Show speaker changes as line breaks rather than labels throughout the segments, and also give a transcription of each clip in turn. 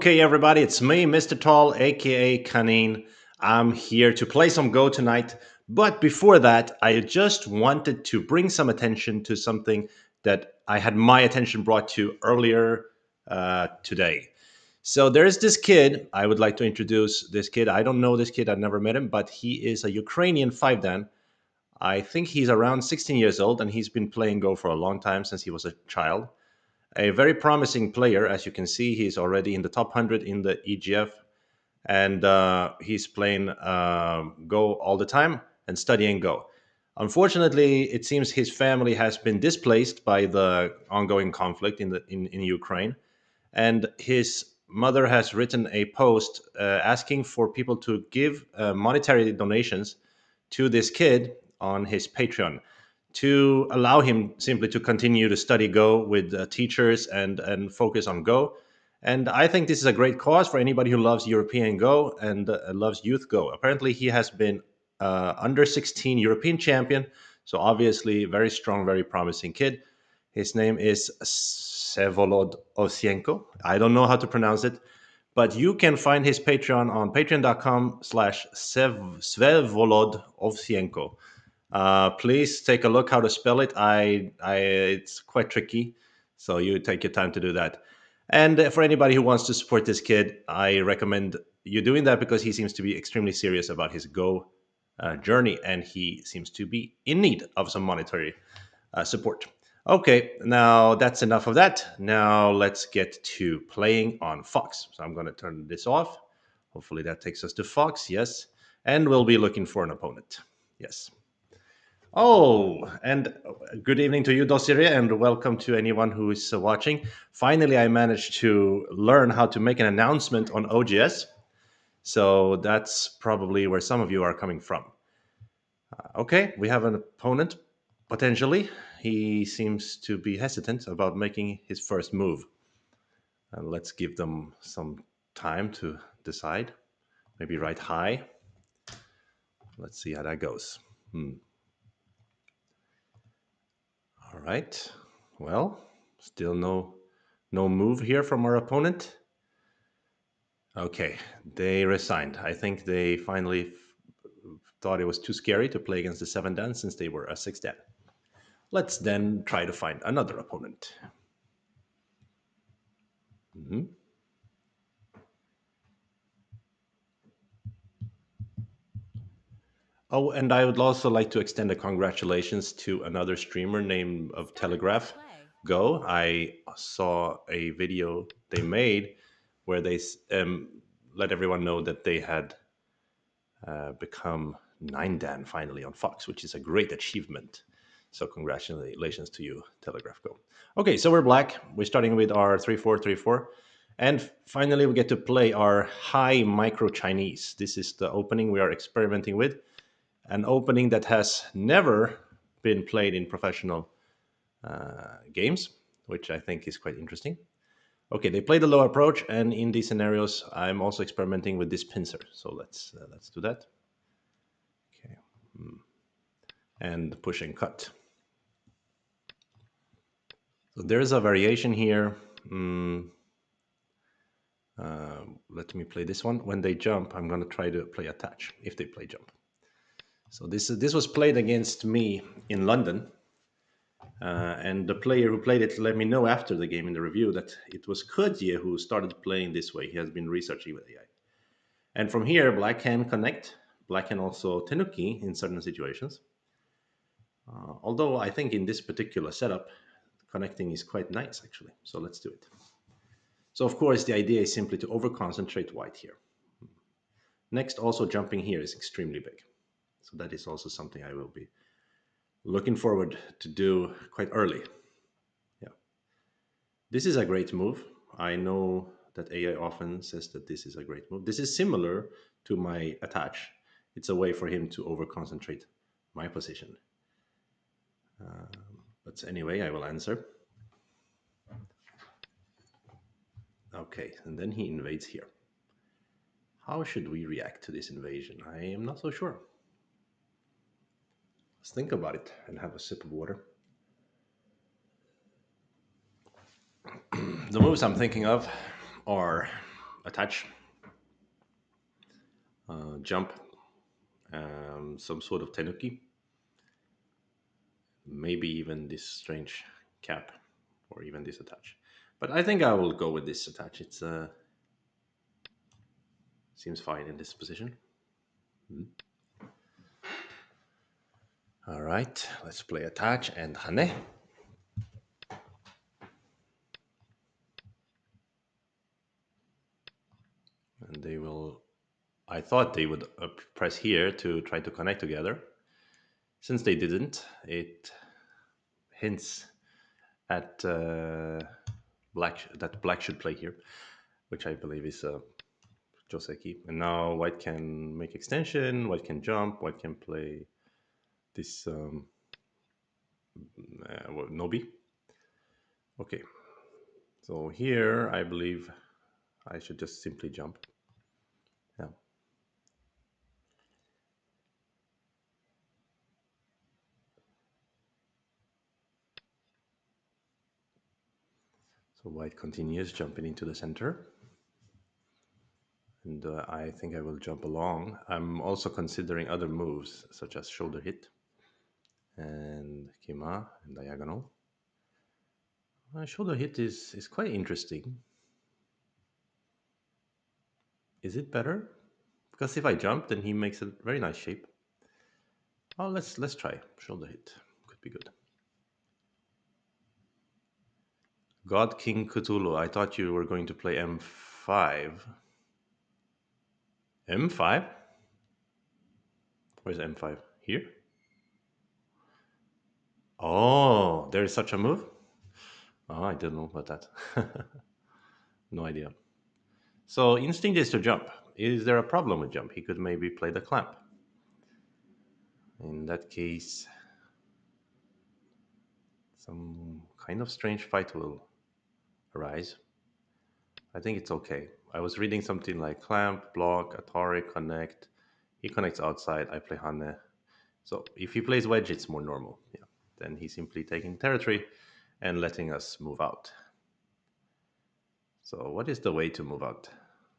Okay, everybody, it's me, Mr. Tall, aka Kanin. I'm here to play some Go tonight. But before that, I just wanted to bring some attention to something that I had my attention brought to earlier today. So there's this kid. I would like to introduce this kid. I don't know this kid, I've never met him, but he is a Ukrainian 5Dan. I think he's around 16 years old, and he's been playing Go for a long time since he was a child. A very promising player. As you can see, he's already in the top 100 in the EGF, and he's playing Go all the time and studying Go. Unfortunately, it seems his family has been displaced by the ongoing conflict in Ukraine, and his mother has written a post asking for people to give monetary donations to this kid on his Patreon to allow him simply to continue to study Go with teachers and focus on Go. And I think this is a great cause for anybody who loves European Go and loves youth Go. Apparently, he has been under 16 European champion, so obviously very strong, very promising kid. His name is Sevolod Osienko. I don't know how to pronounce it, but you can find his Patreon on patreon.com/Svevolod Ovsienko. Please take a look how to spell it. It's quite tricky, so you take your time to do that. And for anybody who wants to support this kid, I recommend you doing that because he seems to be extremely serious about his Go journey, and he seems to be in need of some monetary support. Okay, now that's enough of that. Now let's get to playing on Fox. So I'm going to turn this off. Hopefully that takes us to Fox. Yes, and we'll be looking for an opponent. Yes. Oh, and good evening to you, Dosire, and welcome to anyone who is watching. Finally, I managed to learn how to make an announcement on OGS. So that's probably where some of you are coming from. Okay, we have an opponent, potentially. He seems to be hesitant about making his first move. And let's give them some time to decide. Maybe right high. Let's see how that goes. All right. Well, still no move here from our opponent. Okay, they resigned. I think they finally thought it was too scary to play against the 7 Dan since they were a 6 Dan. Let's then try to find another opponent. Mhm. Oh, and I would also like to extend a congratulations to another streamer named of Telegraph Go. I saw a video they made where they let everyone know that they had become 9 Dan finally on Fox, which is a great achievement. So congratulations to you, Telegraph Go. Okay, so we're black. We're starting with our 3-4-3-4. And finally, we get to play our high micro Chinese. This is the opening we are experimenting with. An opening that has never been played in professional games, which I think is quite interesting. Okay, they play the low approach, and in these scenarios, I'm also experimenting with this pincer. So let's do that. Okay, and push and cut. So there's a variation here. Let me play this one. When they jump, I'm going to try to play attach if they play jump. So this was played against me in London, and the player who played it let me know after the game in the review that it was Kodje who started playing this way. He has been researching with AI. And from here, black can connect. Black can also tenuki in certain situations. Although I think in this particular setup, connecting is quite nice actually. So let's do it. So of course, the idea is simply to over-concentrate white here. Next, also jumping here is extremely big. So that is also something I will be looking forward to do quite early. Yeah. This is a great move. I know that AI often says that this is a great move. This is similar to my attach. It's a way for him to over-concentrate my position. But anyway, I will answer. Okay, and then he invades here. How should we react to this invasion? I am not so sure. Let's think about it and have a sip of water. The moves I'm thinking of are attach, jump, some sort of tenuki, maybe even this strange cap, or even this attach. But I think I will go with this attach. It's seems fine in this position. Mhm. All right, let's play attach and hane, and they will. I thought they would press here to try to connect together. Since they didn't, it hints at black should play here, which I believe is Joseki. And now white can make extension, white can jump, white can play this Nobi. Okay, so here I believe I should just simply jump. Yeah. So white continues jumping into the center. And I think I will jump along. I'm also considering other moves such as shoulder hit and kima and diagonal. Shoulder hit is quite interesting. Is it better? Because if I jump, then he makes a very nice shape. Oh, let's try shoulder hit. Could be good. God King Cthulhu. I thought you were going to play M5. M5? Where's M5? Here? Oh, there is such a move? Oh, I didn't know about that. No idea. So instinct is to jump. Is there a problem with jump? He could maybe play the clamp. In that case, some kind of strange fight will arise. I think it's okay. I was reading something like clamp, block, Atari, connect. He connects outside. I play Hane. So if he plays wedge, it's more normal. Yeah. Then he's simply taking territory and letting us move out. So what is the way to move out?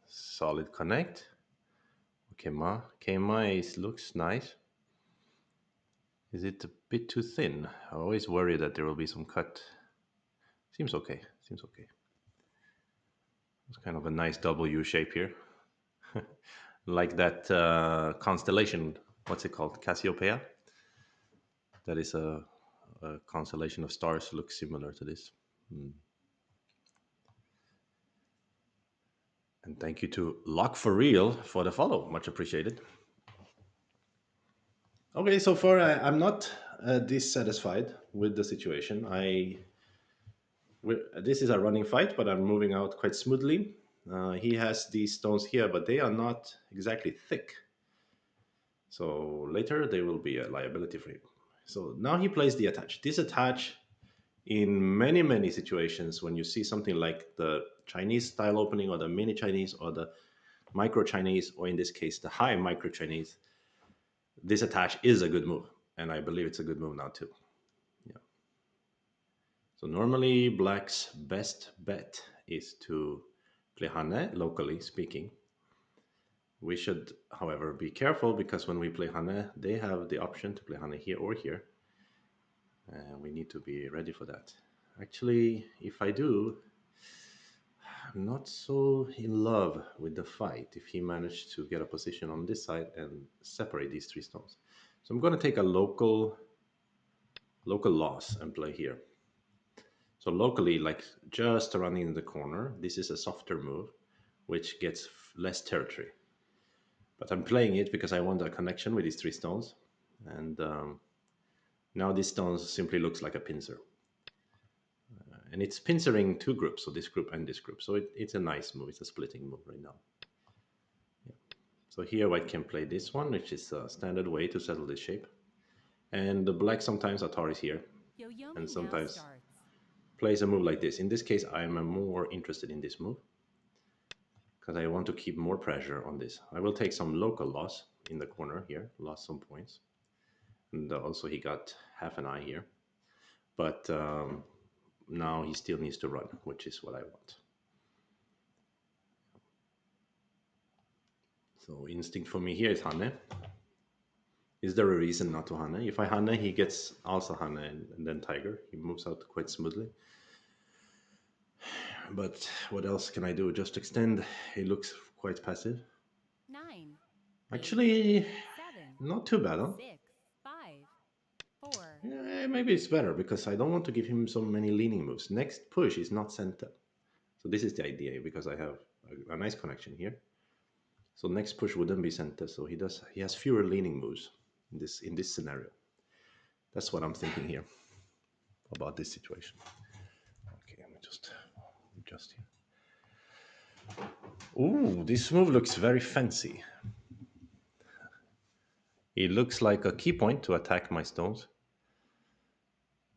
Solid connect. Kema. Kema looks nice. Is it a bit too thin? I always worry that there will be some cut. Seems okay. Seems okay. It's kind of a nice W shape here. Like that constellation. What's it called? Cassiopeia? That is a constellation of stars. Looks similar to this. Hmm. And thank you to Lock for Real for the follow. Much appreciated. Okay, so far I'm not dissatisfied with the situation. This is a running fight, but I'm moving out quite smoothly. He has these stones here, but they are not exactly thick. So later they will be a liability for him. So now he plays the attach. This attach, in many situations, when you see something like the Chinese style opening or the mini Chinese or the micro Chinese, or in this case the high micro Chinese, this attach is a good move, and I believe it's a good move now too. Yeah. So normally black's best bet is to play Hane, locally speaking. We should, however, be careful because when we play Hane, they have the option to play Hane here or here. And we need to be ready for that. Actually, if I do, I'm not so in love with the fight if he managed to get a position on this side and separate these three stones. So I'm going to take a local loss and play here. So locally, like just running in the corner, this is a softer move, which gets less territory. But I'm playing it because I want a connection with these three stones. And now this stone simply looks like a pincer. And it's pincering two groups, so this group and this group. So it's a nice move. It's a splitting move right now. Yeah. So here white can play this one, which is a standard way to settle this shape. And the black sometimes Atari's here, and sometimes plays a move like this. In this case, I'm more interested in this move because I want to keep more pressure on this. I will take some local loss in the corner here, lost some points. And also he got half an eye here. But now he still needs to run, which is what I want. So instinct for me here is Hane. Is there a reason not to Hane? If I Hane, he gets also Hane and then Tiger. He moves out quite smoothly. But what else can I do? Just extend. He looks quite passive.
Nine, eight,
Actually,
seven,
not too bad, huh?
six, five, four,
Maybe it's better because I don't want to give him so many leaning moves. Next push is not center. So this is the idea because I have a nice connection here. So next push wouldn't be center. So he has fewer leaning moves in this scenario. That's what I'm thinking here about this situation. Okay, let me just adjust here. Ooh, this move looks very fancy. It looks like a key point to attack my stones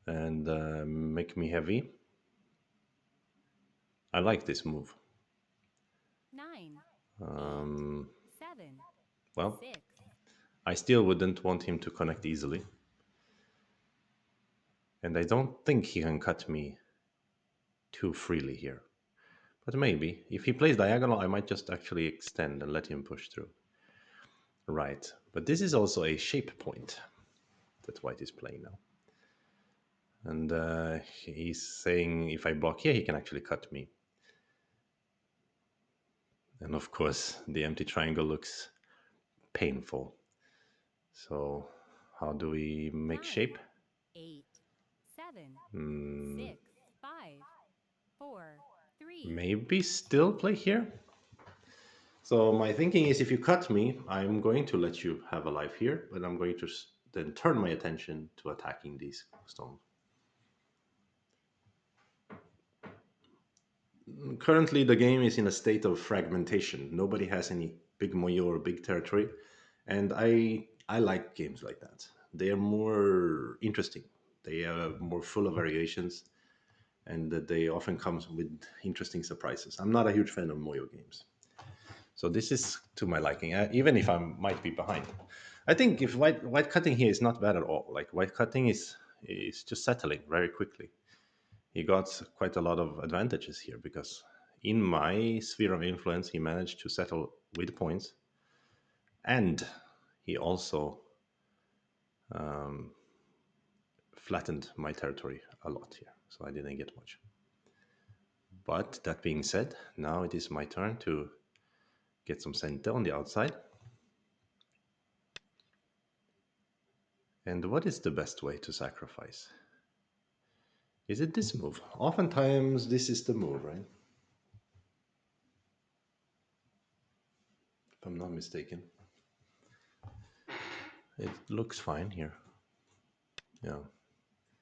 and make me heavy. I like this move.
nine, eight, seven,
Well,
six,
I still wouldn't want him to connect easily. And I don't think he can cut me too freely here. But maybe. If he plays diagonal, I might just actually extend and let him push through. Right. But this is also a shape point that white is playing now. And he's saying if I block here, he can actually cut me. And of course, the empty triangle looks painful. So, how do we make
nine,
shape?
eight, seven, six, five, four, three,
Maybe still play here? So, my thinking is if you cut me, I'm going to let you have a life here, but I'm going to then turn my attention to attacking these stones. Currently, the game is in a state of fragmentation. Nobody has any big moyo or big territory, and I like games like that. They are more interesting. They are more full of variations, and that they often come with interesting surprises. I'm not a huge fan of moyo games, so this is to my liking. Even if I might be behind, I think if white cutting here is not bad at all. Like white cutting is just settling very quickly. He got quite a lot of advantages here because in my sphere of influence, he managed to settle with points, and he also flattened my territory a lot here, so I didn't get much. But that being said, now it is my turn to get some center on the outside. And what is the best way to sacrifice? Is it this move? Oftentimes, this is the move, right? If I'm not mistaken. It looks fine here. Yeah.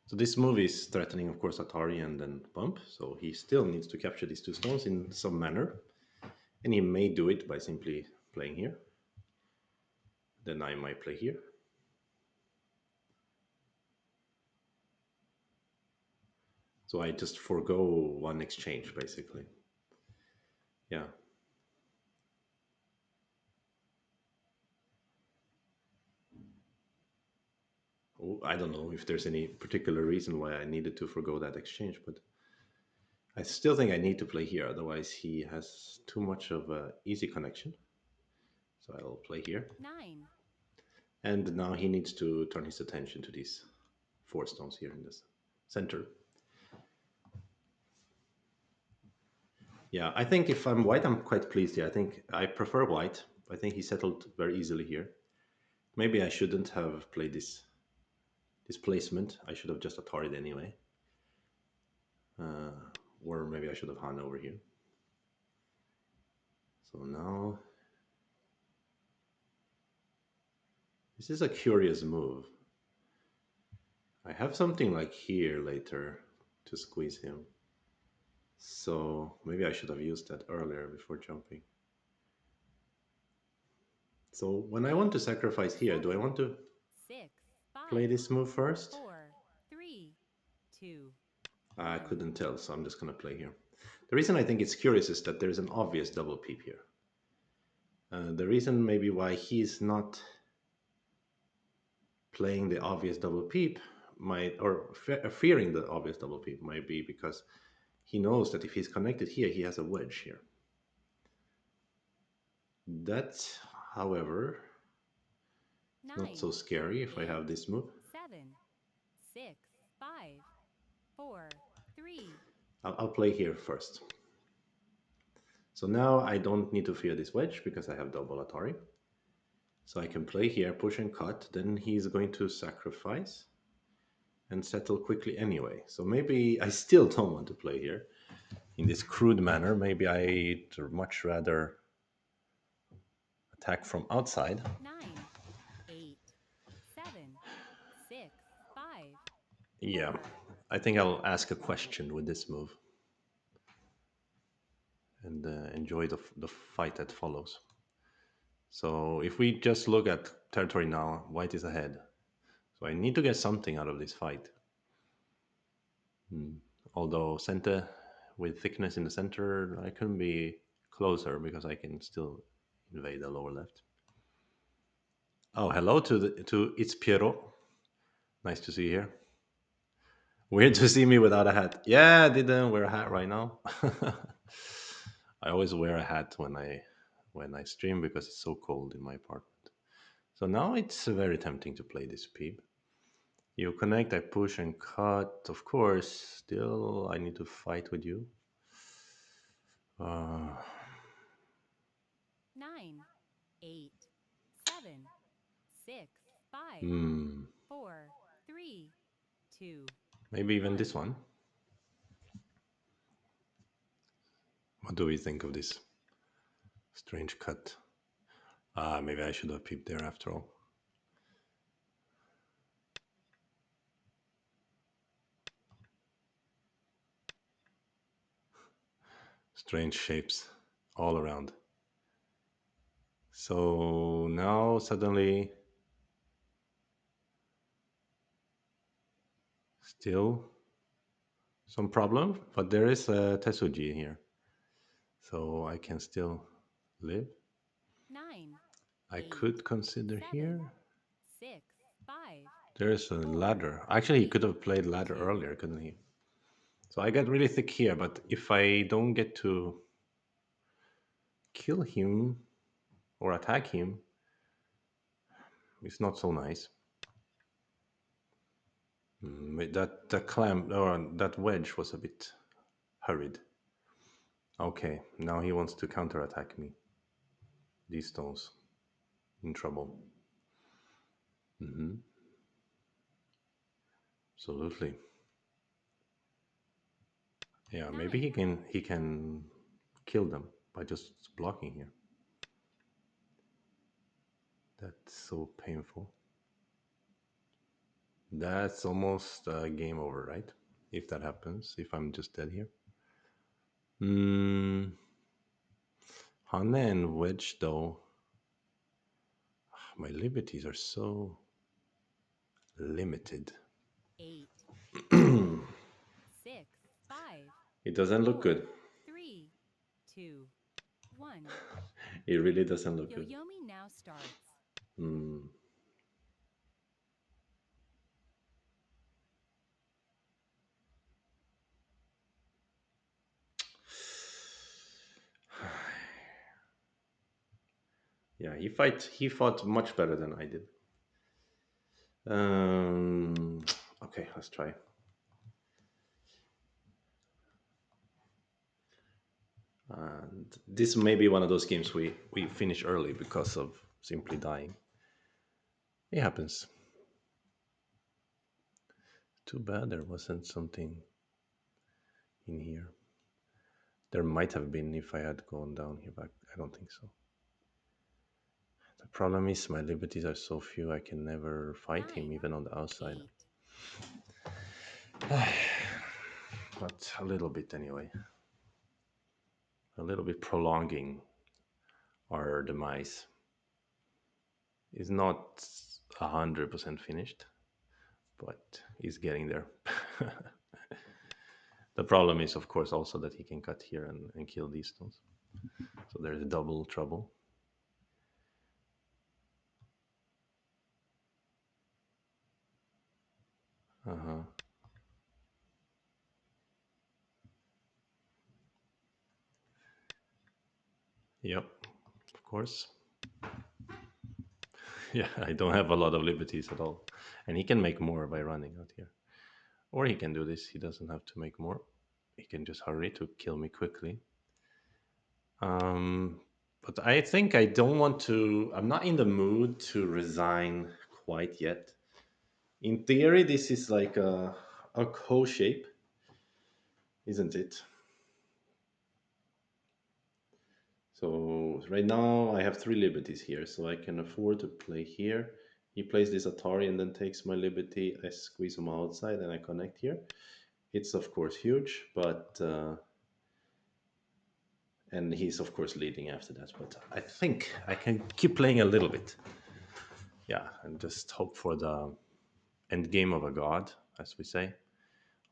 So this move is threatening, of course, Atari and then Bump. So he still needs to capture these two stones in some manner. And he may do it by simply playing here. Then I might play here. So I just forego one exchange, basically. Yeah. Oh, I don't know if there's any particular reason why I needed to forego that exchange, but I still think I need to play here. Otherwise, he has too much of a easy connection. So I'll play here.
nine,
And now he needs to turn his attention to these four stones here in this center. Yeah, I think if I'm white, I'm quite pleased here. I think I prefer white. I think he settled very easily here. Maybe I shouldn't have played this placement. I should have just Atari'd anyway. Or maybe I should have Han over here. So now, this is a curious move. I have something like here later to squeeze him. So maybe I should have used that earlier before jumping. So when I want
eight,
to sacrifice here, do I
seven,
want to
six,
play
five,
this move first?
four, three, two,
I
one.
couldn't tell, so I'm just going to play here. The reason I think it's curious is that there's an obvious double peep here. The reason maybe why he's not playing the obvious double peep might, or fearing the obvious double peep might be because he knows that if he's connected here, he has a wedge here. That However, it's not so
9,
scary if I
8,
have this move.
7, 6, 5, 4, 3.
I'll play here first. So now I don't need to fear this wedge because I have double Atari. So I can play here, push and cut. Then he's going to sacrifice and settle quickly anyway. So maybe I still don't want to play here in this crude manner. Maybe I'd much rather attack from outside.
9, 8, 7, 6, 5,
Yeah,
4.
I think I'll ask a question with this move and enjoy the fight that follows. So if we just look at territory now, white is ahead. So I need to get something out of this fight. Although center with thickness in the center, I couldn't be closer because I can still invade the lower left. Oh, hello to it's Piero. Nice to see you here. Weird to see me without a hat. Yeah, I didn't wear a hat right now. I always wear a hat when I stream because it's so cold in my apartment. So now it's very tempting to play this peep. You connect, I push and cut. Of course, still I need to fight with you. Uh,
9, 8, 7, 6, 5,
hmm,
4, 3, 2,
maybe even this
1.
one. What do we think of this strange cut? Maybe I should have peeped there after all. Strange shapes all around. So now suddenly, still some problem, but there is a Tesuji here, so I can still live.
9,
I
8,
could consider
7,
here.
6, 5,
There is a
4,
ladder. Actually, he could
3,
have played ladder
2.
earlier, couldn't he? So I get really thick here, but if I don't get to kill him or attack him, it's not so nice. That clamp or that wedge was a bit hurried. Okay, now he wants to counterattack me. These stones in trouble. Absolutely. Yeah, maybe
9,
he can kill them by just blocking here. That's so painful. That's almost game over, right? If that happens, if I'm just dead here. Hmm. Hanne and Wedge, though, my liberties are so limited.
8, 7,
It
6, 5,
doesn't look
4,
good.
3, 2, 1.
It really doesn't look good.
Yo-Yomi now starts.
Hmm. Yeah, he fought much better than I did. Um, okay, let's try. And this may be one of those games we finish early because of simply dying. It happens. Too bad there wasn't something in here. There might have been if I had gone down here, but I don't think so. The problem is my liberties are so few I can never fight him
9,
even on the outside.
8.
But a little bit anyway. A little bit prolonging our demise. Is not 100% finished, but he's getting there. The problem is, of course, also that he can cut here and kill these stones. So there's double trouble. Uh huh. Yep, of course. Yeah, I don't have a lot of liberties at all. And he can make more by running out here. Or he can do this. He doesn't have to make more. He can just hurry to kill me quickly. Um, but I think I don't want to. I'm not in the mood to resign quite yet. In theory, this is like a co shape, isn't it? So right now I have three liberties here, so I can afford to play here. He plays this Atari and then takes my liberty. I squeeze him outside and I connect here. It's of course huge, but and he's of course leading after that. But I think I can keep playing a little bit. Yeah, and just hope for the end game of a god, as we say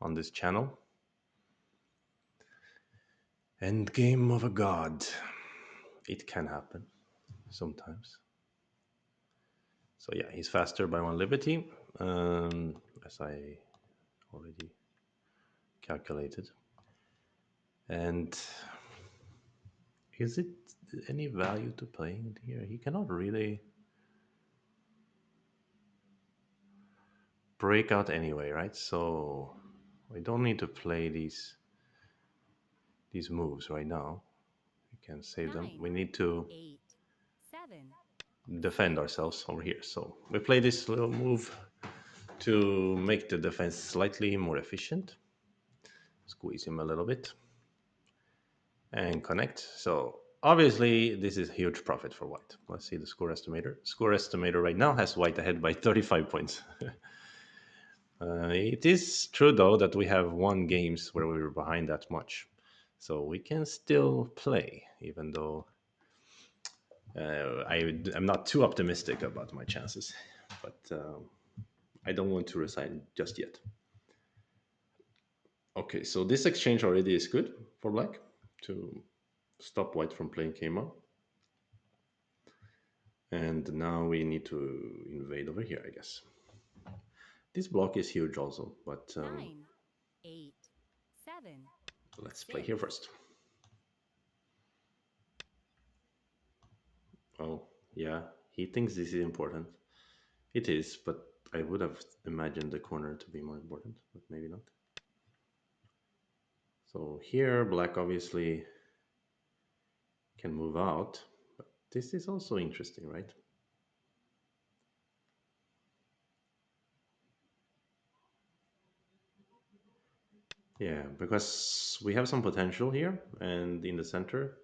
on this channel. End game of a god. It can happen sometimes. So yeah, he's faster by one liberty, as I already calculated. And is it any value to playing it here? He cannot really break out anyway, right? So we don't need to play these moves right now. We can save them. We
9,
need to
8, 7,
defend
6.
ourselves over here. So we play this little move to make the defense slightly more efficient. Squeeze him a little bit and connect. So obviously this is huge profit for white. Let's see the score estimator. Score estimator right now has white ahead by 35 points. It is true though that we have won games where we were behind that much. So we can still play, even though I'm not too optimistic about my chances. But I don't want to resign just yet. Okay, so this exchange already is good for black to stop white from playing Kema. And now we need to invade over here, I guess. This block is huge also, but
9, 8, 7,
let's play
6.
here first. Oh, yeah, he thinks this is important. It is, but I would have imagined the corner to be more important, but maybe not. So here, black obviously can move out, but this is also interesting, right? Yeah, because we have some potential here and in the center.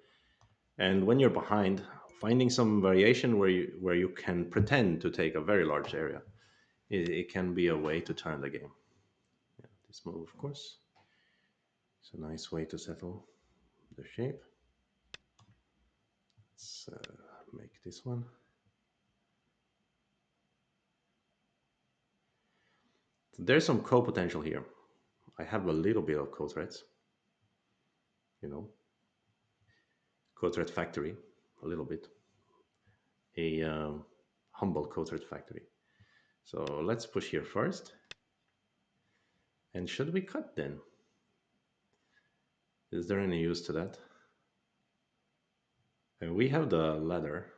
And when you're behind, finding some variation where you can pretend to take a very large area, it can be a way to turn the game. Yeah, this move, of course, it's a nice way to settle the shape. Let's make this one. So there's some co-potential here. I have a little bit of co-threats, you know, co-threat factory, a little bit, a humble co-threat factory. So let's push here first. And should we cut then? Is there any use to that? And we have the ladder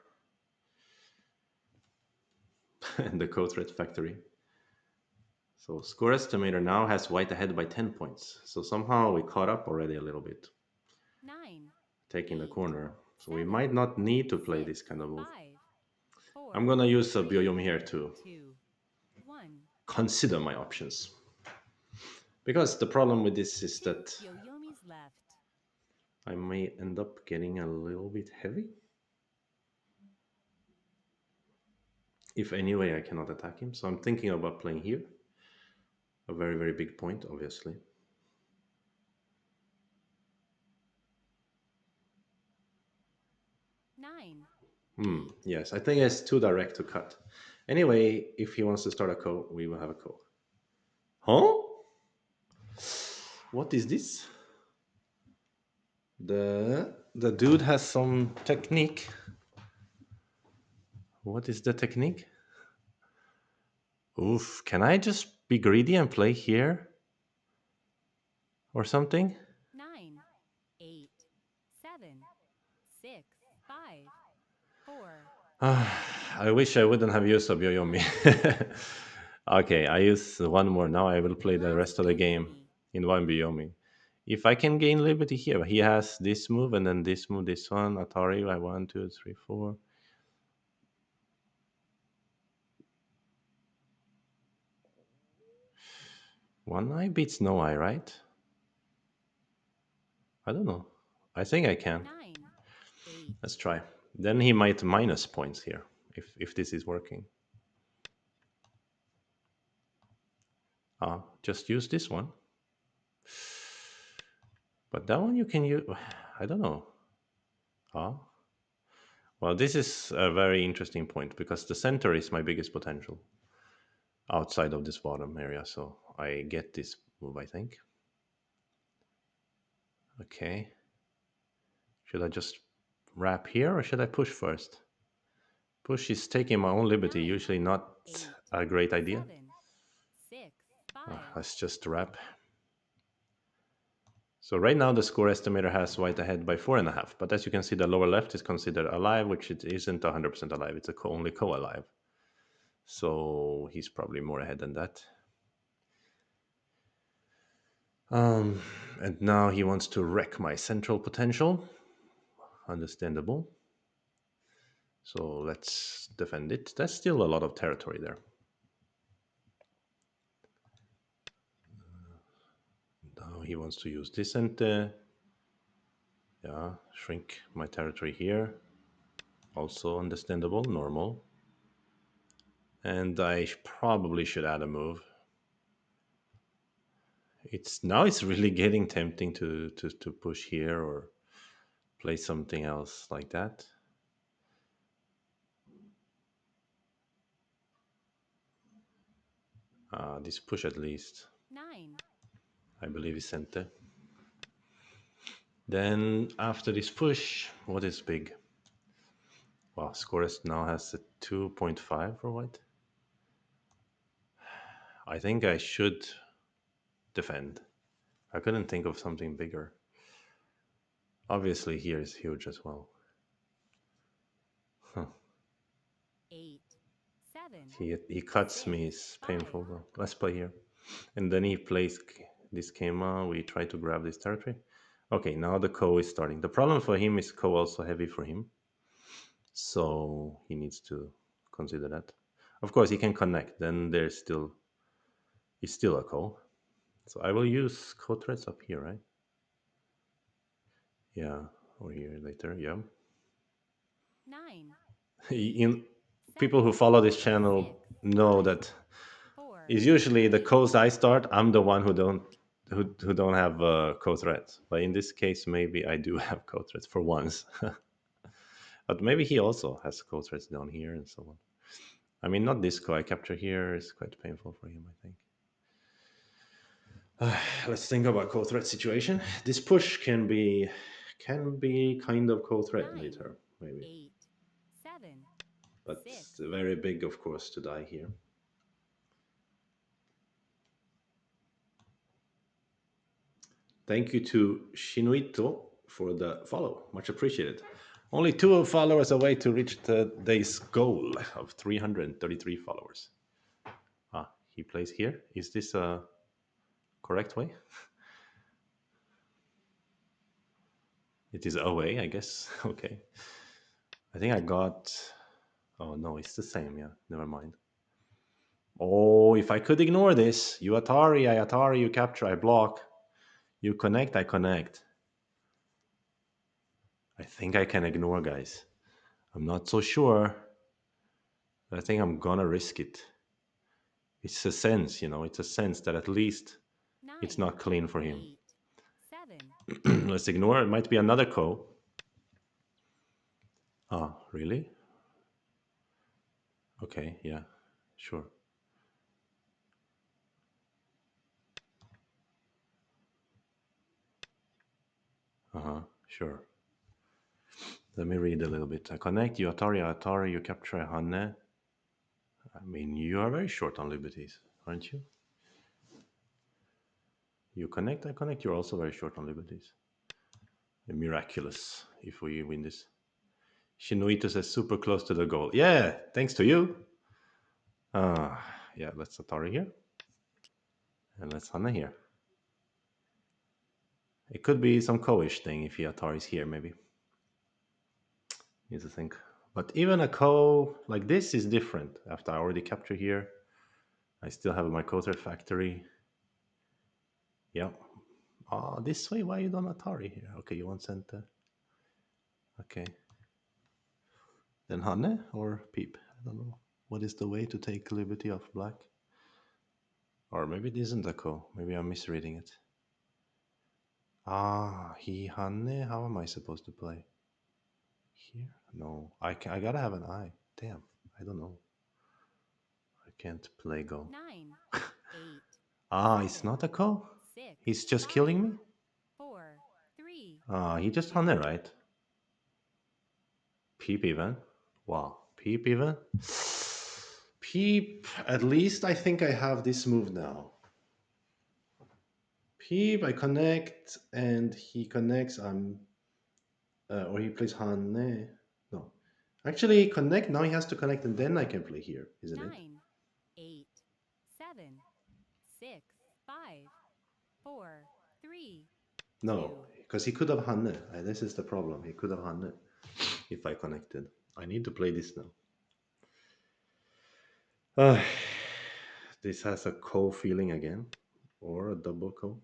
and the co-threat factory. So score estimator now has white ahead by 10 points. So somehow we caught up already a little bit,
9,
taking the
8,
corner. So we
7,
might not need to play
6,
this kind of move.
5,
I'm
4,
gonna use a
3,
Byoyomi here to
2, 1.
consider my options. Because the problem with this is
2
that
Byoyomis left.
I may end up getting a little bit heavy. If anyway I cannot attack him. So I'm thinking about playing here. A very, very big point, obviously.
9, 8.
Yes, I think it's too direct to cut. Anyway, if he wants to start a co, we will have a co. Huh? What is this? The dude has some technique. What is the technique? Oof, can I just be greedy and play here or something?
9, 8, 7, 6, 5, 4, 3.
I wish I wouldn't have used a Byoyomi. Okay, I use one more now. I will play the
Last
rest of the game
Byoyomi.
in one Byoyomi. If I can gain liberty here, he has this move and then this move, this one. Atari, I 1, 2, 3, 4. One eye beats no eye, right? I don't know. I think I can.
9, 8,
Let's try. Then he might minus points here if this is working. Just use this one. But that one you can use. I don't know. Ah, well, this is a very interesting point because the center is my biggest potential outside of this bottom area. So I get this move, I think. Okay. Should I just wrap here or should I push first? Push is taking my own liberty,
9,
usually not
8,
a great idea.
7, 6, 5.
Let's just wrap. So right now the score estimator has white ahead by 4.5, but as you can see, the lower left is considered alive, which it isn't 100% alive. It's only co-alive. So he's probably more ahead than that. Um, and now he wants to wreck my central potential. Understandable. So let's defend it. That's still a lot of territory there. Now he wants to use this and yeah, shrink my territory here. Also understandable, normal. And I probably should add a move. It's really getting tempting to push here or play something else like that. This push at least,
9,
I believe is center. Then after this push, what is big? Wow, Scorest now has a 2.5 for white. I think I should defend. I couldn't think of something bigger. Obviously, here is huge as well. Huh.
8, 7,
He cuts
6,
me. It's
5.
painful. Well, let's play here. And then he plays this Kema. We try to grab this territory. Okay, now the Ko is starting. The problem for him is Ko also heavy for him. So he needs to consider that. Of course, he can connect. Then there's still, he's still a Ko. So I will use Ko threads up here, right? Yeah, or here later. Yeah.
9, 8,
In, people who
7,
follow this
6,
channel know
5,
that
4,
it's usually the
3.
codes I start. I'm the one who don't have code threads. But in this case, maybe I do have code threads for once. But maybe he also has code threads down here and so on. I mean, not this code I capture here is quite painful for him, I think. Let's think about code thread situation. This push can be kind of code thread
9,
later, maybe.
8, 7,
But
6.
very big, of course, to die here. Thank you to Shinuito for the follow. Much appreciated. Only two followers away to reach today's goal of 333 followers. He plays here. Is this a correct way? It is away, I guess. Okay. I think I got. Oh no, it's the same. Yeah, never mind. Oh, if I could ignore this, you Atari, I Atari, you capture, I block. You connect, I connect. I think I can ignore, guys. I'm not so sure. I think I'm gonna risk it. It's a sense, it's a sense that at least it's
9,
not clean for him.
8, 7,
Let's ignore it. Might be another ko. Really? Okay, yeah, sure. Sure. Let me read a little bit. I connect you, Atari, Atari, you capture Hanne. I mean, you are very short on liberties, aren't you? You connect, I connect, you're also very short on liberties. Miraculous if we win this. Shinuito says super close to the goal. Yeah, thanks to you. Yeah, let's Atari here. And let's Hana here. It could be some Ko-ish thing if Atari's here, maybe. Need to think. But even a Ko like this is different. After I already capture here, I still have my Koter factory. Yeah. This way, why you don't Atari here? Okay, you want center. Okay. Then Hanne or Peep? I don't know. What is the way to take liberty of black? Or maybe it isn't a Ko. Maybe I'm misreading it. He Hanne. How am I supposed to play? Here? No. I gotta have an eye. Damn. I don't know. I can't play Go.
9, 8,
It's
7,
not a Ko?
6,
He's just
5,
killing me?
4, 3,
He just
2,
Hanne, right? Peep even. Wow. Peep even. Peep. At least I think I have this move now. Peep, I connect, and he connects. Or he plays Hanne. No, actually, connect. Now he has to connect, and then I can play here, isn't it?
9, 8, 7, 6, 5, 4, 3,
No,
2.
because he could have Hanne. This is the problem. He could have Hanne if I connected. I need to play this now. Uh, this has a Ko feeling again, or a double Ko.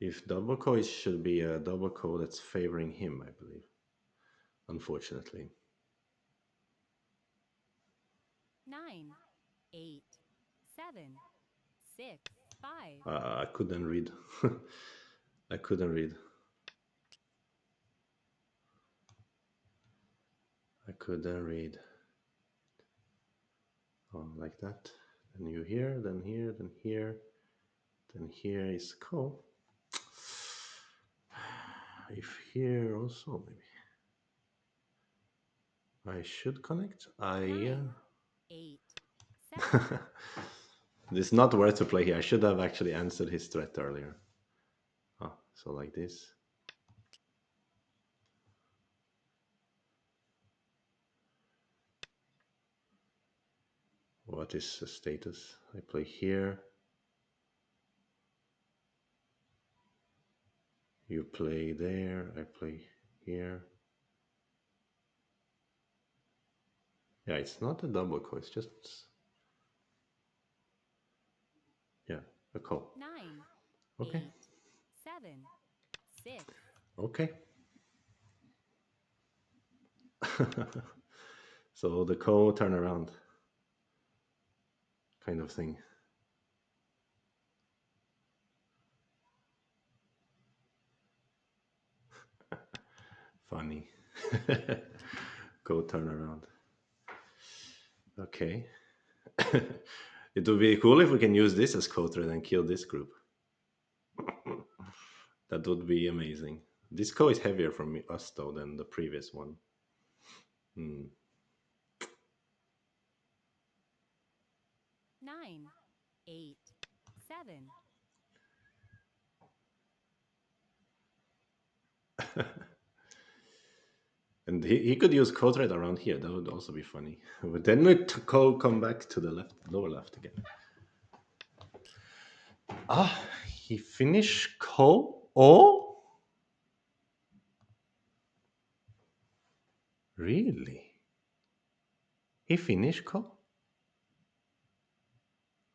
If double Ko, it should be a double Ko that's favoring him, I believe. Unfortunately.
9, 8, 7, 6, 5.
I couldn't read. I couldn't read. I couldn't read. Oh, like that. Then you here, then here, then here, then here is Ko. If here also, maybe. I should connect.
9, 8, 7.
It's not worth to play here. I should have actually answered his threat earlier. So like this. What is the status? I play here. You play there. I play here. Yeah, it's not a double Ko. It's just, yeah, a Ko.
9,
Okay.
8, 7, 6.
Okay. So the Ko turnaround kind of thing. Funny. Ko turnaround. Okay. It would be cool if we can use this as counter and kill this group. That would be amazing. This Ko is heavier for us though than the previous one. Hmm.
9, 8, 7.
And he could use code red around here. That would also be funny. But then we come back to the left, lower left again. He finished Ko? Oh? Really? He finished Ko?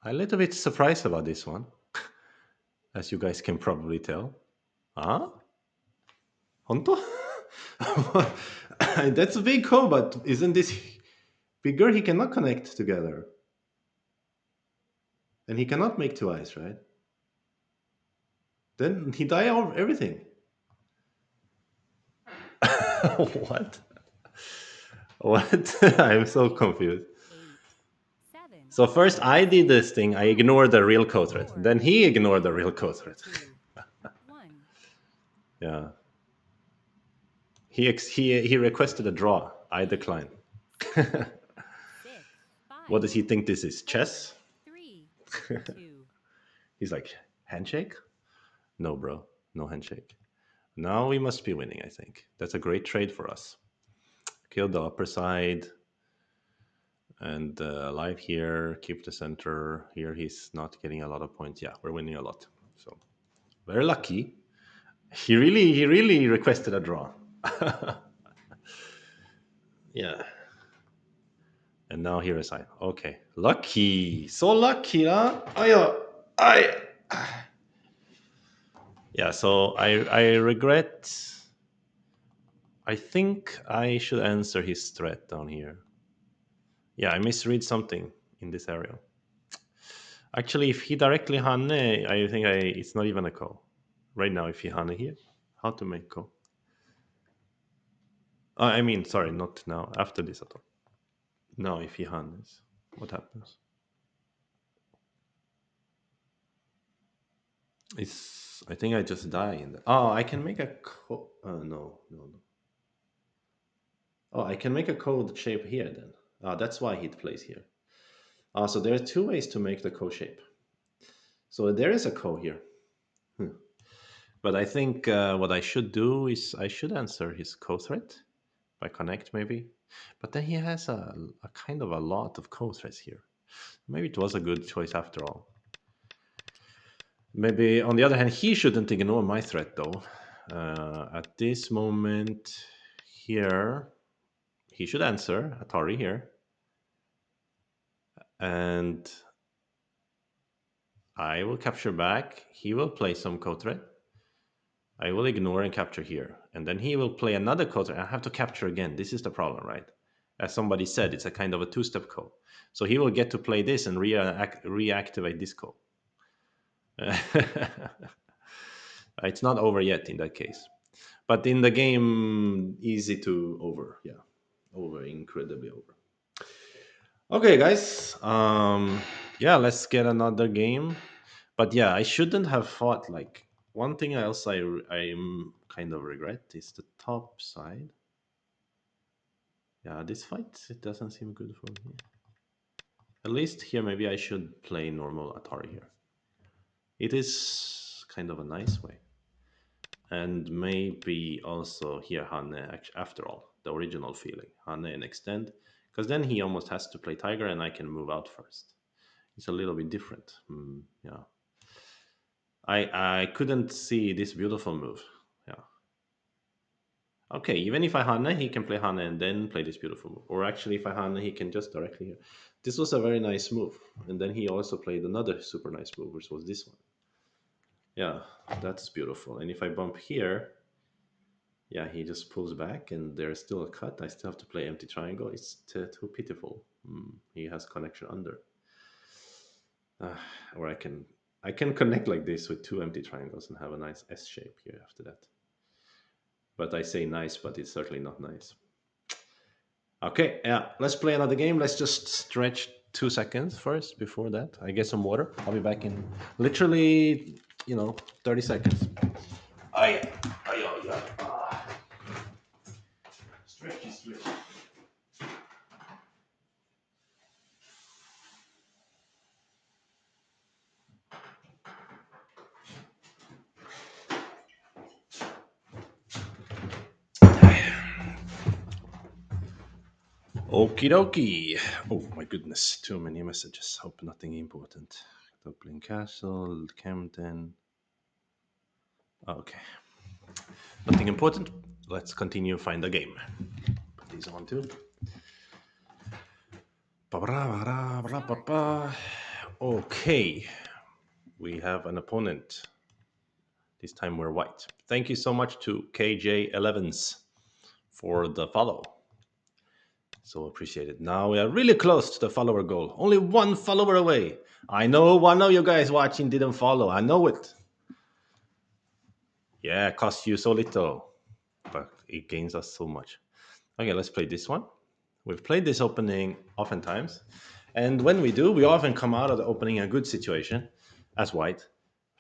I'm a little bit surprised about this one, as you guys can probably tell. Ah? Honto? That's a big Ko, but isn't this bigger? He cannot connect together. And he cannot make two eyes, right? Then he die of everything. What? What? I'm so
9,
confused.
8, 7,
So first I did
6,
this thing. I
5,
ignored the real code threat.
4,
Then he ignored the
3,
real code threat.
2, 1.
Yeah. He requested a
9,
draw. I
8,
declined.
7, 6,
What
5,
does he think this is?
4,
Chess?
two,
He's like, handshake? No, bro, no handshake. Now we must be winning, I think. That's a great trade for us. Kill the upper side and alive here, keep the center. Here he's not getting a lot of points. Yeah, we're winning a lot. So very lucky. He really requested a draw. Yeah. And now here is I. Okay. Lucky. So lucky, huh? I Yeah, so I regret. I think I should answer his threat down here. Yeah, I misread something in this area. Actually, if he directly Hane, I think it's not even a call. Right now, if he Hane here, how to make call? I mean, sorry, not now. After this at all. Now, if he Hanes, what happens? It's. I think I just die in the. Oh, I can make a code. No, no, no. Oh, I can make a code shape here then. That's why he plays here. So there are two ways to make the code shape. So there is a code here. Hmm. But I think what I should do is I should answer his code threat by connect maybe. But then he has a kind of a lot of code threats here. Maybe it was a good choice after all. Maybe on the other hand, he shouldn't ignore my threat though. At this moment here, he should answer Atari here. And I will capture back. He will play some code threat. I will ignore and capture here. And then he will play another code threat. I have to capture again. This is the problem, right? As somebody said, it's a kind of a two-step code. So he will get to play this and reactivate this code. It's not over yet in that case. But in the game, easy to over. Yeah, over, incredibly over. Okay, guys. Yeah, let's get another game. But yeah, I shouldn't have fought. Like one thing else, I'm kind of regret is the top side. Yeah, this fight it doesn't seem good for me. At least here, maybe I should play normal Atari here. It is kind of a nice way, and maybe also here Hane. After all, the original feeling Hane and extend, because then he almost has to play Tiger, and I can move out first. It's a little bit different. Yeah, I couldn't see this beautiful move. Yeah. Okay, even if I Hane, he can play Hane and then play this beautiful move. Or actually, if I Hane, he can just directly here. This was a very nice move. And then he also played another super nice move, which was this one. Yeah, that's beautiful. And if I bump here, yeah, he just pulls back and there's still a cut. I still have to play empty triangle. It's too pitiful. He has connection under. Uh, or I can connect like this with two empty triangles and have a nice S shape here after that. But I say nice, but it's certainly not nice. Okay, yeah, let's play another game. Let's just stretch 2 seconds first before that. I get some water. I'll be back in literally, 30 seconds. Ay, ay, ay, ay. Stretchy, stretchy. Okie dokie. Oh my goodness, too many messages. Hope nothing important. Dublin Castle, Camden. Okay, nothing important. Let's continue find the game. Put these on too.
start,
Okay, we have an opponent. This time we're white. Thank you so much to KJ11s for the follow. So appreciated. Now we are really close to the follower goal. Only one follower away. I know one of you guys watching didn't follow. I know it. Yeah, it costs you so little, but it gains us so much. Okay, let's play this one. We've played this opening oftentimes. And when we do, we often come out of the opening in a good situation as white,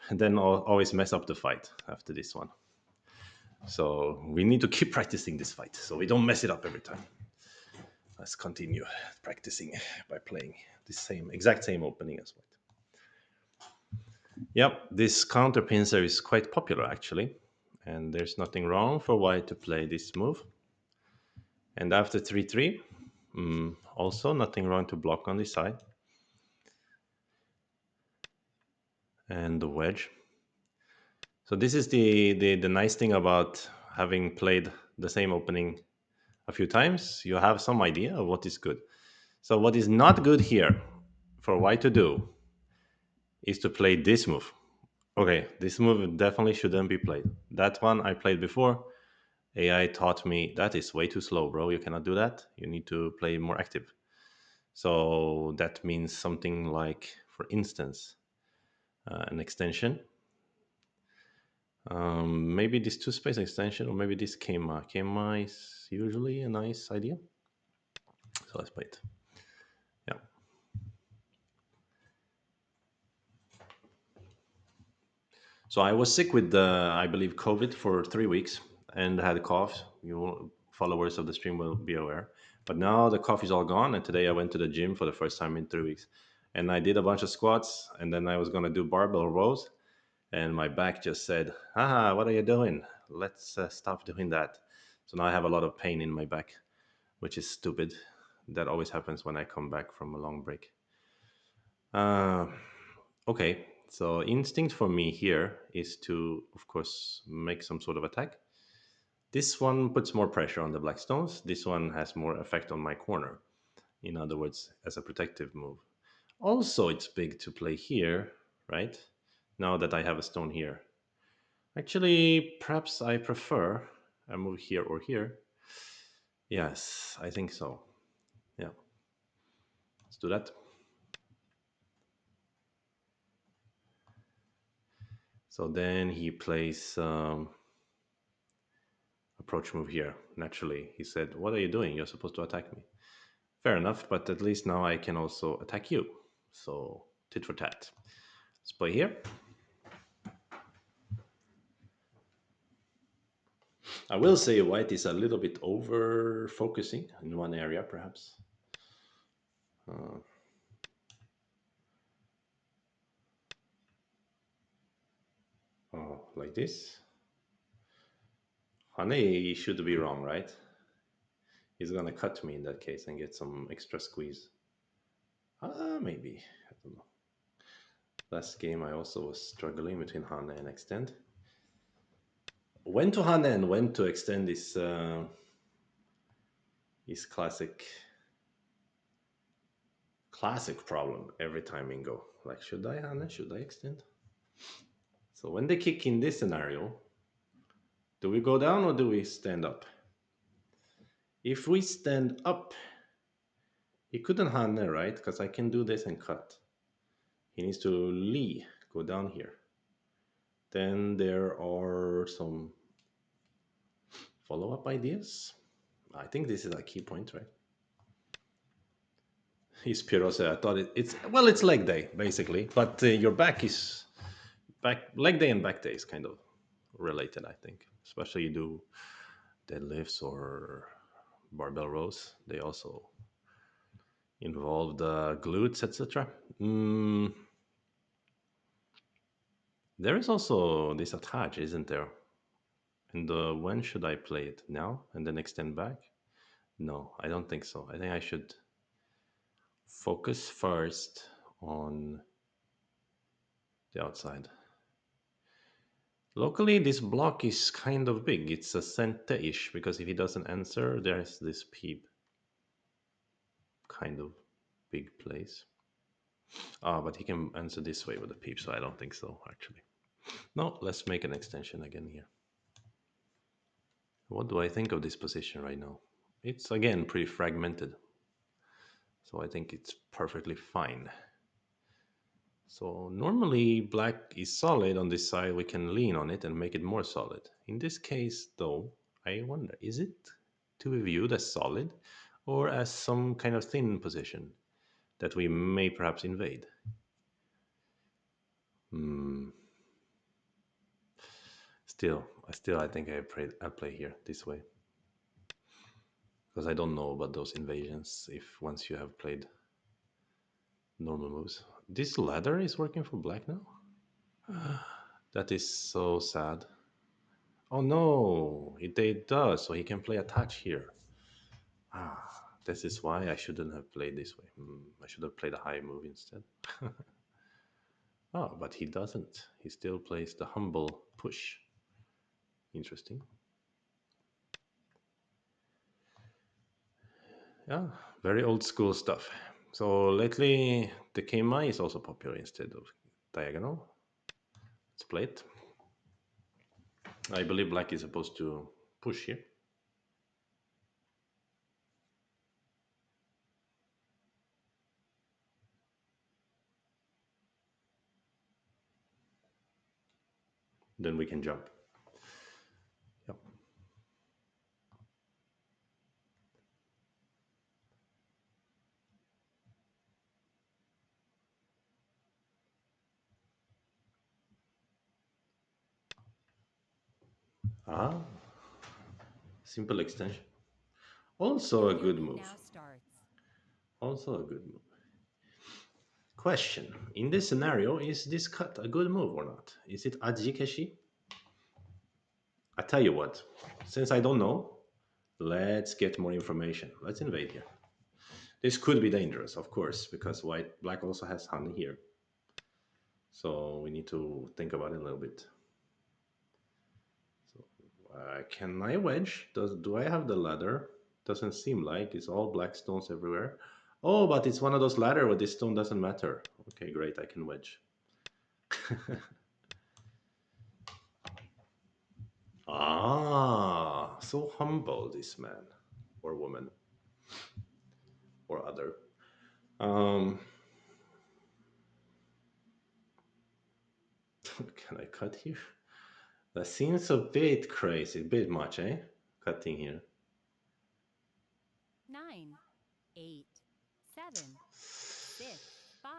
and then always mess up the fight after this one. So we need to keep practicing this fight so we don't mess it up every time. Let's continue practicing by playing the exact same opening as white. Yep, this counter pincer is quite popular actually, and there's nothing wrong for white to play this move. And after 3-3, also nothing wrong to block on this side. And the wedge. So this is the nice thing about having played the same opening a few times. You have some idea of what is good. So what is not good here for white to do is to play this move. Okay, this move definitely shouldn't be played. That one I played before. AI taught me that is way too slow, bro. You cannot do that. You need to play more active. So that means something like, for instance, an extension. Maybe this two space extension, or maybe this Kema. Kema is usually a nice idea. So let's play it. Yeah. So I was sick with I believe, COVID for 3 weeks and had a cough. Followers of the stream will be aware. But now the cough is all gone, and today I went to the gym for the first time in 3 weeks, and I did a bunch of squats, and then I was gonna do barbell rows, and my back just said, "Ah, what are you doing? Let's stop doing that." So now I have a lot of pain in my back, which is stupid. That always happens when I come back from a long break. Uh, okay, so instinct for me here is to, of course, make some sort of attack. This one puts more pressure on the black stones. This one has more effect on my corner. In other words, as a protective move. Also, it's big to play here, right? Now that I have a stone here. Actually, perhaps I prefer a move here or here. Yes, I think so. Yeah, let's do that. So then he plays approach move here. Naturally, he said, "What are you doing? You're supposed to attack me." Fair enough, but at least now I can also attack you. So tit for tat. Let's play here. I will say white is a little bit over focusing in one area, perhaps. Uh, oh, like this. Hane should be wrong, right? He's gonna cut me in that case and get some extra squeeze. Maybe. I don't know. Last game I also was struggling between Hane and extend. When to Hane and when to extend is classic problem every time in Go. Like, should I Hane? Should I extend? So when they kick in this scenario, do we go down or do we stand up? If we stand up, he couldn't Hane, right? Because I can do this and cut. He needs to Lee, go down here. Then there are some follow-up ideas. I think this is a key point, right? He's Pirose. I thought it's leg day basically, but your back is back leg day and back day is kind of related. I think, especially you do deadlifts or barbell rows. They also involve the glutes, etc. Mm, there is also this attach, isn't there? And when should I play it? Now and then extend back? No, I don't think so. I think I should focus first on the outside. Locally, this block is kind of big. It's a center-ish because if he doesn't answer, there's this peep kind of big place. Ah, but he can answer this way with a peep, so I don't think so, actually. No, let's make an extension again here. What do I think of this position right now? It's again pretty fragmented, so I think it's perfectly fine. So normally black is solid on this side, we can lean on it and make it more solid. In this case though, I wonder, is it to be viewed as solid or as some kind of thin position that we may perhaps invade? Hmm. Still, I think I play here this way because I don't know about those invasions. If once you have played normal moves, this ladder is working for black now. That is so sad. Oh no, it does, so he can play a touch here. Ah, this is why I shouldn't have played this way. I should have played a high move instead. Oh, but he doesn't. He still plays the humble push. Interesting. Yeah, very old school stuff. So lately, the Keimai is also popular instead of diagonal. Let's play it. I believe black is supposed to push here. Then we can jump. Yep. Ah, simple extension. Also
Your
a good
unit
move.
now starts.
Also a good move. Question. In this scenario, is this cut a good move or not? Is it Ajikeshi? I tell you what, since I don't know, let's get more information. Let's invade here. This could be dangerous, of course, because black also has honey here. So we need to think about it a little bit. So can I wedge? Do I have the ladder? Doesn't seem like it's all black stones everywhere. Oh, but it's one of those ladder where this stone doesn't matter. Okay, great, I can wedge. Ah, so humble this man or woman or other. Um, can I cut here? That seems a bit crazy, a bit much, eh? Cutting here.
9, 8, 7, 6, 5,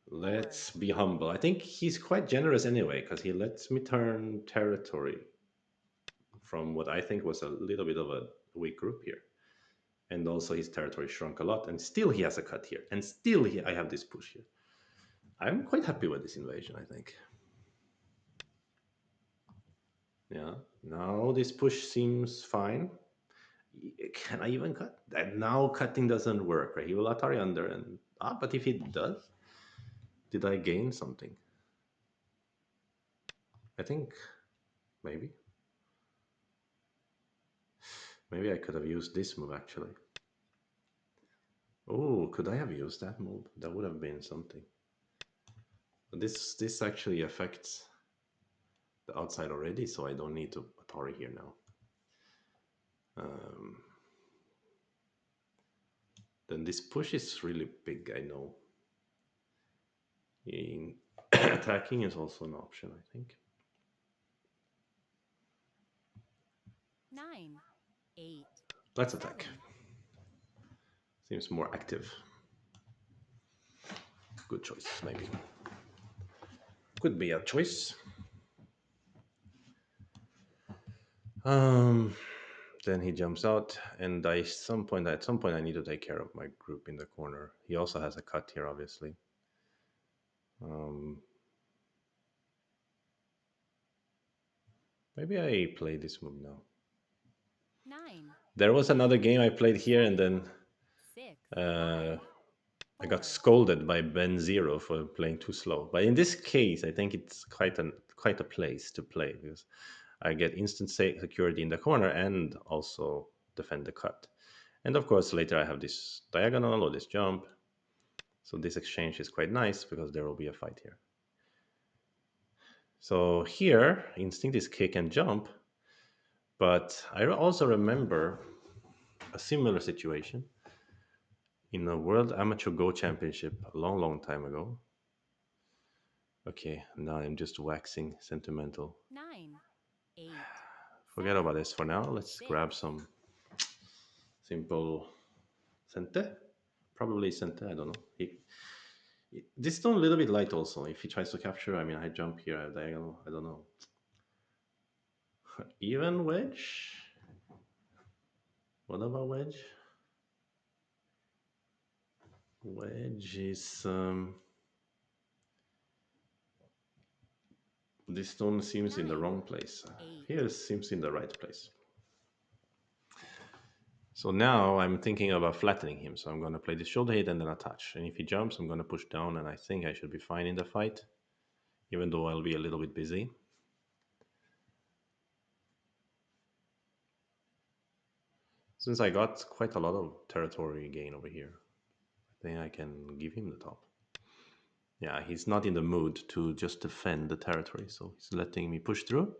4.
Let's be humble. I think he's quite generous anyway, because he lets me turn territory from what I think was a little bit of a weak group here. And also his territory shrunk a lot, and still he has a cut here, and still I have this push here. I'm quite happy with this invasion, I think. Yeah. Now this push seems fine. Can I even cut? And now cutting doesn't work, right? He will Atari under, and but if he does, did I gain something? I think maybe. Maybe I could have used this move actually. Oh, could I have used that move? That would have been something. This actually affects the outside already, so I don't need to Atari here now. Um, then this push is really big, I know. In attacking is also an option, I think.
9, 8,
Let's attack.
7.
Seems more active. Good choice, maybe. Could be a choice. Um, then he jumps out, and at some point, I need to take care of my group in the corner. He also has a cut here, obviously. Um, maybe I play this move now.
9,
There was
8,
another game I played here, and
7,
then
6,
uh,
5,
I got
4.
scolded by Ben Zero for playing too slow. But in this case, I think it's quite a place to play because I get instant security in the corner and also defend the cut. And of course, later I have this diagonal or this jump. So this exchange is quite nice because there will be a fight here. So here, instinct is kick and jump. But I also remember a similar situation in a World Amateur Go Championship a long, long time ago. Okay, now I'm just waxing sentimental.
9, 8,
Forget
7,
about this for now. Let's
6.
grab some simple Sente. Probably Sente, I don't know. This stone a little bit light also. If he tries to capture, I mean, I jump here, I diagonal, I don't know. Even wedge? What about wedge? Wedge is This stone seems in the
9,
wrong place.
8,
Here seems in the right place. So now I'm thinking about flattening him. So I'm going to play the shoulder hit and then attach. And if he jumps, I'm going to push down, and I think I should be fine in the fight, even though I'll be a little bit busy. Since I got quite a lot of territory gain over here, I think I can give him the top. Yeah, he's not in the mood to just defend the territory, so he's letting me push through,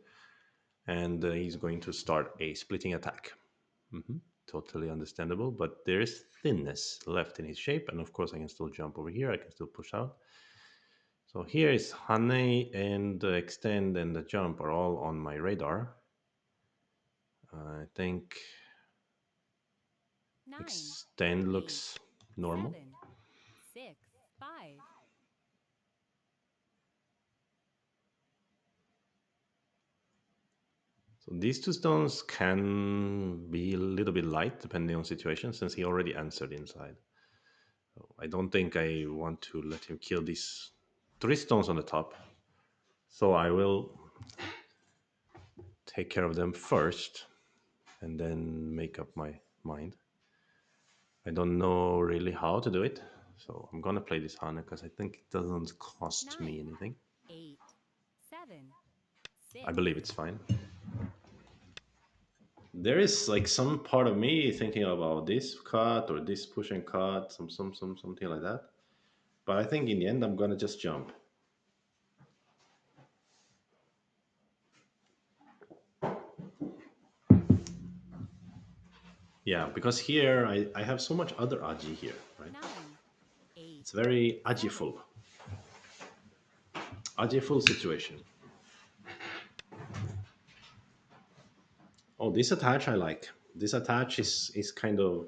and he's going to start a splitting attack. Totally understandable, but there is thinness left in his shape, and of course I can still jump over here, I can still push out. So here is Hane, and the extend and the jump are all on my radar. I think
9,
extend
8,
looks normal.
7, 6, 5.
So these two stones can be a little bit light depending on situation, since he already answered inside. So I don't think I want to let him kill these three stones on the top. So I will take care of them first and then make up my mind. I don't know really how to do it. So I'm gonna play this Hana because I think it doesn't cost me
9,
anything.
8, 7,
I
6.
believe it's fine. There is like some part of me thinking about this cut or this push and cut, something like that. But I think in the end I'm gonna just jump. Yeah, because here I have so much other aji here, right?
9, 8,
It's very
7.
ajiful. Ajiful situation. Oh, this attach I like. This attach is kind of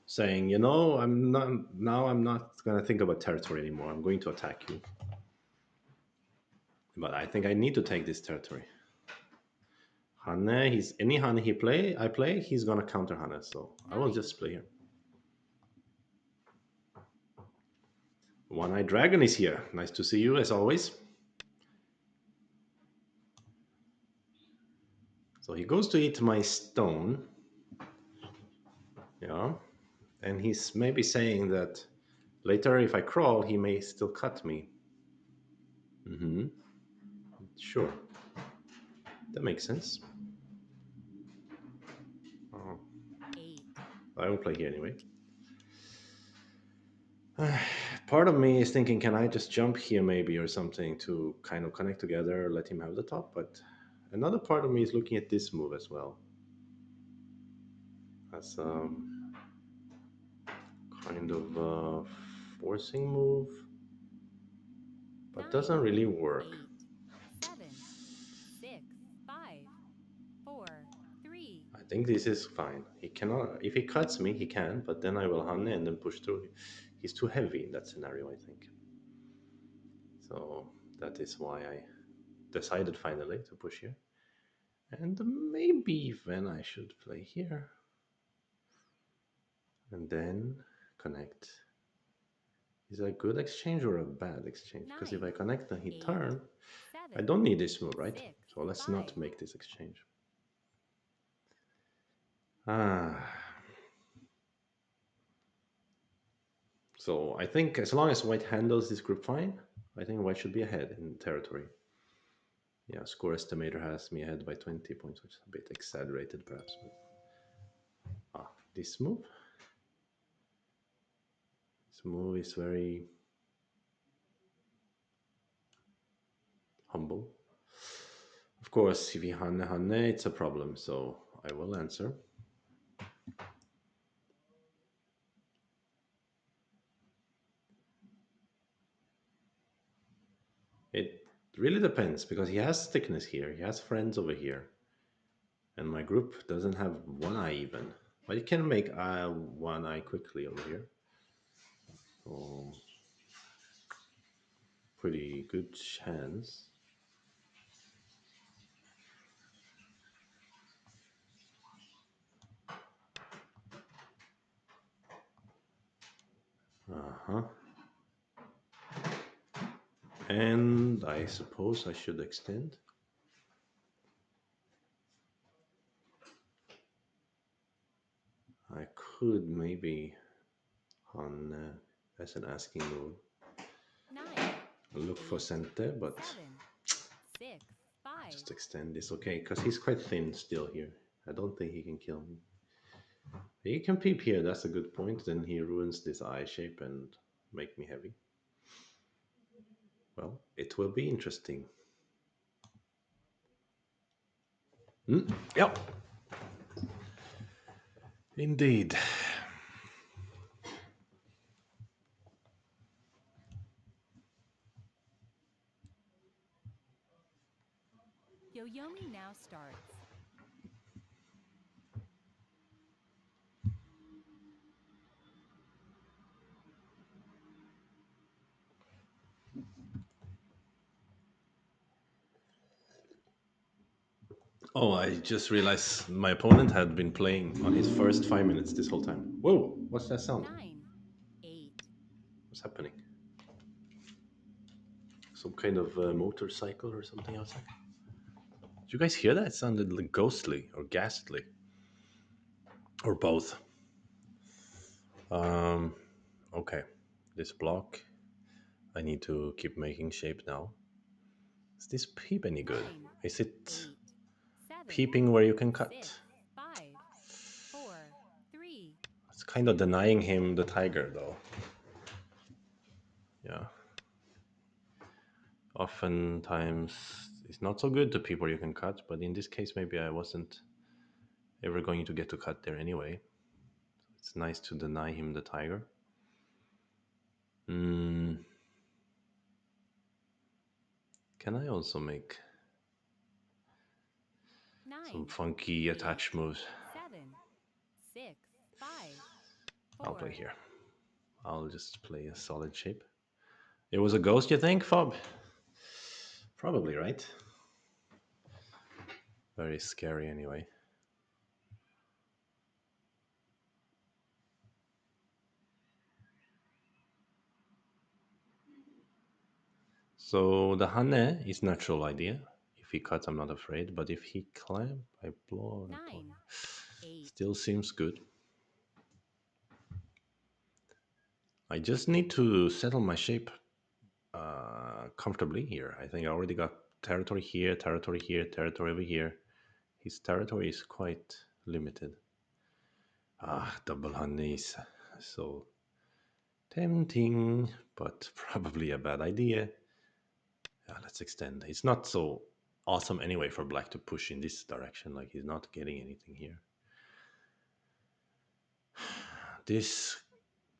saying, I'm not gonna think about territory anymore. I'm going to attack you. But I think I need to take this territory. Hane, he's any Hane I play, he's gonna counter Hane. So I will
9,
just play here. One Eyed Dragon is here. Nice to see you as always. So he goes to eat my stone. Yeah. And he's maybe saying that later, if I crawl, he may still cut me. Sure. That makes sense.
8,
I will play here anyway. Part of me is thinking, can I just jump here maybe or something to kind of connect together, let him have the top? But another part of me is looking at this move as well as kind of a forcing move, but doesn't
9,
really work.
8, 7, 6, 5, 4, 3.
I think this is fine. He cannot. If he cuts me, he can. But then I will hane and then push through. He's too heavy in that scenario, I think. So that is why I decided finally to push here. And maybe then I should play here and then connect. Is a good exchange or a bad exchange? Because if I
9,
connect and he
8,
turn, I
7,
don't need this move, right?
6,
So let's not
5.
make this exchange. Ah, so I think as long as white handles this group fine, I think white should be ahead in territory. Yeah, score estimator has me ahead by 20 points, which is a bit exaggerated perhaps. But, this move. This move is very humble. Of course, if he hane, it's a problem, so I will answer. It really depends because he has thickness here, he has friends over here, and my group doesn't have one eye even. But you can make one eye quickly over here. So pretty good chance. Uh huh. And I suppose I should extend. I could maybe on as an asking move
9,
look for
8,
center, but
7, 6, 5,
just extend this, okay? Because he's quite thin still here. I don't think he can kill me. He can peep here. That's a good point. Then he ruins this eye shape and make me heavy. Well, it will be interesting. Yep, indeed.
Yoyomi now starts.
Oh, I just realized my opponent had been playing on his first 5 minutes this whole time. Whoa, what's that sound?
9, 8,
What's happening? Some kind of motorcycle or something outside? Did you guys hear that? It sounded like ghostly or ghastly or both. Um, okay. This block, I need to keep making shape now. Is this peep any good?
9,
Is it
8, 7,
peeping where you can
6,
cut?
5, 4, 3,
It's kind of
2,
denying him the tiger, though. Yeah. Oftentimes, it's not so good to peep where you can cut, but in this case, maybe I wasn't ever going to get to cut there anyway. It's nice to deny him the tiger. Mm, can I also make some
9,
funky
8,
attach moves?
7, 6, 5,
I'll play
4.
here. I'll just play a solid shape. It was a ghost, you think, Fob? Probably, right? Very scary, anyway. So the Hane is natural idea. If he cuts, I'm not afraid. But if he clamp, I blow. I blow.
9, 8,
Still seems good. I just need to settle my shape comfortably here. I think I already got territory here, territory here, territory over here. His territory is quite limited. Ah, double honeys. So tempting, but probably a bad idea. Yeah, let's extend. It's not so awesome anyway for black to push in this direction. Like he's not getting anything here. This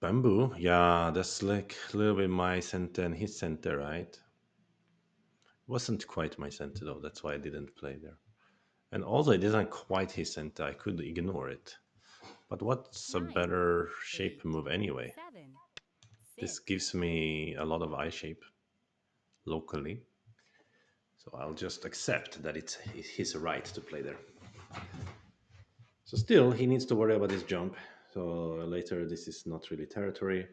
bamboo, yeah, that's like a little bit my center and his center, right? Wasn't quite my center though. That's why I didn't play there. And also, it isn't quite his center. I could ignore it. But what's a
9,
better
8,
shape move anyway?
7,
This
6,
gives me a lot of eye shape locally. So I'll just accept that it's his right to play there. So still, he needs to worry about his jump. So later, this is not really territory.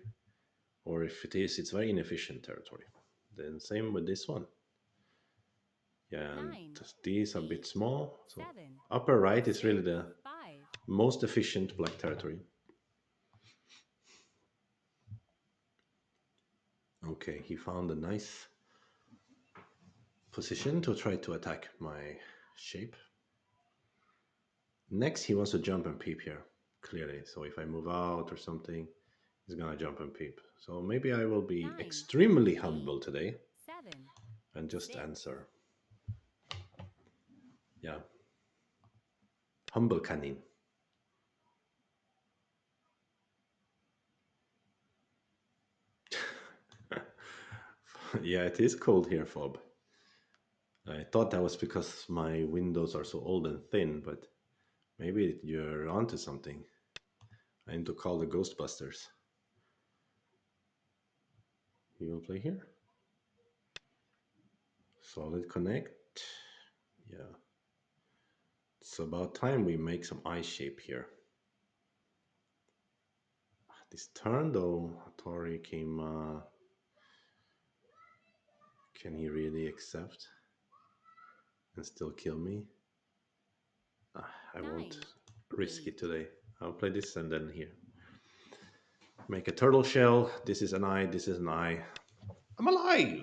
Or if it is, it's very inefficient territory. Then same with this one. Yeah, and
9,
these are a bit
8,
small. So
7,
upper right is
6,
really the
5.
most efficient black territory. Okay, he found a nice position to try to attack my shape. Next, he wants to jump and peep here, clearly. So if I move out or something, he's gonna jump and peep. So maybe I will be
9,
extremely humble
8,
today
7,
and just
6.
answer. Yeah, humble Kanin. Yeah, it is cold here, Fob. I thought that was because my windows are so old and thin, but maybe you're onto something. I need to call the Ghostbusters. You will play here? Solid connect. Yeah. It's about time we make some eye shape here. This turn though, Hattori Can he really accept and still kill me? I won't
9,
risk it
8,
today. I'll play this and then here. Make a turtle shell. This is an eye. This is an eye. I'm alive!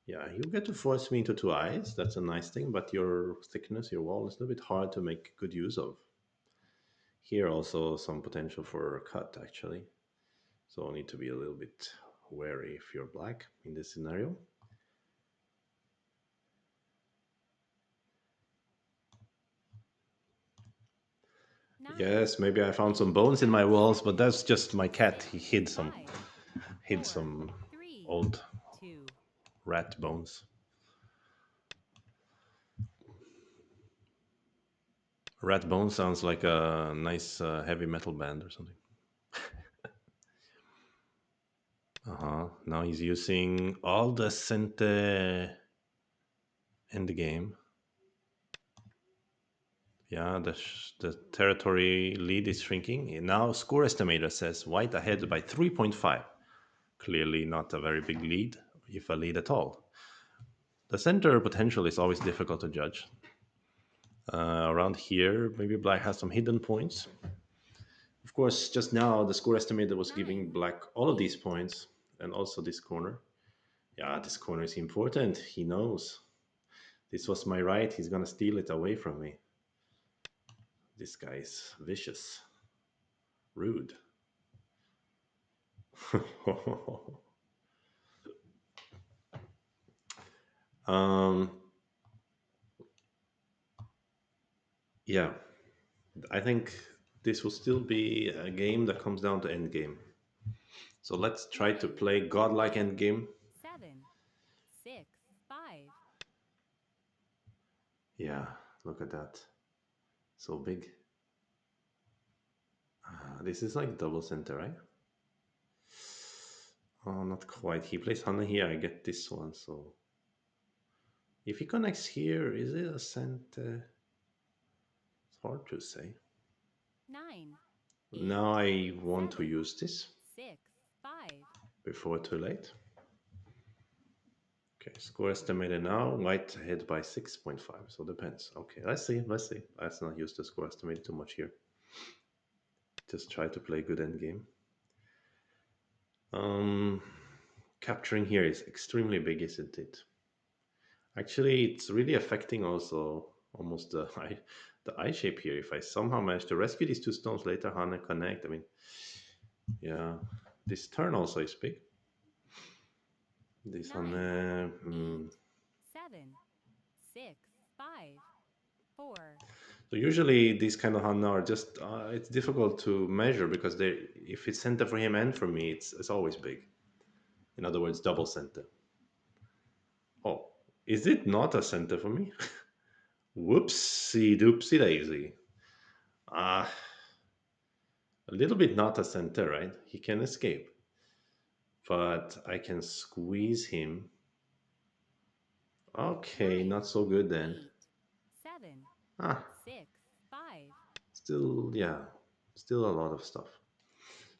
Yeah, you get to force me into two eyes. That's a nice thing, but your thickness, your wall, is a little bit hard to make good use of. Here also some potential for a cut, actually. So I need to be a little bit wary if you're black in this scenario.
9,
Yes, maybe I found some
8,
bones in my walls, but
7,
that's just my cat.
6,
He
5,
hid
4,
some
3,
old
2.
rat bones. Rat bones sounds like a nice heavy metal band or something. Uh huh. Now he's using all the Sente in the game. Yeah, the territory lead is shrinking. And now score estimator says white ahead by 3.5. Clearly not a very big lead, if a lead at all. The center potential is always difficult to judge. Around here, maybe black has some hidden points. Of course, just now the score estimator was giving
9,
black all of these
8,
points and also this corner. Yeah, this corner is important. He knows. This was my right. He's gonna steal it away from me. This guy is vicious, rude. um, yeah, I think this will still be a game that comes down to endgame. So let's try to
9,
play godlike
8,
endgame.
7, 6, 5.
Yeah, look at that. So big. This is like double center, right? Oh, not quite. He plays Hana here. I get this one. So if he connects here, is it a center? It's hard to say.
9, 8,
Now I want to
7,
use this
6, 5.
before too late. Okay, score estimated now. White ahead by 6.5. So depends. Okay, let's see. Let's see. Let's not use the score estimated too much here. Just try to play good end game. Um, Capturing here is extremely big, isn't it? Actually, it's really affecting also almost the eye shape here. If I somehow manage to rescue these two stones later, Hana connect. I mean, yeah, this turn also is big. This
9,
Hana.
8, 7, 6, 5, 4.
So usually these kind of Hana are just it's difficult to measure because they if it's center for him and for me, it's always big. In other words, double center. Oh, is it not a center for me? Whoopsie doopsie daisy. Ah, a little bit not a center, right? He can escape, but I can squeeze him. Okay, not
9,
so good then.
8, 7,
Ah,
6, 5.
still, yeah, still a lot of stuff.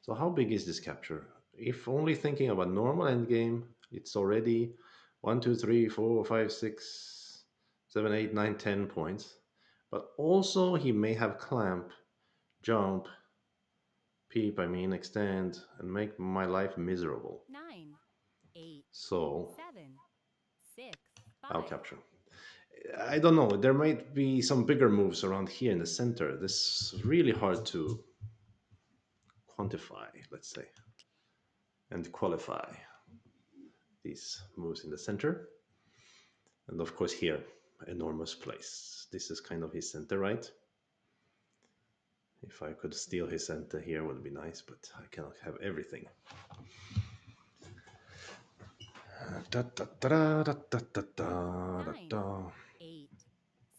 So how big is this capture? If only thinking about normal endgame, it's already 1, 2, 3, 4, 5, 6, 7, 8, 9, 10 points. But also he may have clamp, jump, peep, I mean extend, and make my life miserable.
9, 8,
So
7, 6,
I'll
5.
capture. I don't know. There might be some bigger moves around here in the center. This is really hard to quantify, let's say, and qualify these moves in the center. And of course, here, enormous place. This is kind of his center, right? If I could steal his center here, would be nice, but I cannot have everything. Da, da, da, da, da, da, da, da,
9,
da.
8,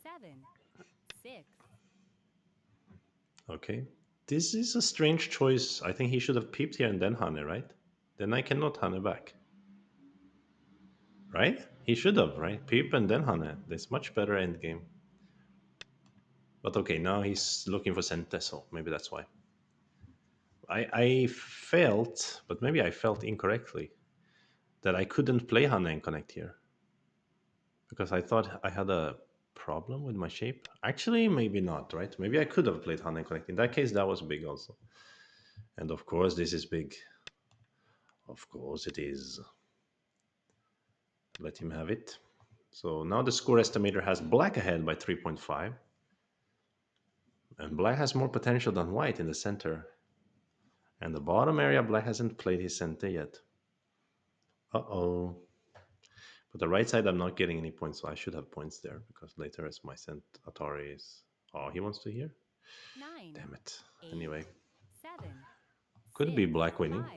7, 6.
Okay. This is a strange choice. I think he should have peeped here and then Hane, right? Then I cannot Hane back. Right? He should have, right? Peep and then Hane. That's much better end game. But okay, now he's looking for Sente, so maybe that's why. I felt, but maybe I felt incorrectly, that I couldn't play Hana and Connect here because I thought I had a problem with my shape. Actually, maybe not, right? Maybe I could have played Hana and Connect. In that case, that was big also. And of course, this is big. Of course, it is. Let him have it. So now the score estimator has black ahead by 3.5. And black has more potential than white in the center. And the bottom area, black hasn't played his center yet. Uh-oh. But the right side, I'm not getting any points, so I should have points there because later as my cent Atari is... Oh, he wants to hear?
9,
Damn it.
8,
Anyway,
7,
could be
6,
black winning.
5,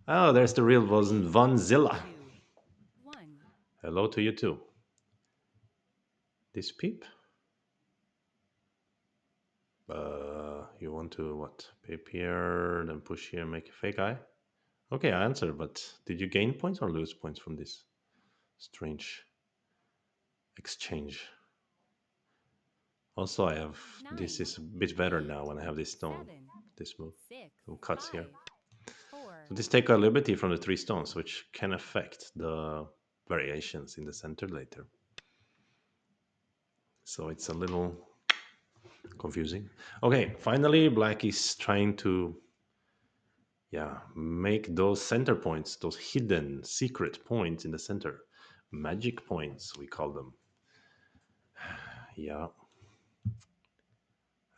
Oh, there's the real
3,
Vonzilla.
2, 1.
Hello to you too. This peep? You want to what? Peep here, then push here, make a fake eye? Okay, I answered, but did you gain points or lose points from this strange exchange? Also, I have this
9,
is a bit better
8,
now when I have this stone,
7,
this move,
6,
some cuts here.
5, 4,
So this take a liberty from the three stones, which can affect the variations in the center later. So it's a little confusing. Okay, finally, black is trying to, yeah, make those center points, those hidden secret points in the center, magic points we call them. Yeah,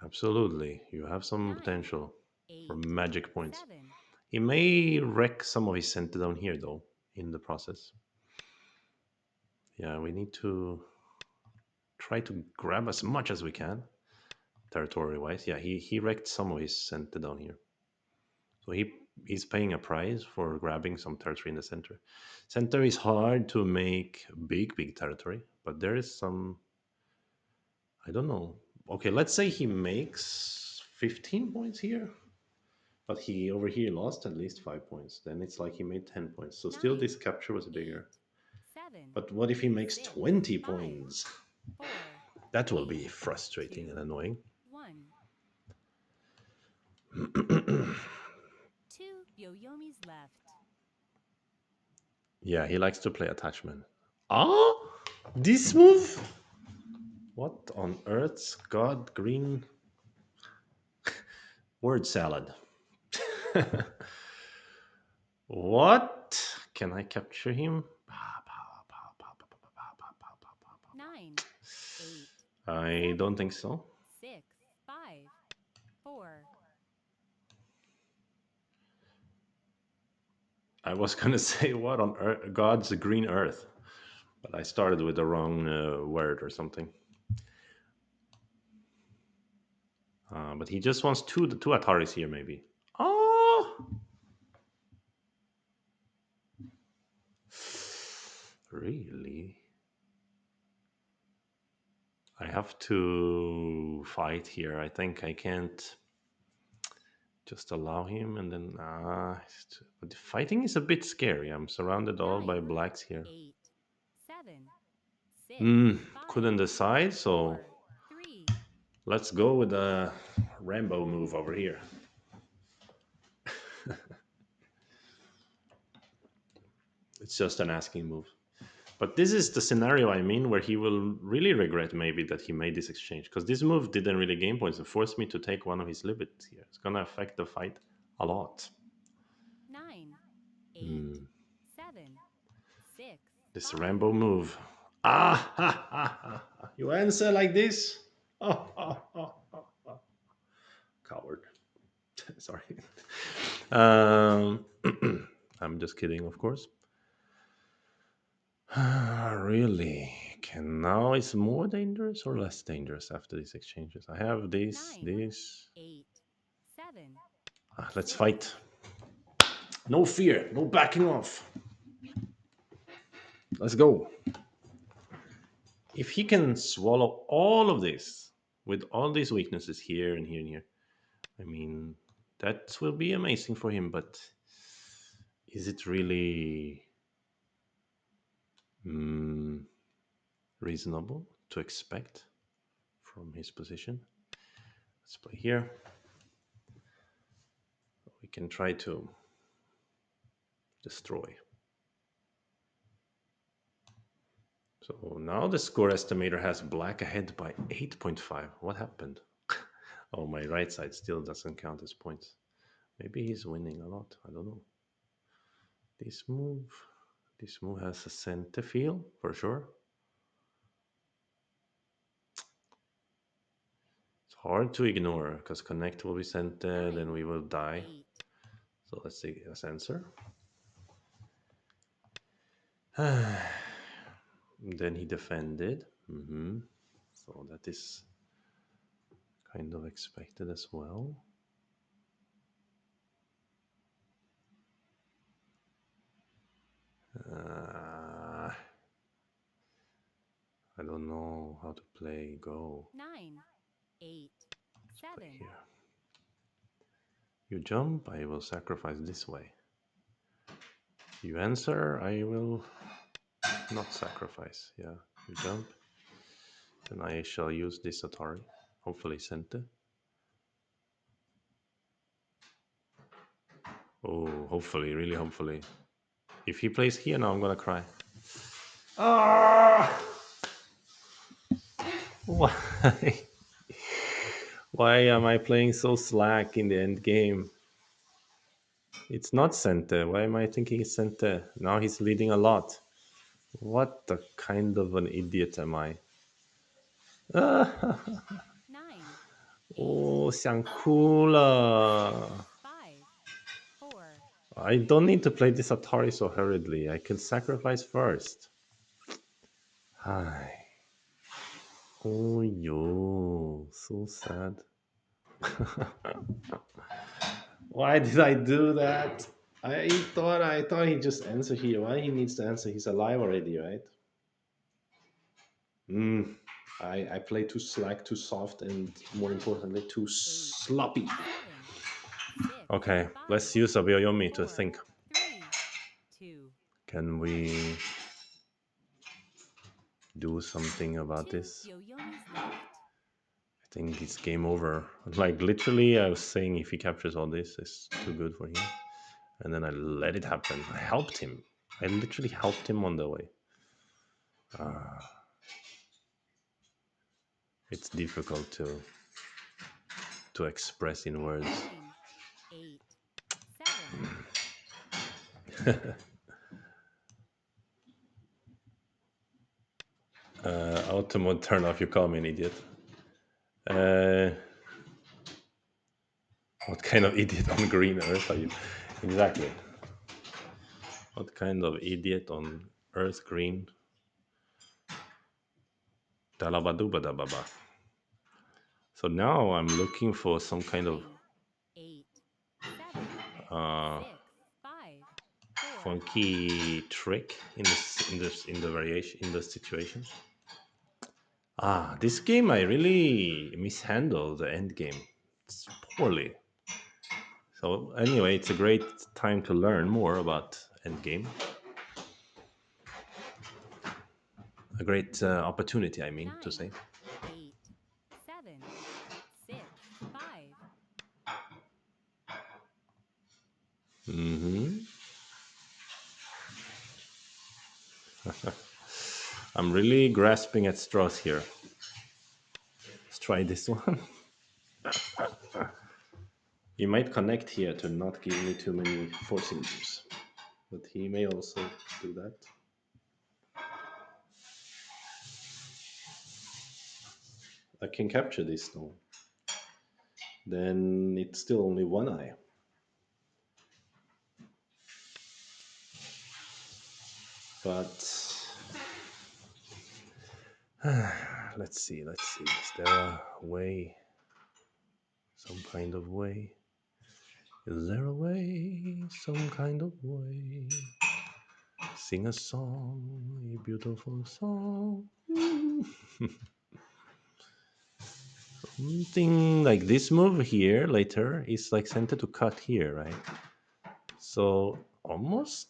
absolutely. You have some
9,
potential for
8,
magic points.
7,
He may wreck some of his center down here though in the process. Yeah, we need to try to grab as much as we can territory wise. Yeah, he wrecked some of his center down here. So he's paying a price for grabbing some territory in the center. Center is hard to make big territory, but there is some, I don't know. Okay, let's say he makes 15 points here, but he over here lost at least 5 points. Then it's like he made 10 points. So still
9,
this capture was
8,
bigger.
7,
But what if he makes
6,
20
5,
points?
4,
That will
3,
be frustrating
2,
and annoying.
1. Two Yoyomis left.
Yeah, he likes to play attachment. Ah, this move? What on earth's god green word salad? What? Can I capture him?
9, 8,
I don't
7,
think so.
6, 5, 4.
I was gonna say what on earth, God's green earth, but I started with the wrong word or something. But he just wants two Ataris here, maybe. Oh, really? I have to fight here. I think I can't just allow him and then but fighting is a bit scary. I'm surrounded all by
9,
blacks here.
8, 7, 6,
Couldn't
5,
decide, so
4, 3.
let's go with the Rambo move over here. It's just an asking move. But this is the scenario I mean where he will really regret maybe that he made this exchange because this move didn't really gain points. It forced me to take one of his liberties here. It's gonna affect the fight a lot.
9, 8, 7, 6,
This
5.
Rambo move. Ah, ha, ha, ha, ha. You answer like this? Oh, oh, oh, oh, oh. Coward. Sorry. Um, I'm just kidding, of course. Really? Can now it's more dangerous or less dangerous after these exchanges? I have this,
9,
this.
8, 7,
Let's
6.
fight. No fear, no backing off. Let's go. If he can swallow all of this with all these weaknesses here and here and here, I mean, that will be amazing for him. But is it really mm, reasonable to expect from his position? Let's play here. We can try to destroy. So now the score estimator has black ahead by 8.5. What happened? Oh, my right side still doesn't count as points. Maybe he's winning a lot. I don't know. This move, this move has a center feel for sure. It's hard to ignore because connect will be center, then
9,
we will die.
8,
So let's see a sensor. Then he defended. So that is kind of expected as well. I don't know how to play Go.
9, 8,
Let's play
7,
here. You jump, I will sacrifice this way. You answer, I will not sacrifice. Yeah, you jump. Then I shall use this Atari. Hopefully center. Oh, hopefully, really hopefully. If he plays here now, I'm gonna cry. Ah! Why? Why am I playing so slack in the end game? It's not center. Why am I thinking it's center? Now he's leading a lot. What the kind of an idiot am I?
9, 8,
Oh, 想哭
7, 6,
了.
5, 4,
I don't need to play this Atari so hurriedly. I can sacrifice first. Hi. Oh, yo. So sad. Why did I do that? I thought he just answer here. Why he needs to answer? He's alive already, right? Mm. I play too slack, too soft, and more
9,
importantly, too
8,
sloppy.
7, 6,
Okay,
5,
let's use a Byoyomi to
4,
think.
3, 2,
Can
1.
we do something about
2
this?
Byoyomis left.
I think it's game over. Like literally, I was saying if he captures all this, it's too good for him. And then I let it happen. I helped him. I literally helped him on the way. It's difficult to express in words.
9, 8, 7,
Auto mode turn off. You call me an idiot. Uh, what kind of idiot on green earth are you? Exactly. What kind of idiot on earth green? Dalabadubadababa. So now I'm looking for some kind of
9, 8, 7,
uh,
6, 5, 4.
funky trick in the variation in the situation. Ah, this game I really mishandled the end game. It's poorly. So anyway, it's a great time to learn more about end game. A great opportunity, I mean to say.
9, 8, 7, 6, 5.
hmm I'm really grasping at straws here. Let's try this one. He might connect here to not give me too many forcing moves, but he may also do that. I can capture this though. Then it's still only one eye. But let's see, let's see. Is there a way? Some kind of way? Is there a way? Some kind of way? Sing a song, a beautiful song. Something like this move here later is like center to cut here, right? So almost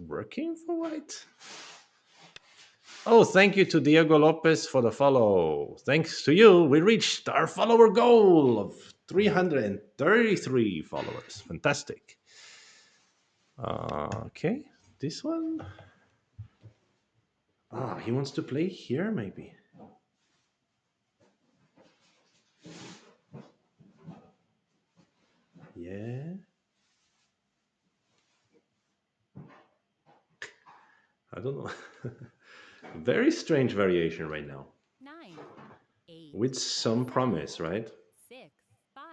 working for white. Oh, thank you to Diego Lopez for the follow. Thanks to you, we reached our follower goal of 333 followers. Fantastic. Okay, this one. Ah, he wants to play here, maybe. Yeah, I don't know. Very strange variation right now,
9, 8,
with some
7,
promise, right?
6, 5,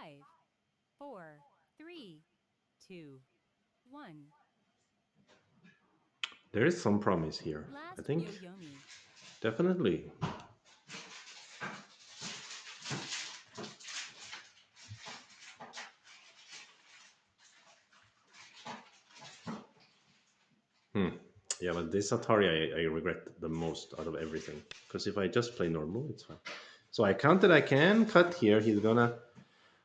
4, 3, 2, 1.
There is some promise here, I
Last
think.
yo-yomi.
Definitely. Hmm. Yeah, but this Atari I regret the most out of everything. Because if I just play normal, it's fine. So I counted I can cut here. He's gonna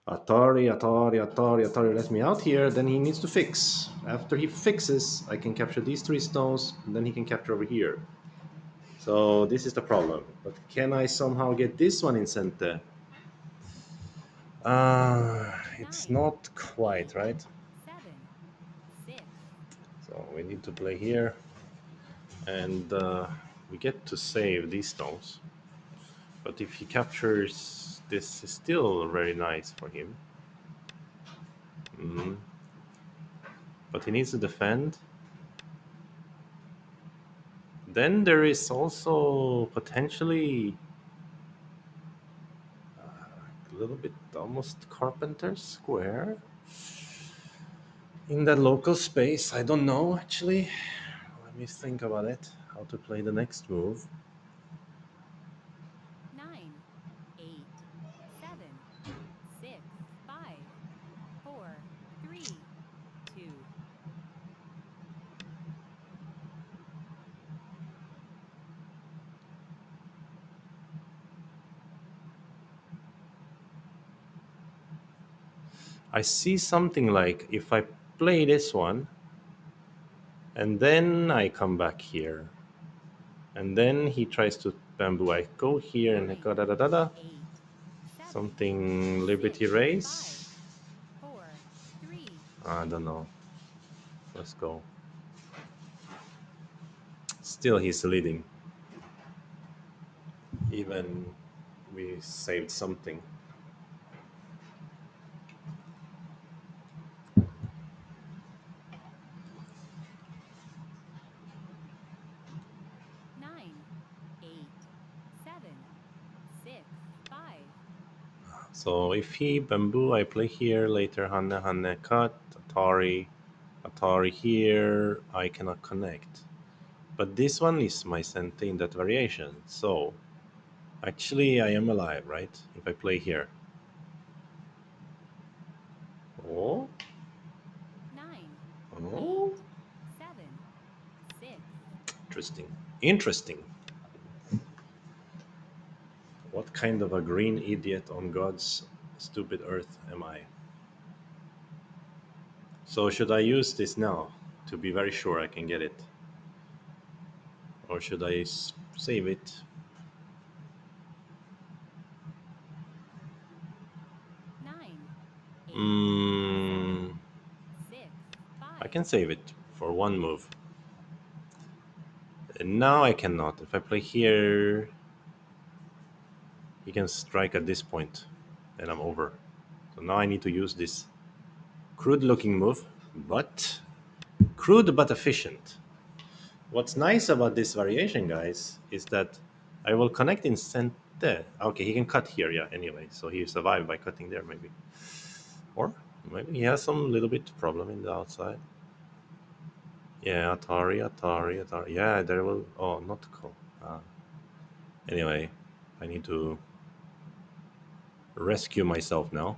Atari, Atari, Atari, Atari lets me out here. Then he needs to fix. After he fixes, I can capture these three stones, and then he can capture over here. So this is the problem. But can I somehow get this one in center? It's
9,
not quite
8,
right.
7, 6.
So we need to play here, and we get to save these stones. But if he captures this, is still very nice for him. Mhm. But he needs to defend. Then there is also potentially a little bit almost carpenter square in that local space. I don't know actually. Let me think about it. How to play the next move.
9, 8, 7, 6, 5, 4, 3, 2.
I see something like if I play this one and then I come back here and then he tries to bamboo. I go here and I go
Warning.
da da da da.
8, 7,
Something
6,
Liberty
5,
Race.
4, 3.
I don't know. Let's go. Still, he's leading. Even we saved something.
9, 8, 7, 6, 5.
So if he bamboo, I play here. Later, Hanne Hanne cut. Atari, Atari here. I cannot connect. But this one is my center in that variation. So actually, I am alive, right? If I play here. Oh,
9, 8,
oh.
7, 6.
Interesting. Interesting. What kind of a green idiot on God's stupid earth am I? So should I use this now to be very sure I can get it? Or should I save it?
9, 8, 7,
Mm,
6,
I
5.
can save it for one move. And now I cannot. If I play here, he can strike at this point, and I'm over. So now I need to use this crude looking move, but crude but efficient. What's nice about this variation, guys, is that I will connect in center. Okay, he can cut here, yeah, anyway. So he survived by cutting there, maybe. Or maybe he has some little bit problem in the outside. Yeah, Atari, Atari, Atari. Yeah, there will. Oh, not cool. Anyway, I need to rescue myself now.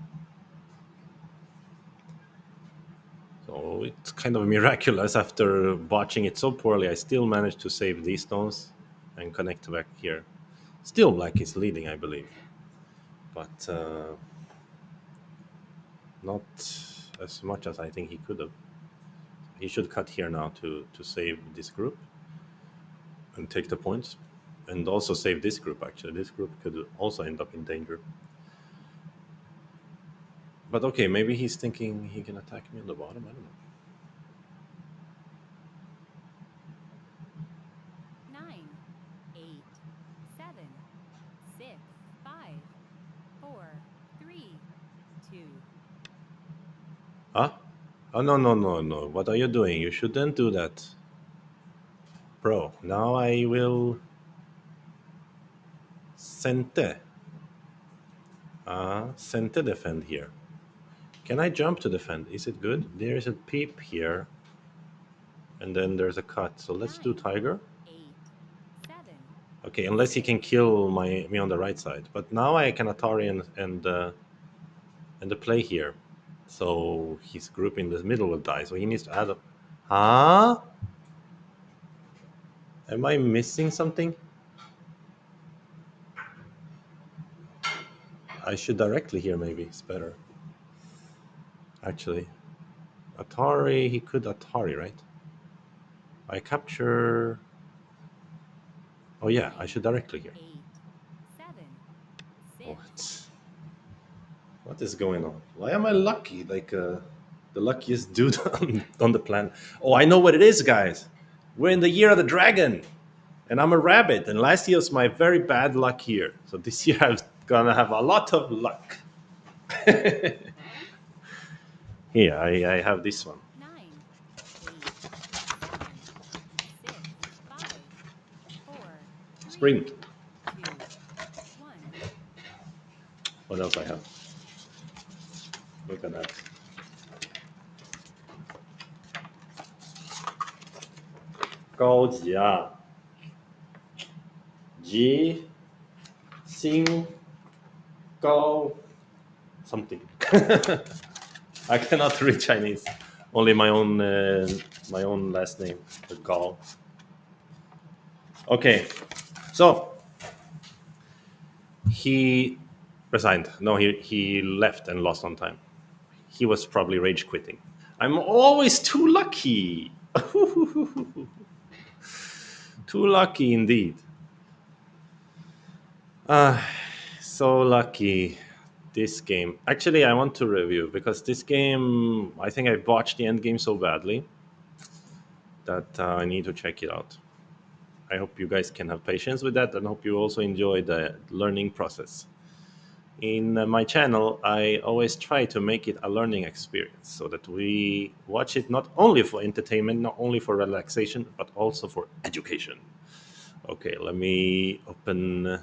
So it's kind of miraculous after botching it so poorly. I still managed to save these stones and connect back here. Still, Black is leading, I believe, but not as much as I think he could have. He should cut here now to save this group and take the points, and also save this group. Actually, this group could also end up in danger. But okay, maybe he's thinking he can attack me on the bottom. I don't know.
9,
Oh, no, no, no, no. What are you doing? You shouldn't do that. Bro, now I will Sente. Sente defend here. Can I jump to defend? Is it good? There is a peep here, and then there's a cut. So let's do
9,
tiger.
8, 7,
Okay, unless he can
6,
kill me on the right side. But now I can Atari and the play here. So his group in the middle will die. So he needs to add up. Huh? Am I missing something? I should directly here maybe. It's better. Actually. Atari, he could Atari, right? I capture. Oh yeah, I
9,
should directly here.
8, 7, 6,
What? What is going on? Why am I lucky? Like the luckiest dude on the planet. Oh, I know what it is, guys. We're in the year of the dragon, and I'm a rabbit. And last year was my very bad luck year. So this year I'm gonna have a lot of luck. Here, I have this one.
9, 8, 7, 6, 5, 4, 3,
Sprint.
2, 1.
What else I have? Look at that. Go 级啊，G Xing Gao something. I cannot read Chinese. Only my own last name, the Gao. Okay, so he resigned. No, he left and lost on time. He was probably rage quitting. I'm always too lucky. Too lucky indeed. Ah, so lucky. This game. Actually, I want to review because this game, I think I botched the end game so badly that I need to check it out. I hope you guys can have patience with that and hope you also enjoy the learning process. In my channel, I always try to make it a learning experience so that we watch it not only for entertainment, not only for relaxation, but also for education. Okay, let me open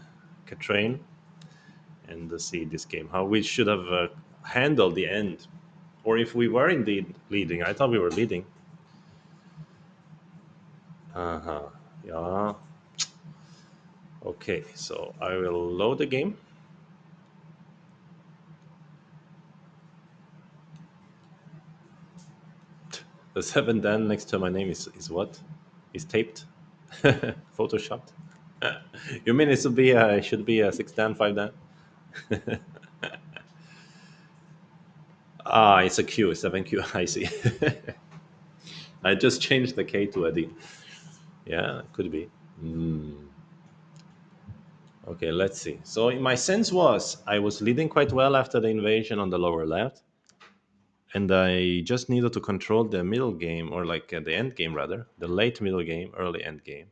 Katrain and see this game. How we should have handled the end. Or if we were indeed leading. I thought we were leading. Uh huh. Yeah. Okay, so I will load the game. The 7 Dan next to my name is what? Is taped? Photoshopped? You mean it should be a 6 Dan, 5 Dan? Ah, it's a Q, 7Q. I see. I just changed the K to a D. Yeah, could be. Hmm. Okay, let's see. So my sense was I was leading quite well after the invasion on the lower left, and I just needed to control the middle game, or like the end game rather, the late middle game, early end game.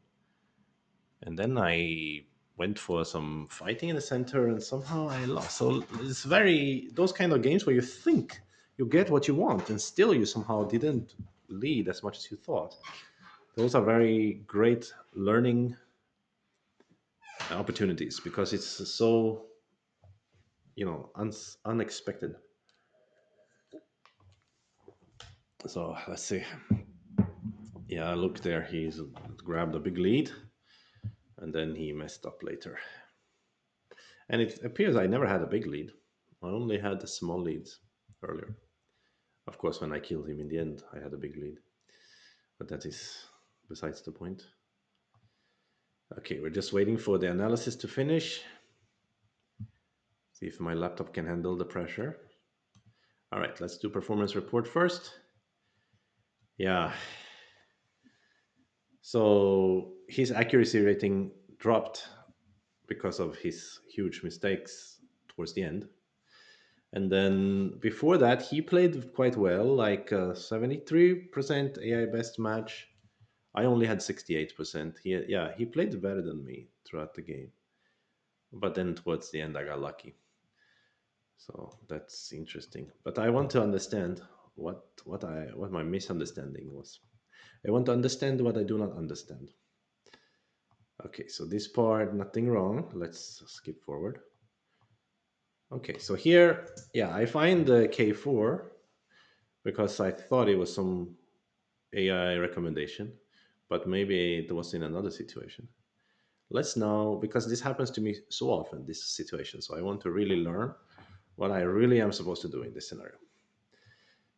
And then I went for some fighting in the center, and somehow I lost. So it's very those kind of games where you think you get what you want, and still you somehow didn't lead as much as you thought. Those are very great learning opportunities because it's so unexpected. So let's see. Yeah, look there. He's grabbed a big lead, and then he messed up later. And it appears I never had a big lead. I only had the small leads earlier. Of course, when I killed him in the end, I had a big lead. But that is besides the point. Okay, we're just waiting for the analysis to finish. See if my laptop can handle the pressure. All right, let's do performance report first. Yeah. So his accuracy rating dropped because of his huge mistakes towards the end. And then before that, he played quite well, like 73% AI best match. I only had 68%. He played better than me throughout the game. But then towards the end, I got lucky. So that's interesting. But I want to understand. what my misunderstanding was. I want to understand what I do not understand. Okay, so this part, nothing wrong. Let's skip forward. Okay, so here, yeah, I find the K4 because I thought it was some AI recommendation, but maybe it was in another situation. Let's now, because this happens to me so often, this situation. So I want to really learn what I really am supposed to do in this scenario.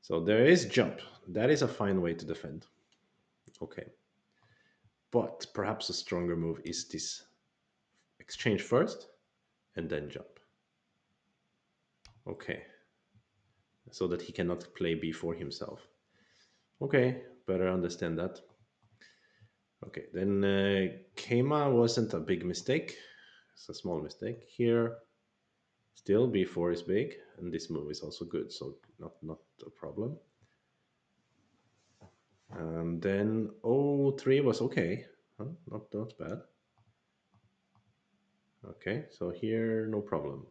So there is jump. That is a fine way to defend. Okay. But perhaps a stronger move is this exchange first and then jump. Okay. So that he cannot play b4 himself. Okay. Better understand that. Okay. Then Kema wasn't a big mistake. It's a small mistake. Here, still b4 is big, and this move is also good. So not a problem. And then O3 was okay. Huh? Not bad. Okay, so here no problem.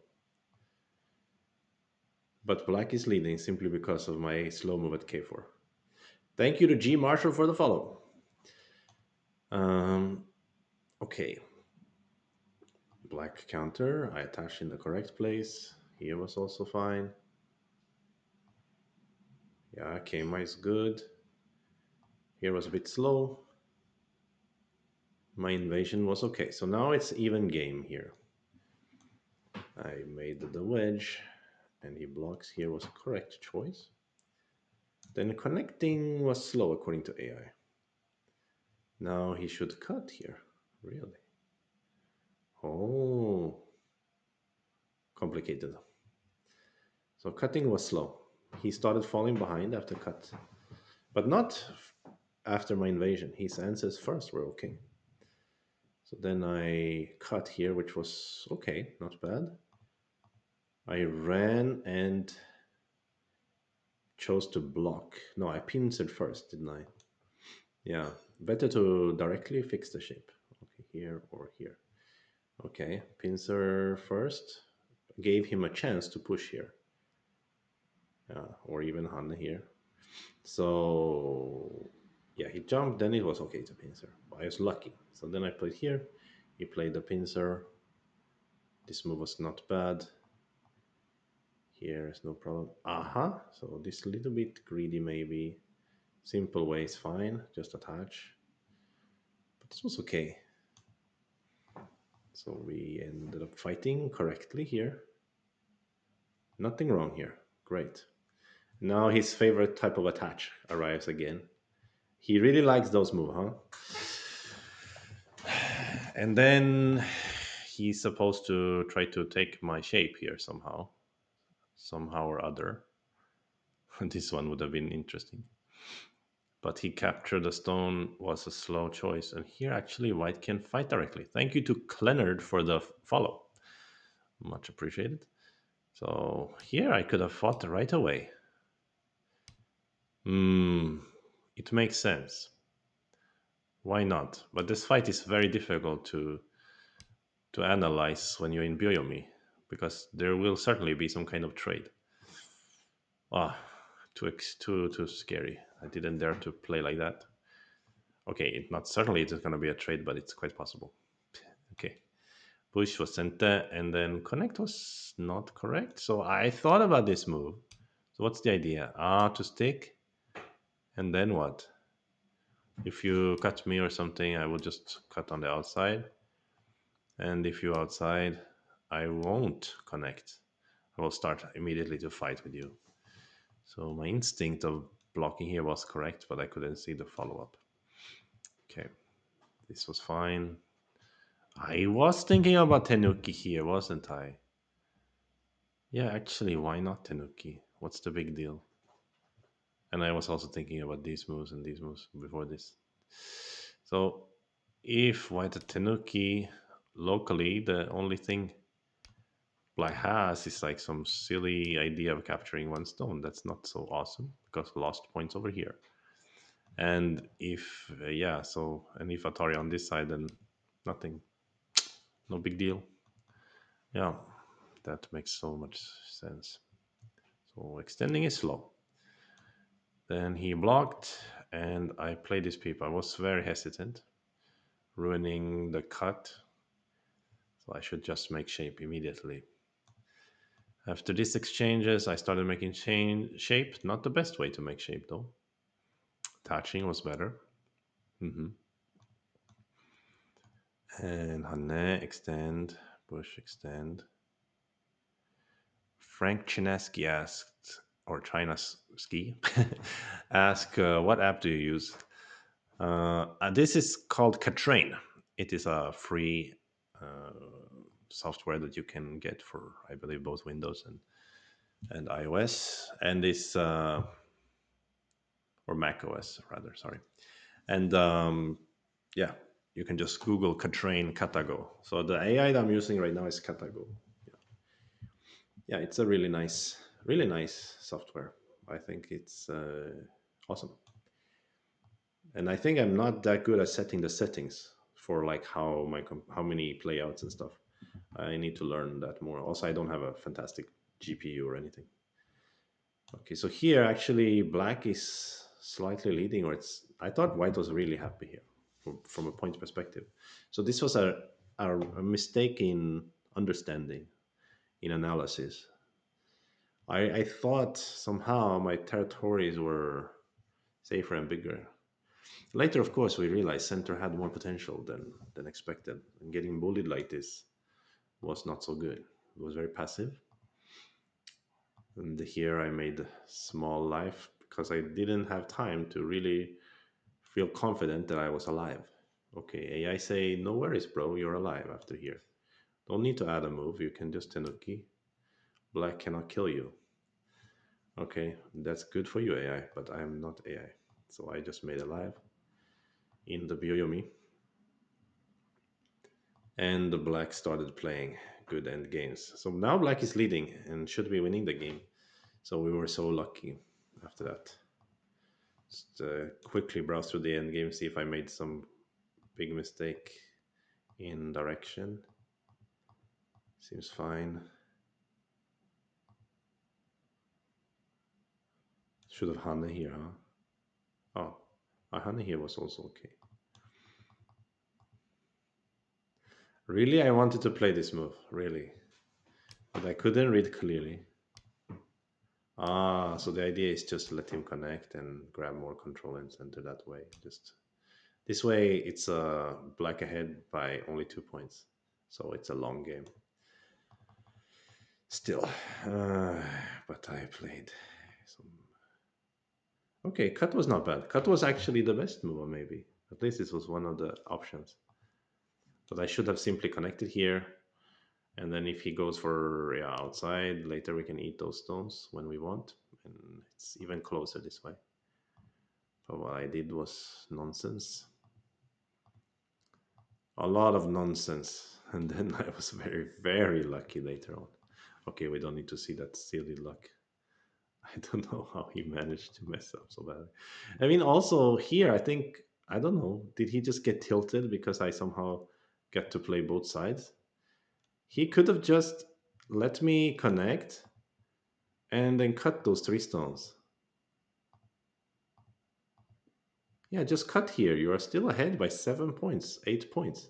But black is leading simply because of my slow move at k4. Thank you to G Marshall for the follow. Um, okay, black counter. I attached in the correct place. Here was also fine. Yeah, Kma is good. Here was a bit slow. My invasion was okay. So now it's even game here. I made the wedge, and he blocks. Here was a correct choice. Then connecting was slow according to AI. Now he should cut here. Really? Oh, complicated. So cutting was slow. He started falling behind after cut, but not after my invasion. His answers first were okay. So then I cut here, which was okay, not bad. I ran and chose to block. No, I pincered first, didn't I? Yeah, better to directly fix the shape. Okay, here or here. Okay, pincer first. Gave him a chance to push here. Or even Hanne here. So yeah, he jumped. Then it was okay to pincer. I was lucky. So then I played here. He played the pincer. This move was not bad. Here is no problem. Aha. So this little bit greedy maybe. Simple way is fine. Just attach. But this was okay. So we ended up fighting correctly here. Nothing wrong here. Great. Now his favorite type of attach arrives again. He really likes those moves, huh? And then he's supposed to try to take my shape here somehow or other. This one would have been interesting. But he captured the stone was a slow choice. And here actually white can fight directly. Thank you to Clenard for the follow. Much appreciated. So here I could have fought right away. It makes sense. Why not? But this fight is very difficult to analyze when you're in Byoyomi because there will certainly be some kind of trade. Ah, too scary. I didn't dare to play like that. Okay, not certainly it's going to be a trade, but it's quite possible. Okay, push was center, and then connect was not correct. So I thought about this move. So what's the idea? To stick, and then what? If you cut me or something, I will just cut on the outside, and if you outside, I won't connect. I will start immediately to fight with you. So my instinct of blocking here was correct, but I couldn't see the follow up. Okay, this was fine. I was thinking about Tenuki here, wasn't I? Yeah, actually, why not Tenuki? What's the big deal? And I was also thinking about these moves and these moves before this. So if white at Tenuki locally, the only thing black has is like some silly idea of capturing one stone. That's not so awesome because lost points over here. And if yeah, so and if Atari on this side, then nothing, no big deal. Yeah, that makes so much sense. So extending is slow. Then he blocked, and I played this peep. I was very hesitant, ruining the cut, so I should just make shape immediately. After these exchanges, I started making shape. Not the best way to make shape, though. Touching was better. Hmm. And Hane extend, Bush extend. Frank Chinesky asked, or China Ski, ask, what app do you use? This is called Katrain. It is a free uh, software that you can get for, I believe, both Windows and iOS, and this or Mac OS rather. Sorry, and yeah, you can just Google Katrain Katago. So the AI that I'm using right now is Katago. Yeah, it's a really nice software. I think it's awesome, and I think I'm not that good at setting the settings for like how how many playouts and stuff. I need to learn that more. Also, I don't have a fantastic GPU or anything. Okay, so here actually black is slightly leading, or it's. I thought white was really happy here from a point perspective. So this was a mistake in understanding in analysis. I thought somehow my territories were safer and bigger. Later, of course, we realized center had more potential than expected, and getting bullied like this was not so good. It was very passive, and here I made small life because I didn't have time to really feel confident that I was alive. Okay, AI say no worries, bro, you're alive after here. Don't need to add a move. You can just tenuki. Black cannot kill you. Okay, that's good for you, AI, but I'm not AI. So I just made alive in the Byoyomi, and the black started playing good end games. So now black is leading and should be winning the game. So we were so lucky after that. Just quickly browse through the end game, see if I made some big mistake in direction. Seems fine. Should have Hanne here, huh? Oh, Hanne here was also okay. Really, I wanted to play this move, really. But I couldn't read clearly. Ah, so the idea is just let him connect and grab more control and center that way. Just this way, it's black ahead by only 2 points. So it's a long game. Still, but I played some. Okay, cut was not bad. Cut was actually the best move, maybe. At least this was one of the options. But I should have simply connected here. And then if he goes for yeah, outside, later we can eat those stones when we want. And it's even closer this way. But what I did was nonsense. A lot of nonsense. And then I was very, very lucky later on. Okay, we don't need to see that silly luck. I don't know how he managed to mess up so badly. I mean, also here, I think, I don't know, did he just get tilted because I somehow get to play both sides? He could have just let me connect and then cut those three stones. Yeah, just cut here. You are still ahead by 7 points, 8 points.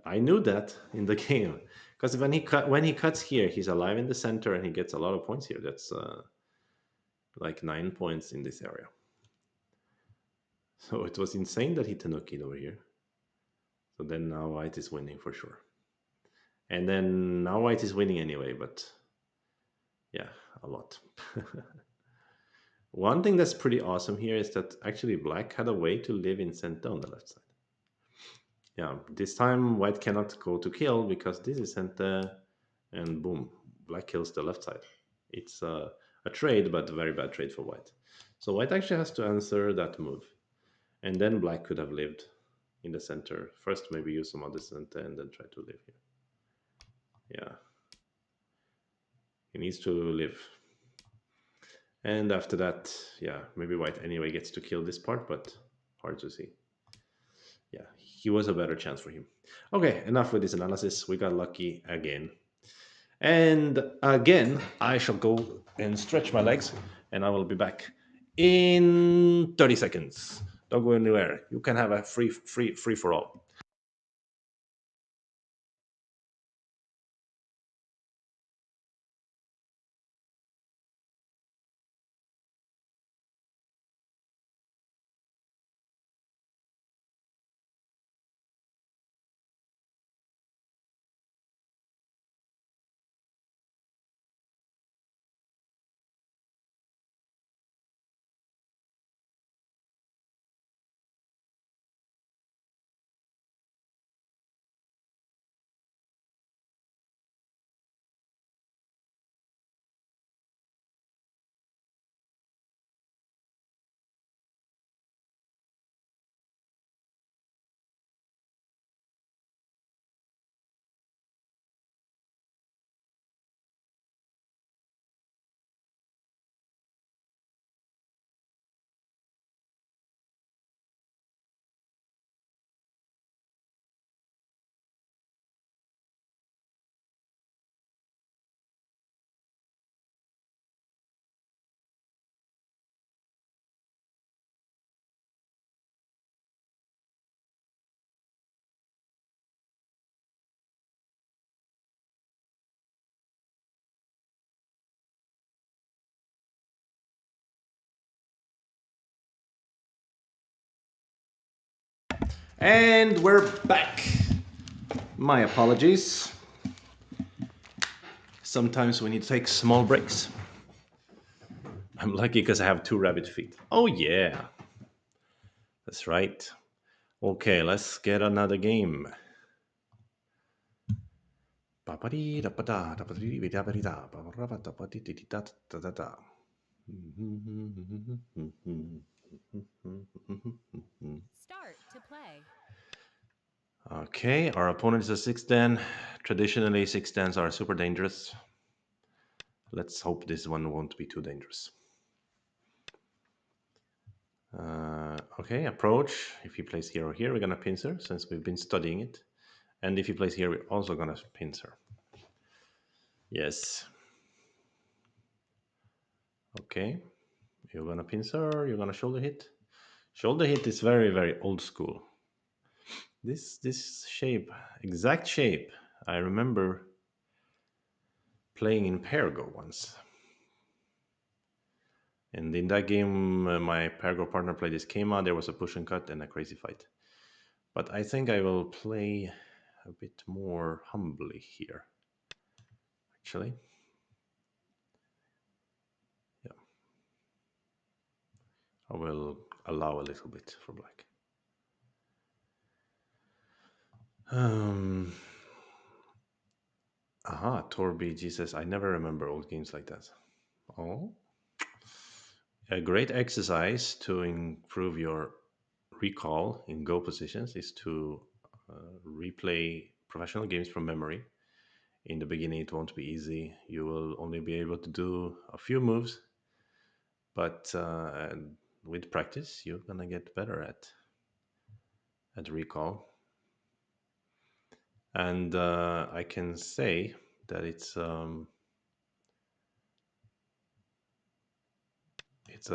I knew that in the game because when he cuts here, he's alive in the center and he gets a lot of points here. That's like 9 points in this area. So it was insane that he tanukied over here. So then now white is winning for sure. And then now white is winning anyway, but yeah, a lot. One thing that's pretty awesome here is that actually black had a way to live in center on the left side. Yeah, this time white cannot go to kill because this is center, and boom, black kills the left side. It's a trade, but a very bad trade for white. So white actually has to answer that move, and then black could have lived in the center first. Maybe use some other center and then try to live here. Yeah, he needs to live, and after that, yeah, maybe white anyway gets to kill this part, but hard to see. Yeah, he was a better chance for him. Okay, enough with this analysis. We got lucky again. And again, I shall go and stretch my legs, and I will be back in 30 seconds. Don't go anywhere. You can have a free for all. And we're back. My apologies. Sometimes we need to take small breaks. I'm lucky because I have two rabbit feet. Oh, yeah. That's right. Okay, let's get another game.
Start to play.
Okay, our opponent is a six Dan. Traditionally, six Dans are super dangerous. Let's hope this one won't be too dangerous. Okay, approach. If he plays here or here, we're gonna pincer since we've been studying it. And if he plays here, we're also gonna pincer. Yes. Okay. You're gonna pincer. You're gonna shoulder hit. Shoulder hit is very very old school. This shape, exact shape, I remember playing in Pergo once. And in that game, my Pergo partner played this Kema. There was a push and cut and a crazy fight. But I think I will play a bit more humbly here. Actually, yeah, I will allow a little bit for black. Um, Torby G says, I never remember old games like that. Oh, a great exercise to improve your recall in Go positions is to replay professional games from memory. In the beginning, it won't be easy. You will only be able to do a few moves, but with practice, you're gonna get better at recall. And I can say that it's a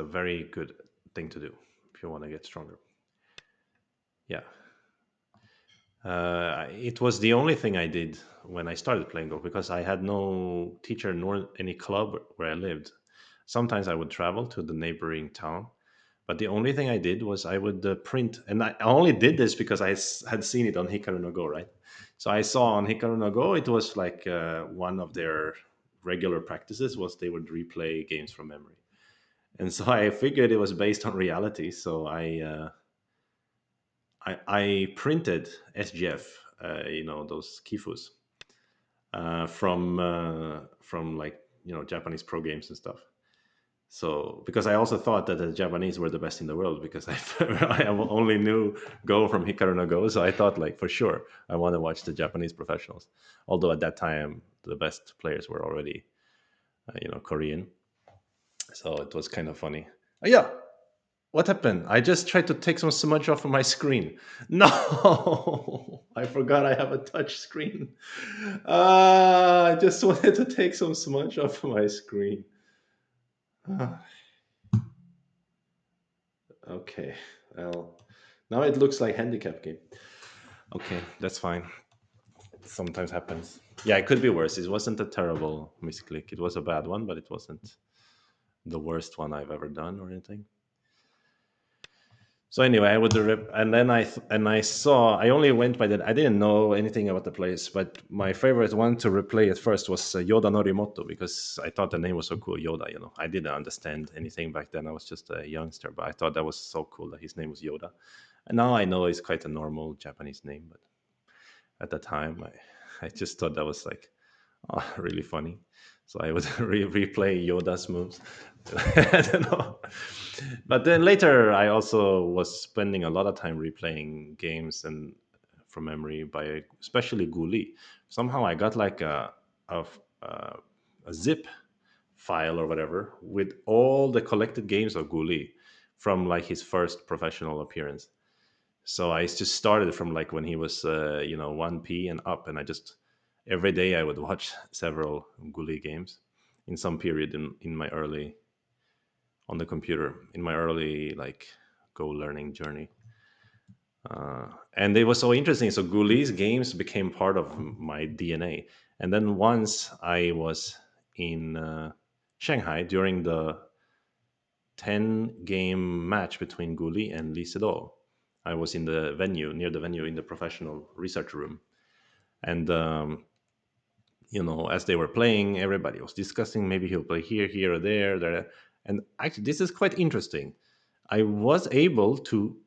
very good thing to do if you want to get stronger. Yeah, it was the only thing I did when I started playing golf because I had no teacher nor any club where I lived. Sometimes I would travel to the neighboring town, but the only thing I did was I would print, and I only did this because had seen it on Hikaru no Go, right? So I saw on Hikaru no Go it was like one of their regular practices was they would replay games from memory, and so I figured it was based on reality. So I printed SGF, those kifus from like Japanese pro games and stuff. So because I also thought that the Japanese were the best in the world because I only knew Go from Hikaru no Go, so I thought like for sure I want to watch the Japanese professionals. Although at that time the best players were already Korean, so it was kind of funny. Yeah, what happened? I just tried to take some smudge off of my screen. No, I forgot I have a touch screen. I just wanted to take some smudge off of my screen. Ah, Okay. Well, now it looks like handicap game. Okay, that's fine. It sometimes happens. Yeah, it could be worse. It wasn't a terrible misclick. It was a bad one, but it wasn't the worst one I've ever done or anything. So anyway, I would and then I saw I only went by that. I didn't know anything about the place, but my favorite one to replay at first was Yoda Norimoto because I thought the name was so cool. Yoda, I didn't understand anything back then. I was just a youngster, but I thought that was so cool that his name was Yoda. And now I know it's quite a normal Japanese name, but at the time I just thought that was like really funny. So I would replay Yoda's moves. I don't know. But then later, I also was spending a lot of time replaying games and from memory by especially Guli. Somehow I got like a, a, a zip file or whatever with all the collected games of Guli from like his first professional appearance. So I just started from like when he was 1P and up, and I just every day I would watch several Guli games in some period in my early on the computer in my early like Go learning journey. And it was so interesting. So Guli's games became part of my DNA. And then once I was in Shanghai during the 10 game match between Guli and Lee Sedol. I was in the venue, near the venue in the professional research room. And, as they were playing, everybody was discussing maybe he'll play here, here, or there, there. And actually, this is quite interesting. I was able to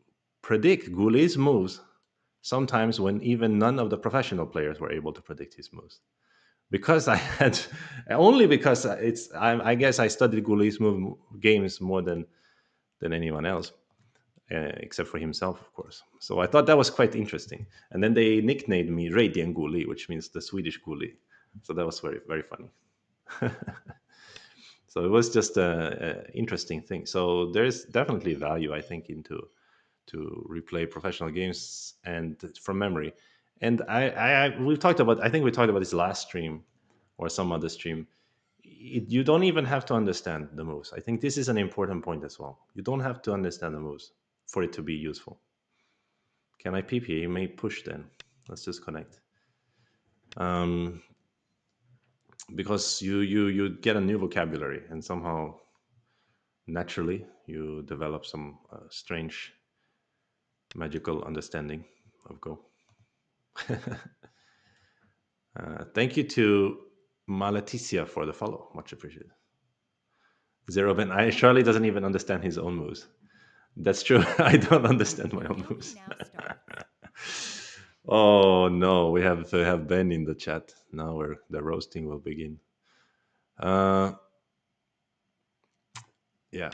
predict Guli's moves sometimes when even none of the professional players were able to predict his moves. Because I had only because I guess I studied Guli's move games more than anyone else, except for himself, of course. So I thought that was quite interesting. And then they nicknamed me Radian Guli, which means the Swedish Guli. So that was very, very funny. So it was just a interesting thing. So there's definitely value, I think, into to replay professional games and from memory. And we've talked about. I think we talked about this last stream or some other stream. You don't even have to understand the moves. I think this is an important point as well. You don't have to understand the moves for it to be useful. Can I peep here? You may push then. Let's just connect. Um, because you get a new vocabulary and somehow naturally you develop some strange magical understanding of Go. Thank you to Maleticia for the follow. Much appreciated. Zero Ben. Charlie doesn't even understand his own moves. That's true. I don't understand my own
Karaoke
moves.
now starts.
Oh no, we have Ben in the chat now, where the roasting will begin. Uh, yeah.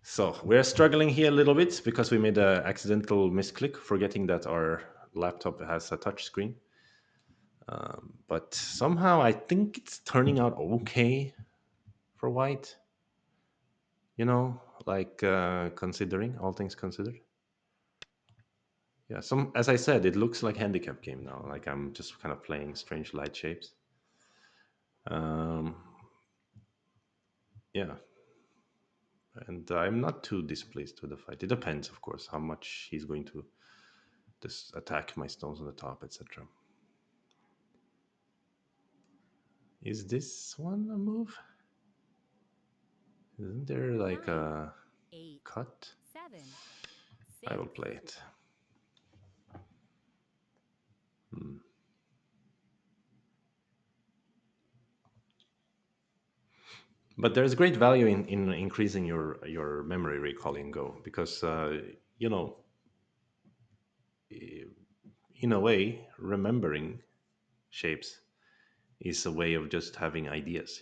So we're struggling here a little bit because we made an accidental misclick, forgetting that our laptop has a touch screen. But somehow I think it's turning out okay for white. Like considering all things considered. Yeah, some as I said, it looks like handicap game now. Like I'm just kind of playing strange light shapes. Um, yeah, and I'm not too displeased with the fight. It depends, of course, how much he's going to just attack my stones on the top, etc. Is this one a move? Isn't there like
9,
a
8,
cut?
7,
I
6.
will play it. Hmm. But there's great value in increasing your memory recall in Go because you know in a way remembering shapes is a way of just having ideas.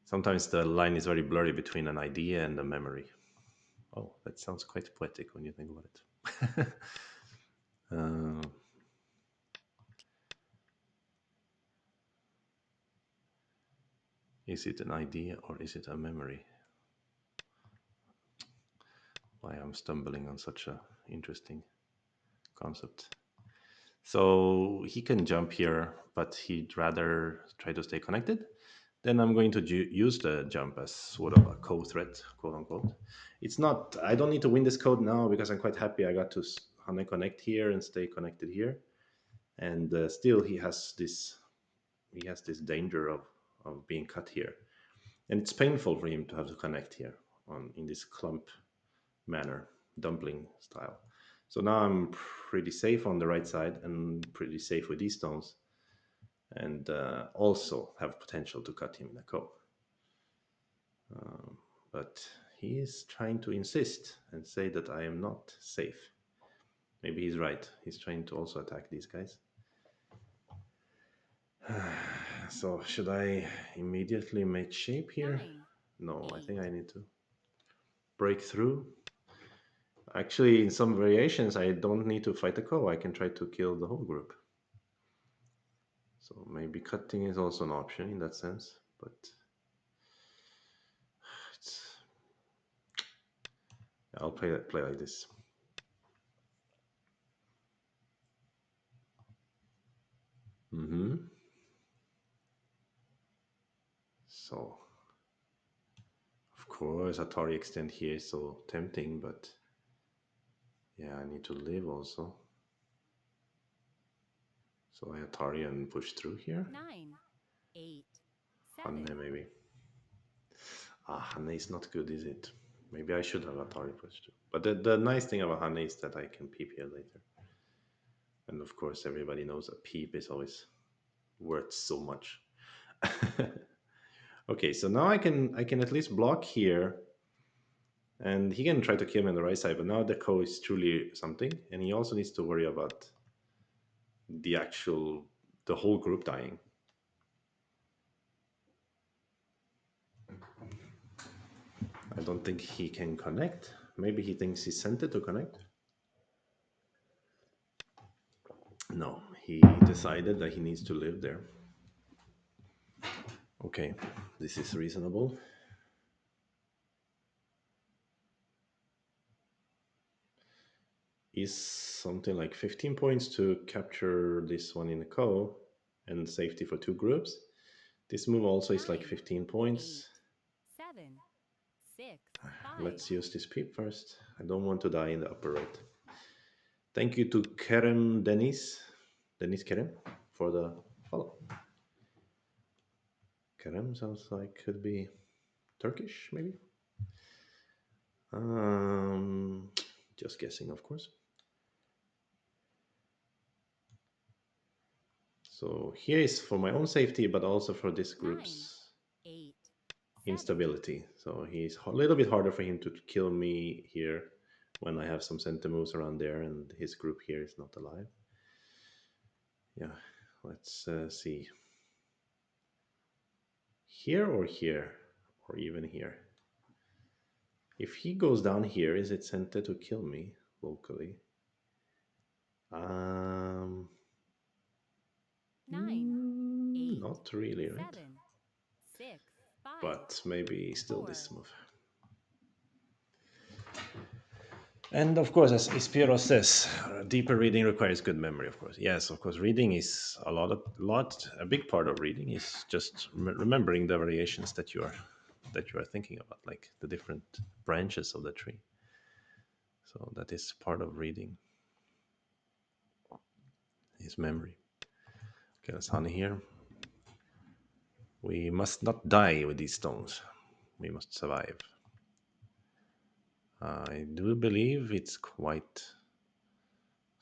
Sometimes the line is very blurry between an idea and a memory. Oh, that sounds quite poetic when you think about it. uh, is it an idea or is it a memory? Why I'm stumbling on such a interesting concept. So he can jump here, but he'd rather try to stay connected. then I'm going to use the jump as sort of a co-threat, quote unquote. It's not. I don't need to win this code now because I'm quite happy I got to connect here and stay connected here. And still, he has this danger of being cut here, and it's painful for him to have to connect here on in this clump manner, dumpling style. So now I'm pretty safe on the right side and pretty safe with these stones, and also have potential to cut him in a co. But he is trying to insist and say that I am not safe. Maybe he's right. He's trying to also attack these guys. So should I immediately make shape here?
9,
No, I
8,
think I need to break through. Actually, in some variations, I don't need to fight the co. I can try to kill the whole group. So maybe cutting is also an option in that sense. But it's, I'll play like this. Hmm. So of course, Atari extend here is so tempting, but yeah, I need to live also. So I Atari and push through here.
9, 8,
Hanne
7,
maybe. Hanne is not good, is it? Maybe I should have Atari push through. But the nice thing about Hanne is that I can peep here later. And of course, everybody knows a peep is always worth so much. Okay, so now I can at least block here, and he can try to kill me on the right side. But now the co is truly something, and he also needs to worry about the whole group dying. I don't think he can connect. Maybe he thinks he sent it to connect. No, he decided that he needs to live there. Okay, this is reasonable. Is something like 15 points to capture this one in a co and safety for two groups. This move also is like
9,
15
8,
points.
7, 6, 5,
Let's use this peep first. I don't want to die in the upper right. Thank you to Kerem Dennis Kerem, for the follow. Kerem sounds like could be Turkish, maybe. Um, just guessing, of course. So here is for my own safety, but also for this
9,
group's
8, 7,
instability. So he's a little bit harder for him to kill me here when I have some center moves around there and his group here is not alive. Yeah, let's see. Here or here, or even here. If he goes down here, is it center to kill me locally? Um,
9, 8,
Not really, right?
7, 6, 5,
But maybe still
4,
this move. And of course, as Ispiro says, deeper reading requires good memory. Of course, yes. Of course, reading is a big part of reading is just remembering the variations that you are thinking about, like the different branches of the tree. So that is part of reading is memory. Okay, let's honey here. We must not die with these stones. We must survive. I do believe it's quite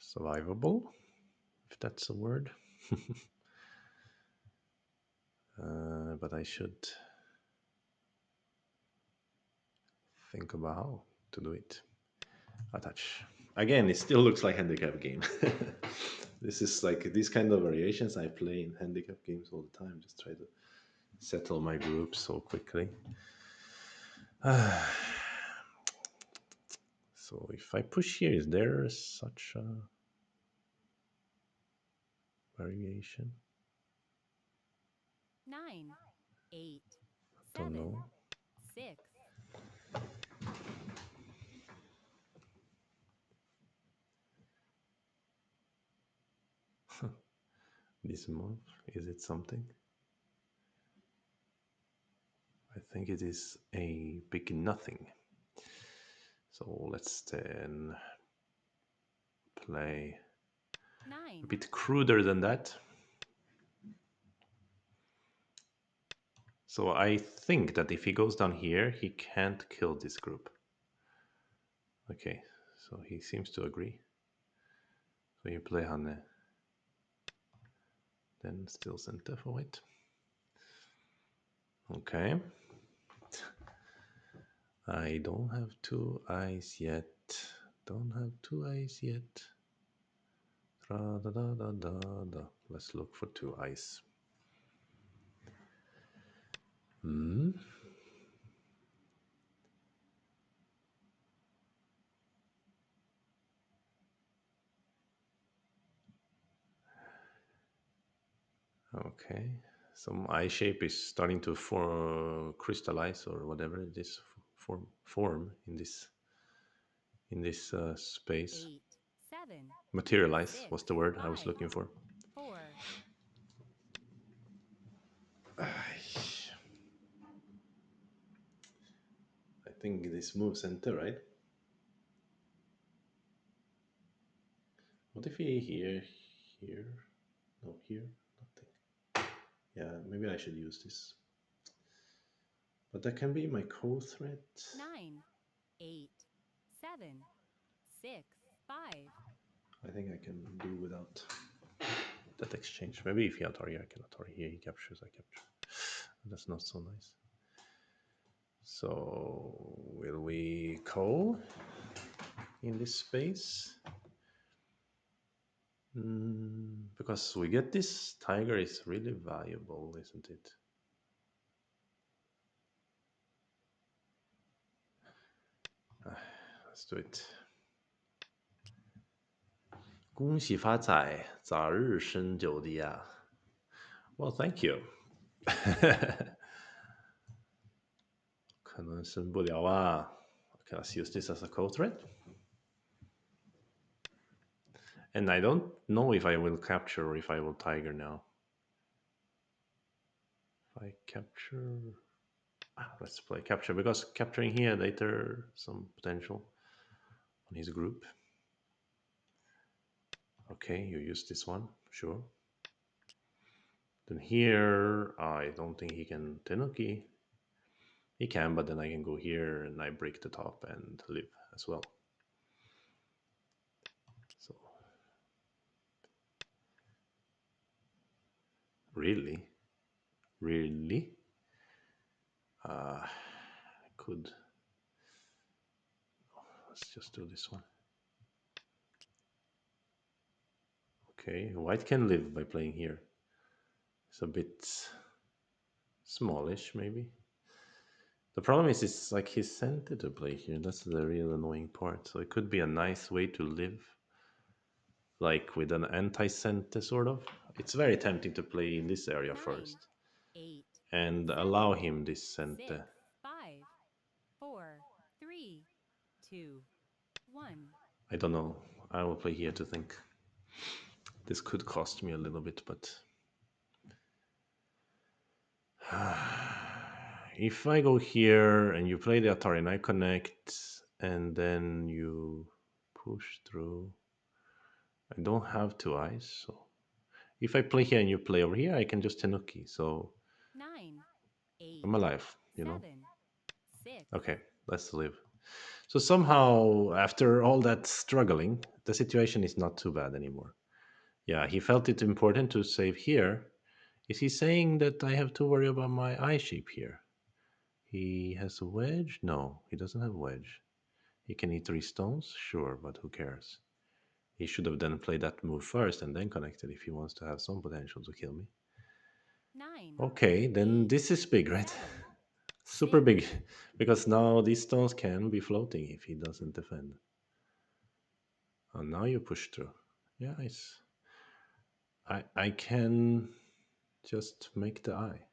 survivable, if that's a word. But I should think about how to do it. Attach. Again, it still looks like handicap game. This is like these kind of variations I play in handicap games all the time. Just try to settle my group so quickly. So if I push here, is there such a variation?
9, 8,
Don't
7,
know.
6,
This move, is it something? think it is a big nothing. So let's then play a
9,
bit cruder than that. So I think that if he goes down here, he can't kill this group. Okay, so he seems to agree. So you play Hanne, then still center for white. Okay. I don't have two eyes yet. Don't have two eyes yet. Da, da, da, da, da, da. Let's look for two eyes. Hmm. Okay. Some eye shape is starting to crystallize or whatever it is, form in this space.
8, 7,
Materialize
6,
was the word I was
5,
looking for.
4,
I think this moves center, right? What if he here? No, here, nothing. Yeah, maybe I should use this. But that can be my co-threat.
9, 8, 7, 6, 5,
I think I can do without that exchange. Maybe if he Atari, I can Atari. Here he captures, I capture. That's not so nice. So will we co in this space? Because we get this tiger is really valuable, isn't it? Let's do it. 恭喜发财，早日升九的呀。Well, thank you. 可能升不了啊。Okay, let's use this as a code thread. And I don't know if I will capture or if I will tiger now. If I capture... let's play capture, because capturing here later some potential on his group. Okay, you use this one, sure. Then here, I don't think he can Tenuki. He can, but then I can go here and I break the top and live as well. So, really? Really? I could... Let's just do this one. Okay, white can live by playing here. It's a bit smallish, maybe. The problem is, it's like he's sent it to play here. That's the real annoying part. So it could be a nice way to live, like with an anti-center sort of. It's very tempting to play in this area
9,
first
8,
and allow
7,
him this
6,
center.
5, 4, 3, 2, 1.
I don't know. I will play here to think. This could cost me a little bit, but if I go here and you play the Atari and I connect and then you push through, I don't have two eyes. So if I play here and you play over here, I can just Tenuki. So
9,
I'm
8,
alive, you know?
7, 6,
Okay, let's live. So somehow, after all that struggling, the situation is not too bad anymore. Yeah, he felt it important to save here. Is he saying that I have to worry about my eye shape here? He has a wedge? No, he doesn't have wedge. He can eat three stones? Sure, but who cares? He should have then played that move first and then connected if he wants to have some potential to kill me.
9,
Okay, then
8,
this is big, right?
7,
Super
6,
big. Because now these stones can be floating if he doesn't defend. And now you push through. Yeah, it's... I can just make the eye.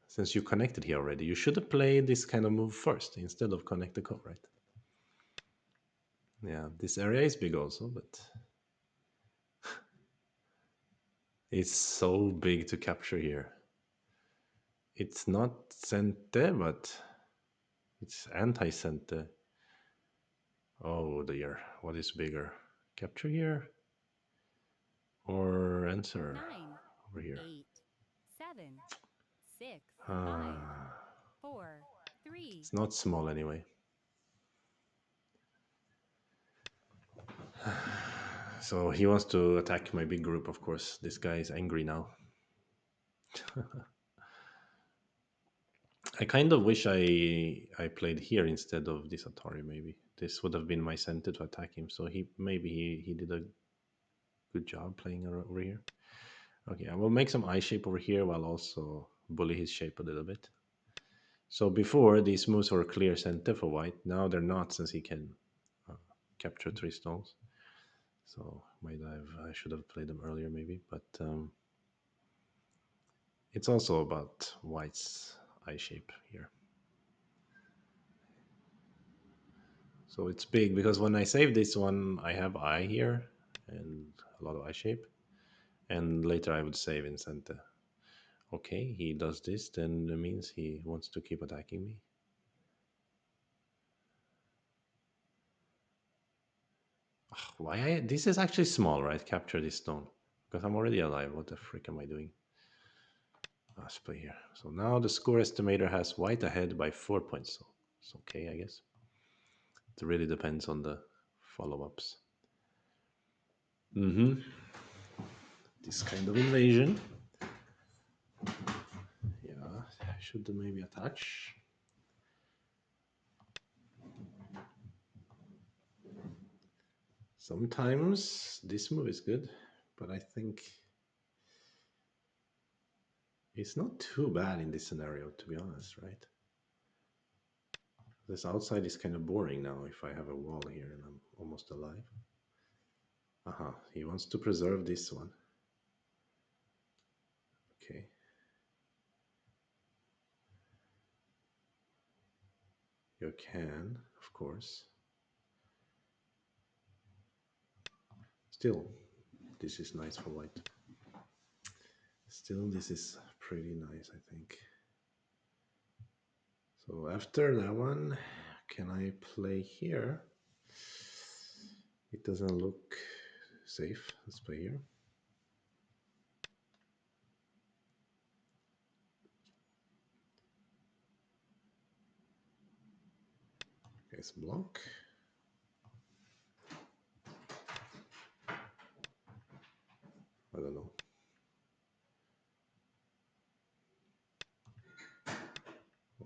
Since you connected here already, you should have played this kind of move first instead of connect the core, right? Yeah, this area is big also, but it's so big to capture here. It's not Sente, but it's anti-Sente. Oh dear, what is bigger? Capture here or answer
Nine,
over here?
8, 7, 6, 5,
Ah,
4, 3.
it's not small anyway. So he wants to attack my big group, of course. This guy is angry now. I kind of wish I played here instead of this Atari. Maybe this would have been my center to attack him. So he did a good job playing over here. Okay, I will make some eye shape over here while also bully his shape a little bit. So before these moves were clear center for white. Now they're not since he can capture three stones. So I should have played them earlier maybe, but it's also about white's eye shape here. So it's big because when I save this one, I have eye here and a lot of eye shape. And later I would save in center. Okay, he does this, then it means he wants to keep attacking me. Ugh, this is actually small, right? Capture this stone. Because I'm already alive. What the frick am I doing? Let's play here. So now the score estimator has white ahead by 4 points. So it's okay, I guess. It really depends on the follow-ups. Mm-hmm. This kind of invasion. Yeah, I should maybe attach. Sometimes this move is good, but I think it's not too bad in this scenario, to be honest, right? This outside is kind of boring now if I have a wall here and I'm almost alive. Aha, he wants to preserve this one. Okay. You can, of course. Still, this is nice for white. Still, this is pretty nice, I think. So after that one, can I play here? It doesn't look safe. Let's play here. Guess block. I don't know.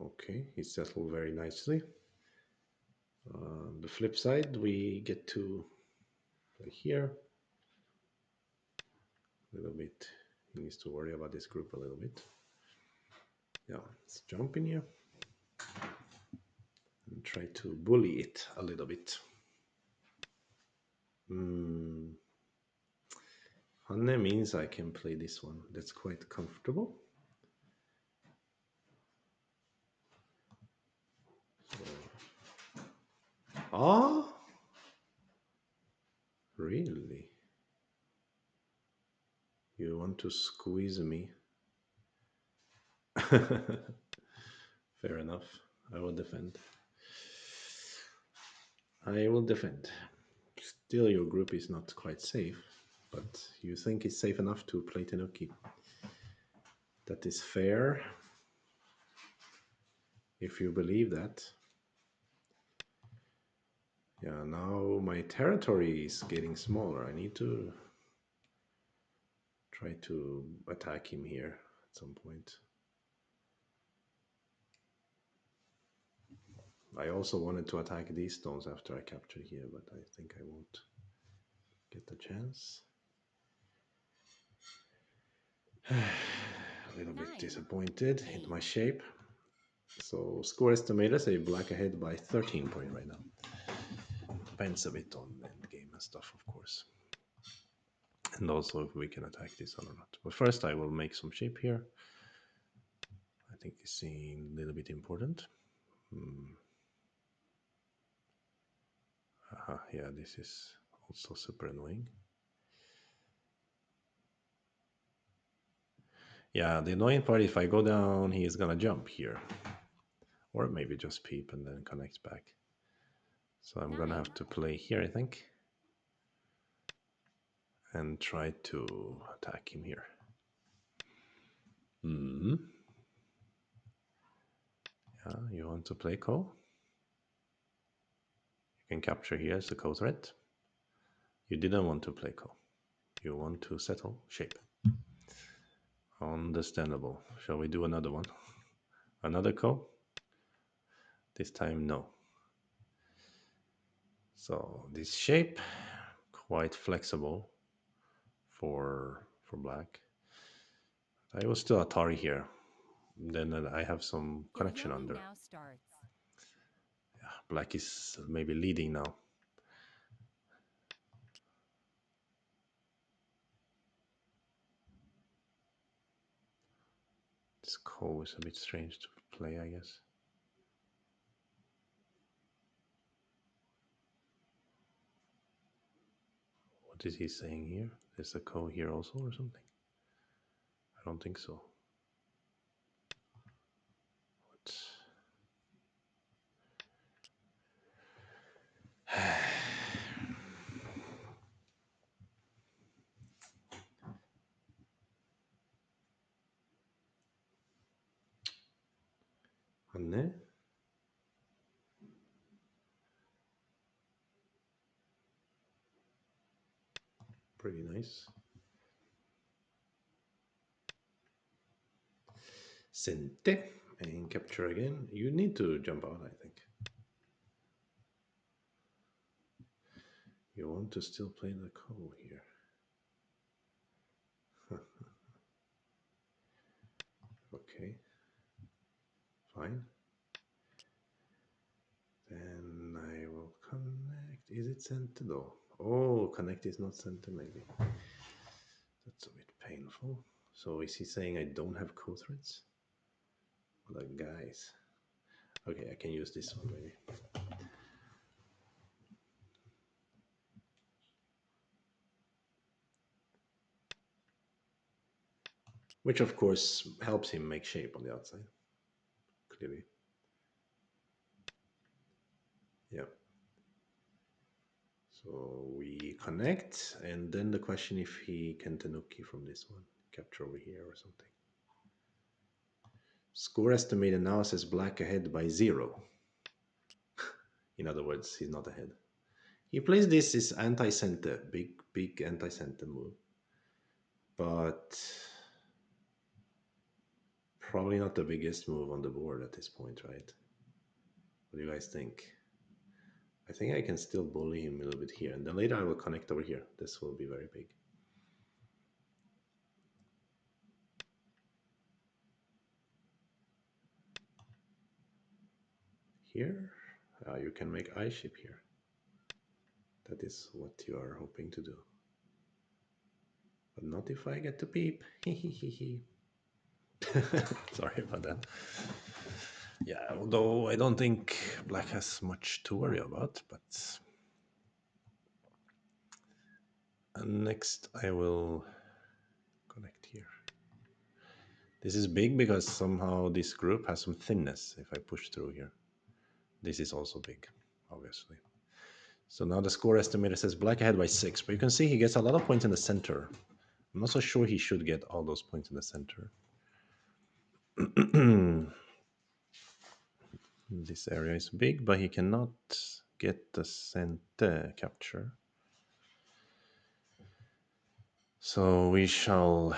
Okay, he settled very nicely. On the flip side, we get to play here. A little bit. He needs to worry about this group a little bit. Yeah, let's jump in here and try to bully it a little bit. Hanne means I can play this one. That's quite comfortable. Ah, really? You want to squeeze me? Fair enough. I will defend. I will defend. Still, your group is not quite safe, but you think it's safe enough to play Tenuki. That is fair. If you believe that. Yeah, now my territory is getting smaller. I need to try to attack him here at some point. I also wanted to attack these stones after I captured here, but I think I won't get the chance. A little bit
9,
disappointed in
8.
my shape. So score estimator say black ahead by 13 point right now. Depends a bit on the end game and stuff, of course. And also if we can attack this one or not. But first I will make some shape here. I think it's a little bit important. Yeah, this is also super annoying. Yeah, the annoying part, if I go down, he is gonna jump here. Or maybe just peep and then connect back. So I'm gonna have
9.
to play here, I think. And try to attack him here. Hmm. Yeah, you want to play co? You can capture here as a co threat. You didn't want to play co. You want to settle shape. Understandable. Shall we do another one? Another co? This time, no. So this shape, quite flexible for black. I will still Atari here. Then I have some
Your
connection
yoga
under.
now starts.
Yeah, black is maybe leading now. This ko is a bit strange to play, I guess. What is he saying here? There's a ko here also or something? I don't think so. What? Anne? Pretty nice. Sente and capture again. You need to jump out, I think. You want to still play the ko here. Okay, fine. Then I will connect. Is it sent though? Oh, connect is not sent maybe. That's a bit painful. So is he saying I don't have co threads? Well, guys. Okay, I can use this one maybe. Which of course helps him make shape on the outside. Clearly. Yeah. So we connect, and then the question if he can Tanuki from this one, capture over here or something. Score estimated now says black ahead by 0. In other words, he's not ahead. He plays this is anti-center, big anti-center move, but probably not the biggest move on the board at this point, right? What do you guys think? I think I can still bully him a little bit here, and then later I will connect over here. This will be very big. Here, you can make I ship here. That is what you are hoping to do. But not if I get to peep. Sorry about that. Yeah, although I don't think black has much to worry about, but next I will connect here. This is big because somehow this group has some thinness if I push through here. This is also big, obviously. So now the score estimator says black ahead by 6, but you can see he gets a lot of points in the center. I'm not so sure he should get all those points in the center. This area is big, but he cannot get the center capture. So we shall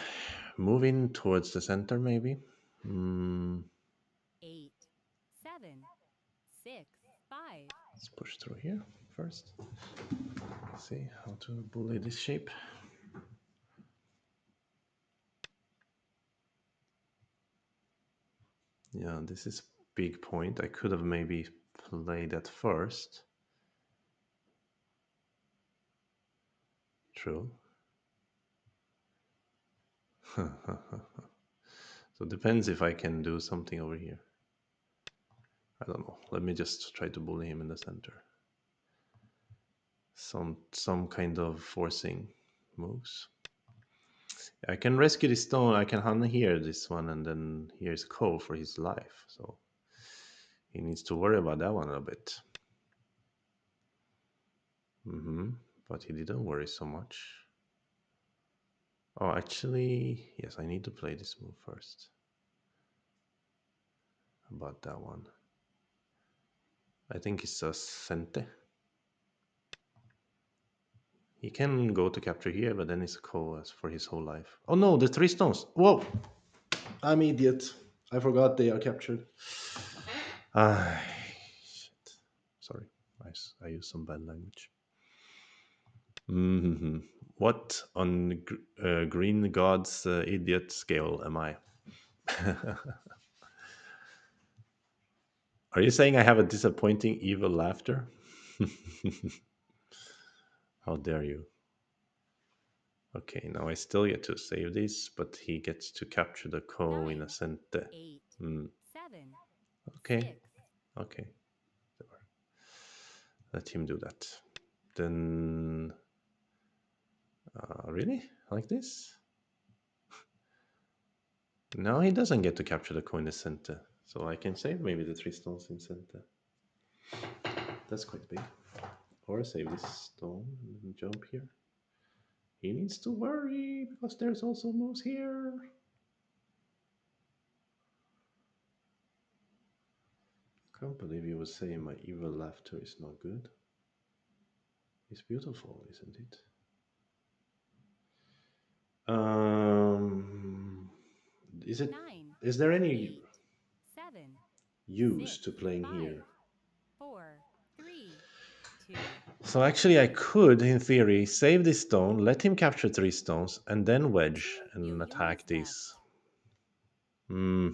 move in towards the center, maybe.
8, 7, 6, 5.
Let's push through here first. See how to bully this shape. Yeah, this is big point. I could have maybe played that first. True. So it depends if I can do something over here. I don't know. Let me just try to bully him in the center. Some kind of forcing moves. I can rescue the stone. I can hunt here this one, and then here's Ko for his life. So he needs to worry about that one a bit. But he didn't worry so much. Oh, actually, yes, I need to play this move first. About that one. I think it's a Sente. He can go to capture here, but then it's a Ko as for his whole life. Oh no, the three stones. Whoa! I'm idiot. I forgot they are captured. Ah, shit. Sorry, I use some bad language. What on Green God's idiot scale am I? Are you saying I have a disappointing evil laughter? How dare you? Okay, now I still get to save this, but he gets to capture the Ko in a
9,
cente.
8,
Hmm.
7,
Okay,
6.
okay. Let him do that. Then, really? Like this? No, he doesn't get to capture the Ko in the center. So I can save maybe the three stones in center. That's quite big. Or save this stone and jump here. He needs to worry because there's also moves here. Can't believe you were saying my evil laughter is not good. It's beautiful, isn't it? Um, is it?
9,
Is there any
8, 7,
use
6,
to playing
5,
here?
4, 3, 2.
So actually, I could, in theory, save this stone, let him capture three stones, and then wedge
2
and
yo-yomas
attack these.
left.
Hmm.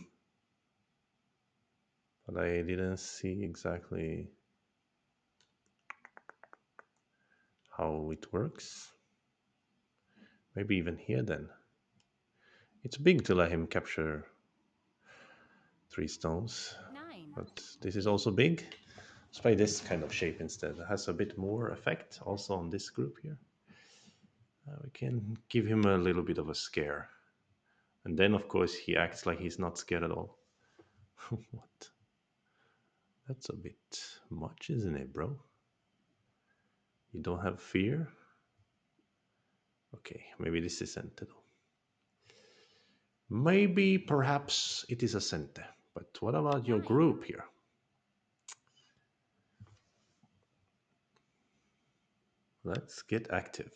But I didn't see exactly how it works. Maybe even here then. It's big to let him capture three stones,
9,
but this is
8,
also big. Let's play this kind of shape instead. It has a bit more effect also on this group here. We can give him a little bit of a scare. And then, of course, he acts like he's not scared at all. What? That's a bit much, isn't it, bro? You don't have fear? Okay, maybe this isn't though. Maybe, perhaps it is a cente. But what about your
9,
group here? Let's get active.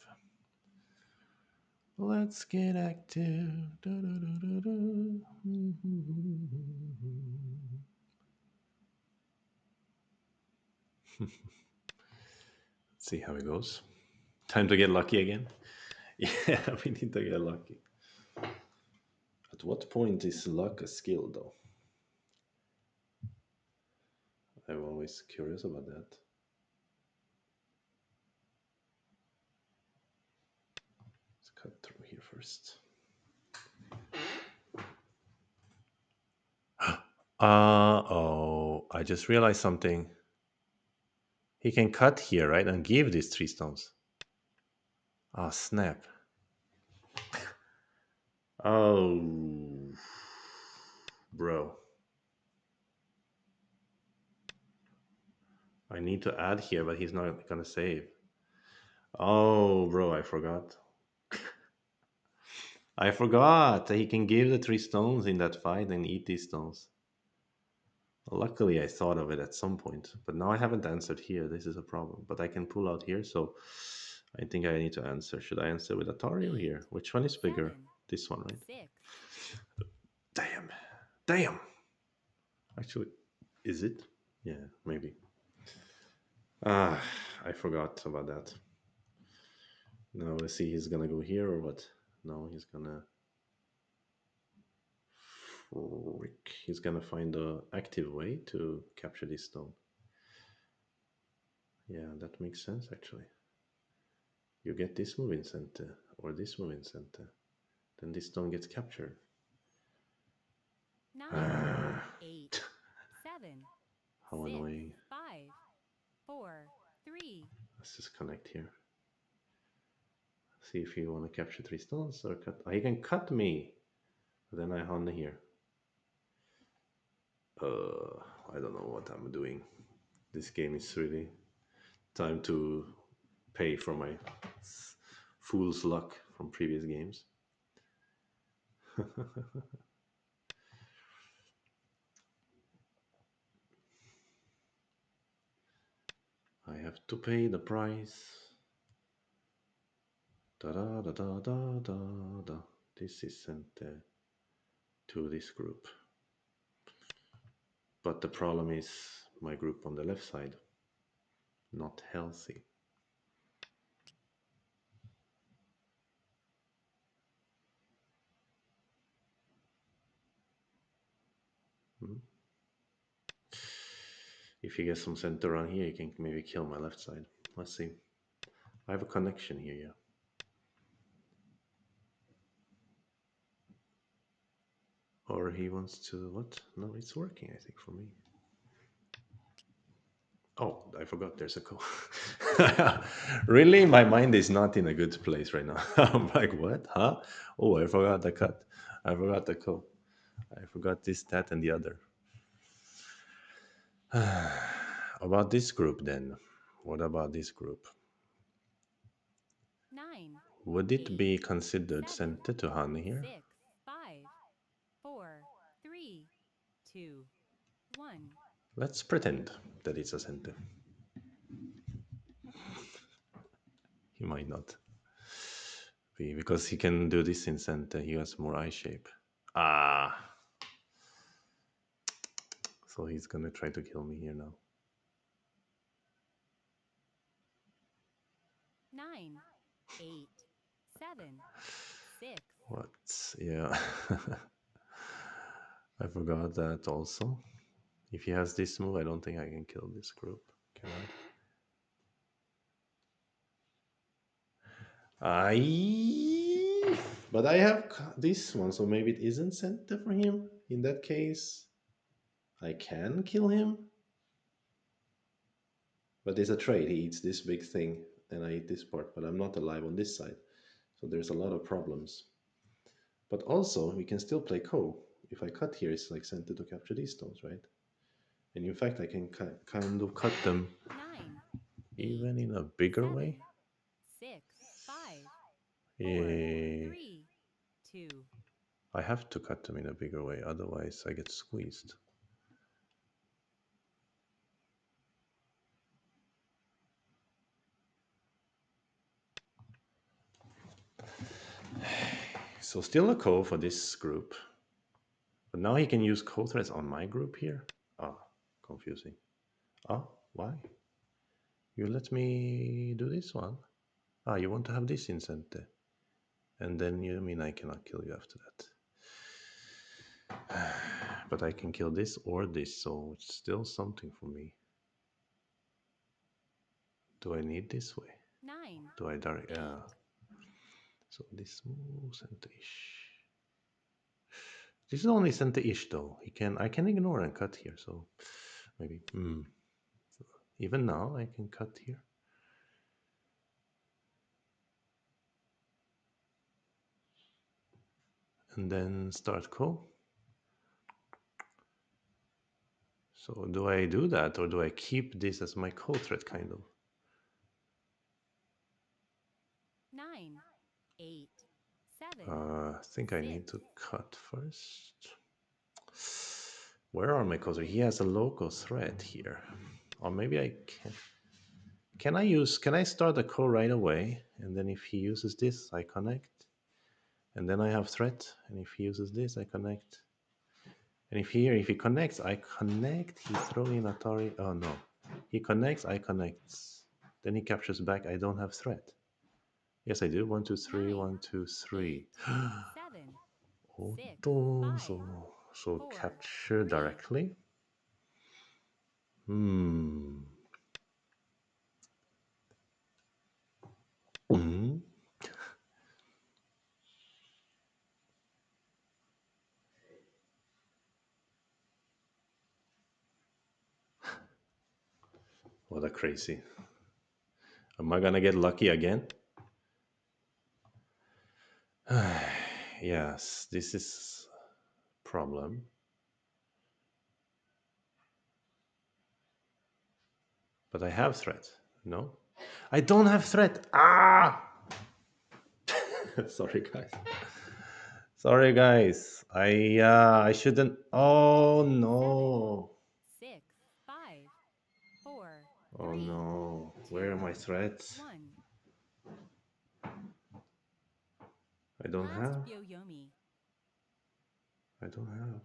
Let's get active. See how it goes. Time to get lucky again. Yeah, we need to get lucky. At what point is luck a skill, though? I'm always curious about that. Let's cut through here first. Oh, I just realized something. He can cut here, right, and give these three stones. Oh, snap. Oh, bro. I need to add here, but he's not gonna save. Oh, bro, I forgot. I forgot that he can give the three stones in that fight and eat these stones. Luckily, I thought of it at some point, but now I haven't answered here. This is a problem. But I can pull out here, so I think I need to answer. Should I answer with Atari or
8,
here? Which one is bigger?
7,
This one, right?
6.
Damn. Damn. Actually, is it? Yeah, maybe. Ah, I forgot about that. Now let's see, he's gonna go here or what? No, he's gonna. Frick. He's gonna find a active way to capture this stone. Yeah, that makes sense actually. You get this move in center or this move in center, then this stone gets captured.
9,
Ah,
8, 7,
how
6,
annoying.
5, 4, 3.
Let's just connect here. See if you want to capture 3 stones or cut. Oh, he can cut me. Then I hunt here. Uh, I don't know what I'm doing. This game is really time to pay for my fool's luck from previous games. I have to pay the price. Da da da da da da da. This is sent to this group. But the problem is my group on the left side, not healthy. Hmm. If he gets some center around here, he can maybe kill my left side. Let's see. I have a connection here, yeah. Or he wants to what? No, it's working, I think, for me. Oh, I forgot there's a code. Really? My mind is not in a good place right now. I'm like, what? Huh? Oh, I forgot the cut. I forgot the code. I forgot this, that, and the other. About this group, then. What about this group?
9,
Would it
8,
be considered
7,
sent to Han here?
6, 5, 4, 3, 2, 1.
Let's pretend that it's a center. He might not be because he can do this in center. He has more eye shape. Ah, so he's gonna try to kill me here now.
9, 8, 7, 6.
What? Yeah, I forgot that also. If he has this move, I don't think I can kill this group. Can I? But I have this one, so maybe it isn't center for him. In that case, I can kill him. But there's a trade. He eats this big thing, and I eat this part, but I'm not alive on this side. So there's a lot of problems. But also, we can still play Ko. If I cut here, it's like center to capture these stones, right? And in fact, I can kind of cut them
9, 8,
even in a bigger
7,
way.
6, 5, 4,
Yeah,
3, 2.
I have to cut them in a bigger way, otherwise I get squeezed. So still a Ko for this group. But now he can use Ko threads on my group here. Ah, confusing. Ah, why? You let me do this one? Ah, you want to have this in center. And then you mean I cannot kill you after that. But I can kill this or this, so it's still something for me. Do I need this way?
9,
Do I direct?
8.
Yeah. So this move center-ish. This is only center-ish though. I can ignore and cut here, so maybe. Even now I can cut here. And then start Ko. So do I do that or do I keep this as my Ko thread kind of?
9, 8, 7,
I think I
6.
need to cut first. Where are my codes? He has a local thread here. Or maybe I can. Can I start a code right away? And then if he uses this, I connect. And then I have threat. And if he uses this, I connect. And if he connects, I connect. He throw in Atari. Oh no. He connects, I connect. Then he captures back. I don't have threat. Yes, I do. One, two, three,
9,
one, two,
8,
three.
7, 6,
Auto.
5,
So
4,
capture
3.
directly. Hmm. Hmm. What a crazy. Am I gonna get lucky again? Yes, this is problem, but I have threat. No, I don't have threat. Ah, sorry guys. Sorry guys. I shouldn't. Oh
seven,
no.
6, 5, 4,
Oh
3,
no. Where are
2,
my threats?
1.
I don't
Last
have.
Byoyomi.
I don't have.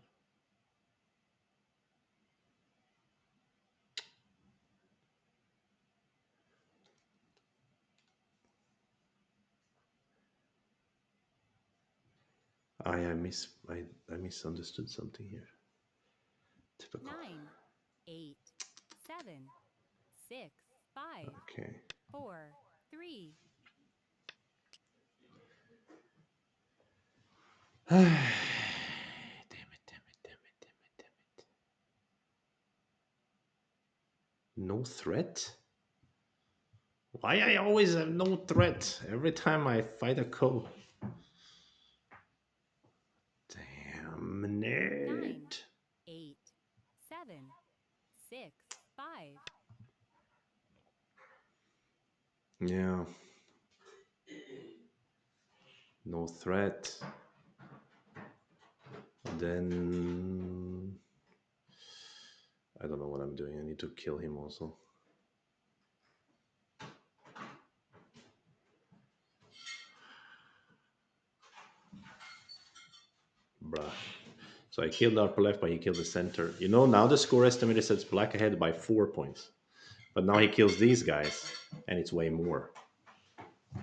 I misunderstood something here. Typical.
9, 8, 7, 6, 5,
Okay.
4, 3.
Damn it, damn it, damn it, damn it, damn it. No threat? Why I always have no threat every time I fight a co? Damn
9,
it.
8, 7, 6, 5.
Yeah, no threat. Then I don't know what I'm doing. I need to kill him also. Bruh. So I killed the upper left, but he killed the center. You know, now the score estimator says black ahead by 4 points. But now he kills these guys, and it's way more.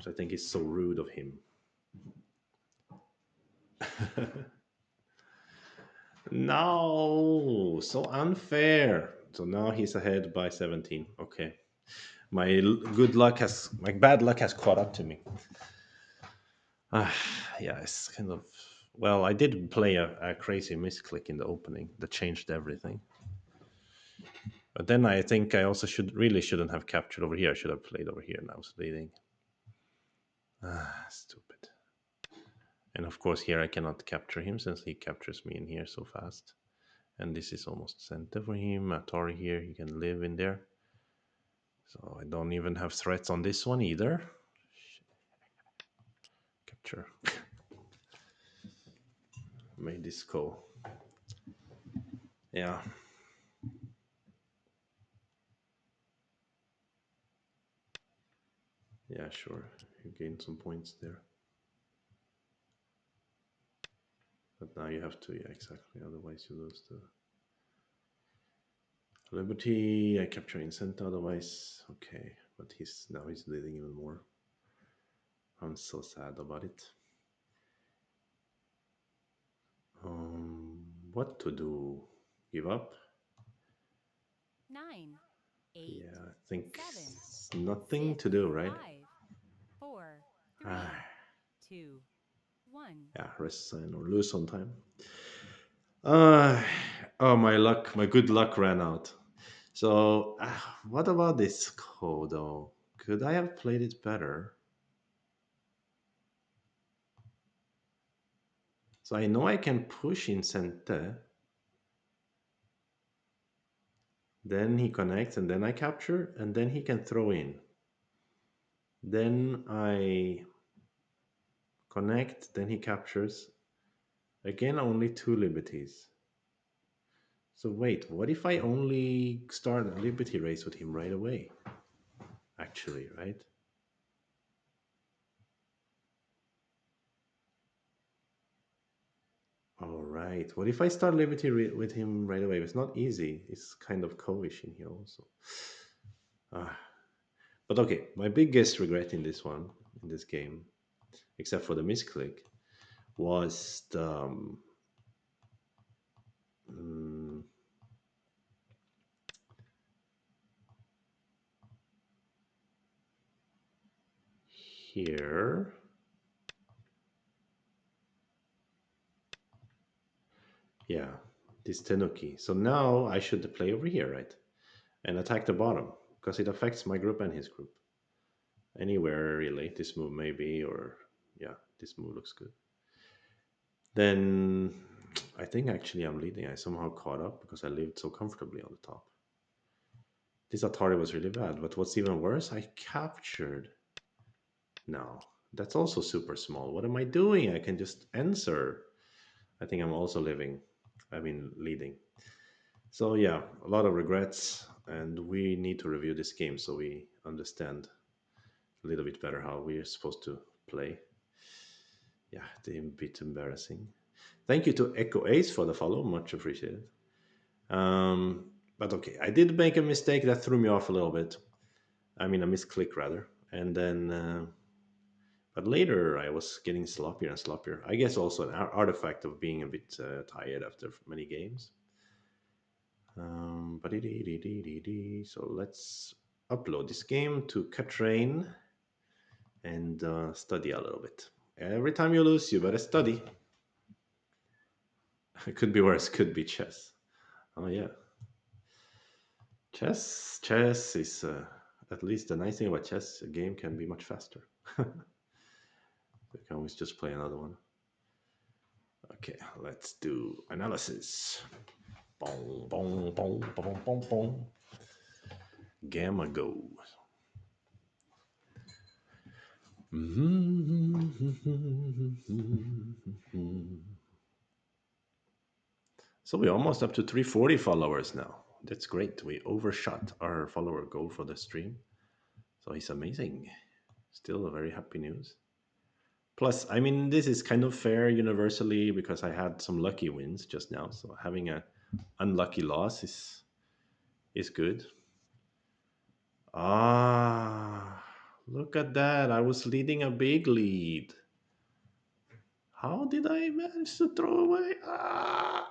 So I think it's so rude of him. No, so unfair. So now he's ahead by 17. Okay. My bad luck has caught up to me. Yeah, it's kind of, well, I did play a crazy misclick in the opening that changed everything. But then I think I also shouldn't have captured over here. I should have played over here and I was leading. Stupid. And of course here I cannot capture him since he captures me in here so fast. And this is almost center for him. Atari here, he can live in there. So I don't even have threats on this one either. Capture. Made this go. Yeah. Yeah, sure. You gained some points there. But now you have to, yeah, exactly. Otherwise you lose the liberty. I capture in center, otherwise. Okay. But he's leading even more. I'm so sad about it. What to do? Give up?
9, 8,
Yeah, I think
7,
nothing
6,
to do, right?
5, 4,
Ah,
3, 2, 1.
yeah, resign or lose on time. Uh, oh, my good luck ran out. So, what about this code though? Could I have played it better? So I know I can push in center, then he connects, and then I capture, and then he can throw in. Then I connect, then he captures. Again, only two liberties. So wait, what if I only start a liberty race with him right away? Actually, right? All right. What if I start with him right away? It's not easy. It's kind of coish in here also. Ah, but okay, my biggest regret in this one, in this game, except for the misclick, was mm, here. Yeah, this Tenuki. So now I should play over here, right? And attack the bottom because it affects my group and his group. Anywhere relate this move maybe, or yeah. this move looks good. Then I think actually I'm leading. I somehow caught up because I lived so comfortably on the top. This Atari was really bad, but what's even worse, I captured. No, that's also super small. What am I doing? I can just answer. I think I'm also living. I mean, leading. So yeah, a lot of regrets, and we need to review this game so we understand a little bit better how we're supposed to play. Yeah, it's a bit embarrassing. Thank you to Echo Ace for the follow, much appreciated. But okay, I did make a mistake that threw me off a little bit. I mean, a misclick rather, and then. But later, I was getting sloppier and sloppier. I guess also an artifact of being a bit tired after many games. So let's upload this game to Katrain and study a little bit. Every time you lose, you better study. It could be worse. Could be chess. Oh yeah, chess. Chess is at least the nice thing about chess. A game can be much faster. We can always just play another one. Okay, let's do analysis. Boom, boom, boom, boom, boom, boom. Gamma go. So we're almost up to 340 followers now. That's great. We overshot our follower goal for the stream. So he's amazing. Still a very happy news. Plus, I mean, this is kind of fair universally because I had some lucky wins just now. So having a unlucky loss is good. Ah, look at that. I was leading a big lead. How did I manage to throw away? Ah!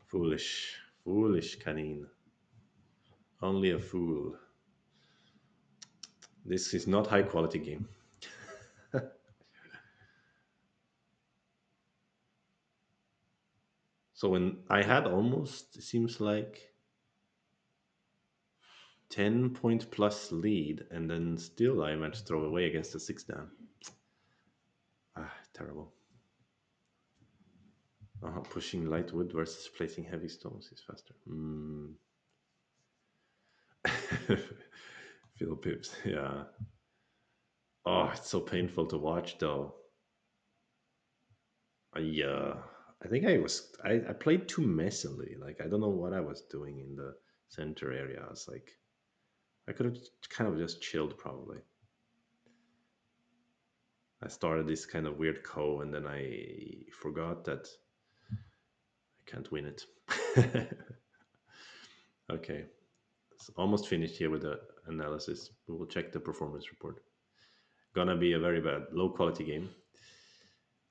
Foolish. Foolish Kanin. Only a fool. This is not high quality game. So when I had almost, it seems like 10-point plus lead, and then still I managed to throw away against the six down. Ah, terrible. Pushing light wood versus placing heavy stones is faster. Phil Pips, yeah. Oh, it's so painful to watch though. I think I played too messily. Like I don't know what I was doing in the center area. I was like I could have kind of just chilled probably. I started this kind of weird co and then I forgot that I can't win it. Okay. It's almost finished here with the analysis. We will check the performance report. Gonna be a very bad, low quality game.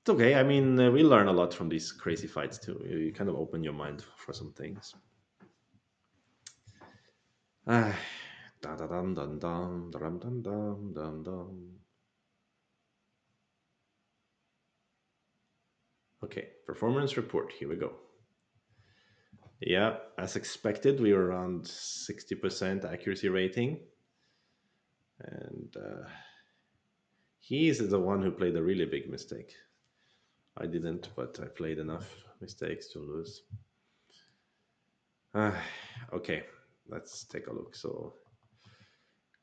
It's okay. I mean, we learn a lot from these crazy fights too. You kind of open your mind for some things. Ah, da da dum dum dum dum dum dum dum dum. Okay, performance report. Here we go. Yeah, as expected, we were around 60% accuracy rating, and he is the one who played a really big mistake. I didn't, but I played enough mistakes to lose. Ah, okay, let's take a look. So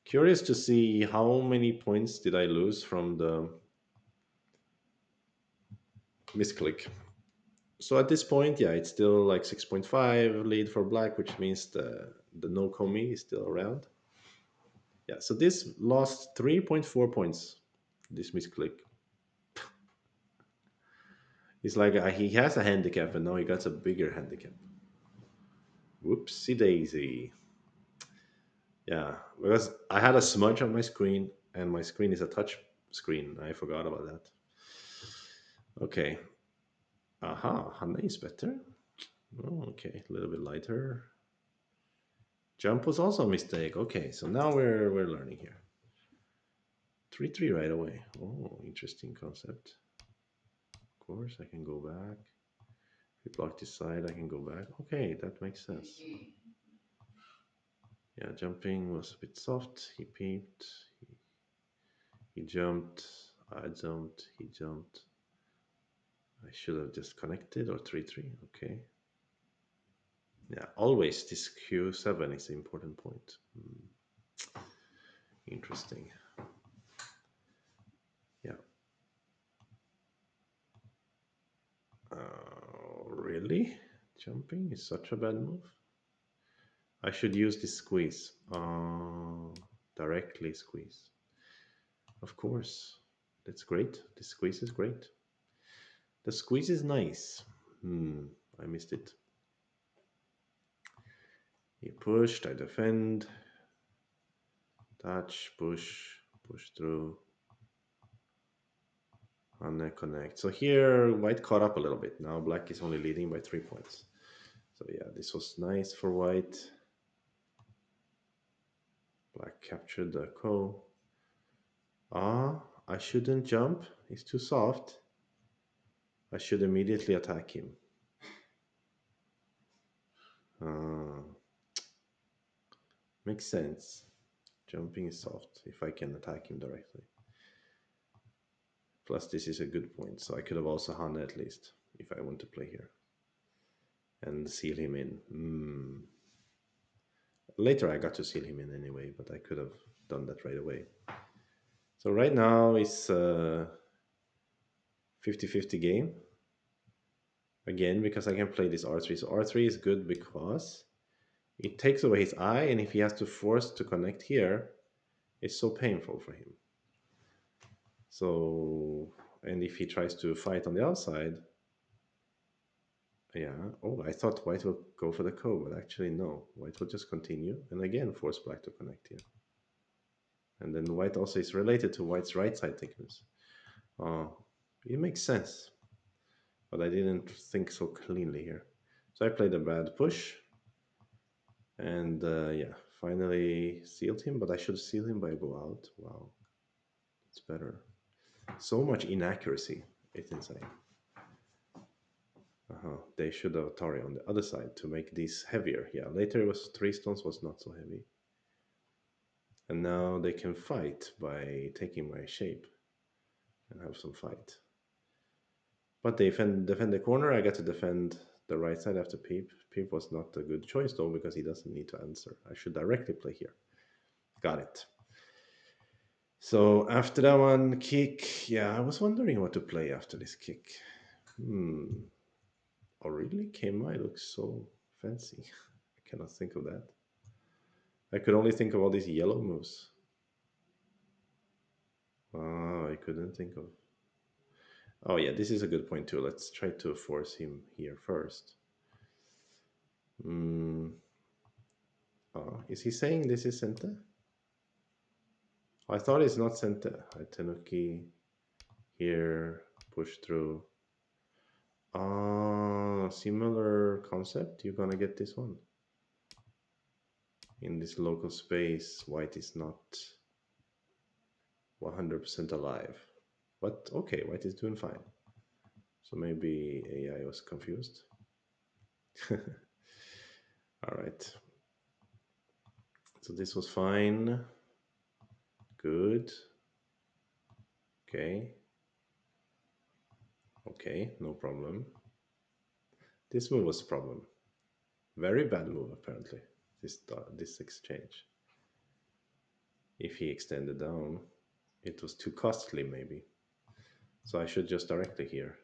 curious to see how many points did I lose from the misclick. So at this point, yeah, it's still like 6.5 lead for black, which means the no komi is still around. Yeah, so this lost 3.4 points. This misclick. It's like he has a handicap, and now he got a bigger handicap. Whoopsie daisy. Yeah, because I had a smudge on my screen, and my screen is a touch screen. I forgot about that. Okay. Aha, Hanna is better. Oh, okay, a little bit lighter. Jump was also a mistake. Okay, so now we're learning here. 3-3 right away. Oh, interesting concept. Of course, I can go back. If we block this side, I can go back. Okay, that makes sense. Yeah, jumping was a bit soft. He peeped. He jumped. I jumped. He jumped. I should have just connected or 3-3. Okay. Yeah, always this Q7 is the important point. Interesting. Yeah. Really? Jumping is such a bad move. I should use this squeeze. Directly squeeze. Of course. That's great. The squeeze is great. The squeeze is nice. I missed it. He pushed, I defend. Touch, push through. And then connect. So here, white caught up a little bit. Now black is only leading by 3 points. So yeah, this was nice for white. Black captured the ko. I shouldn't jump. He's too soft. I should immediately attack him. Uh, Makes sense. Jumping is soft if I can attack him directly. Plus, this is a good point, so I could have also Hana at least if I want to play here and seal him in. Later, I got to seal him in anyway, but I could have done that right away. So right now it's a 50-50 game again because I can play this R3. So R3 is good because it takes away his eye, and if he has to force to connect here, it's so painful for him. So, and if he tries to fight on the outside, yeah. Oh, I thought white will go for the ko, but actually no. White will just continue and again force black to connect here. And then white also is related to white's right side thickness. It makes sense, but I didn't think so cleanly here. So I played a bad push, and yeah, finally sealed him. But I should seal him by go out. Wow, it's better. So much inaccuracy. It's insane. They should have Atari on the other side to make these heavier. Yeah, later it was 3 stones was not so heavy. And now they can fight by taking my shape and have some fight. But they defend the corner. I got to defend the right side after Peep. Peep was not a good choice though because he doesn't need to answer. I should directly play here. Got it. So after that one, kick. Yeah, I was wondering what to play after this kick. Oh, really? KMI looks so fancy. I cannot think of that. I could only think of all these yellow moves. I couldn't think of. Oh, yeah, this is a good point too. Let's try to force him here first. Is he saying this is center? I thought it's not center. Tenuki here, push through. Similar concept. You're gonna get this one. In this local space, white is not 100% alive. But okay, white is doing fine. So maybe AI was confused. All right. So this was fine. Good. Okay. Okay, no problem. This move was a problem. Very bad move, apparently. This exchange. If he extended down, it was too costly, maybe. So I should just directly here.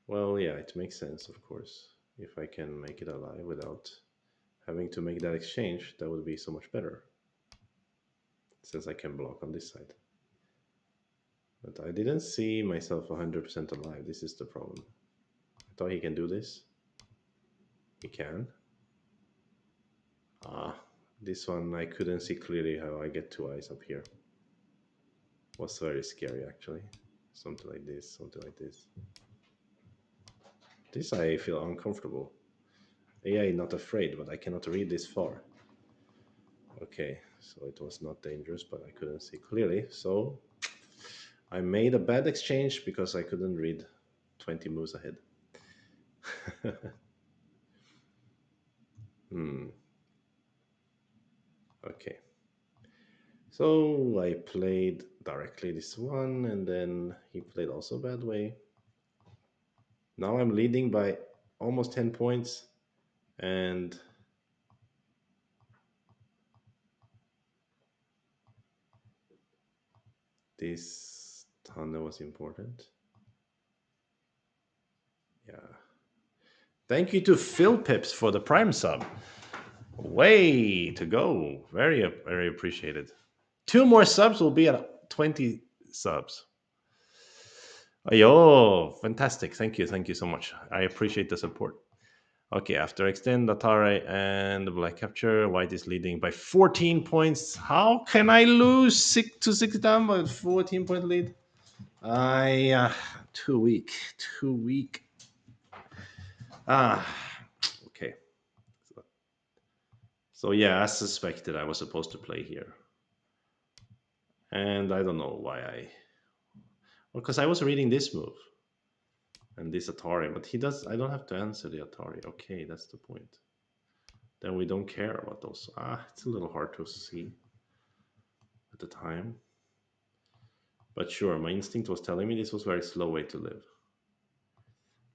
Well, yeah, it makes sense, of course. If I can make it alive without having to make that exchange, that would be so much better. Since I can block on this side. But I didn't see myself 100% alive. This is the problem. I thought he can do this. He can. This one I couldn't see clearly how I get 2 eyes up here. Was very scary actually. Something like this, something like this. This I feel uncomfortable. AI not afraid, but I cannot read this far. Okay, so it was not dangerous, but I couldn't see clearly. So I made a bad exchange because I couldn't read 20 moves ahead. Okay. So I played directly this one, and then he played also bad way. Now I'm leading by almost 10 points, and this tunnel was important. Yeah. Thank you to Phil Pips for the Prime sub. Way to go. Very, very appreciated. Two more subs will be at 20 subs. Ayo, fantastic. Thank you. Thank you so much. I appreciate the support. Okay, after extend, Atare and the Black Capture, White is leading by 14 points. How can I lose 6 down by 14-point lead? I too weak, too weak. Ah, okay. So, so yeah, as suspected, I was supposed to play here, and I don't know why I. Well, because I was reading this move and this Atari, but he does. I don't have to answer the Atari. Okay, that's the point. Then we don't care about those. It's a little hard to see at the time. But sure, my instinct was telling me this was a very slow way to live.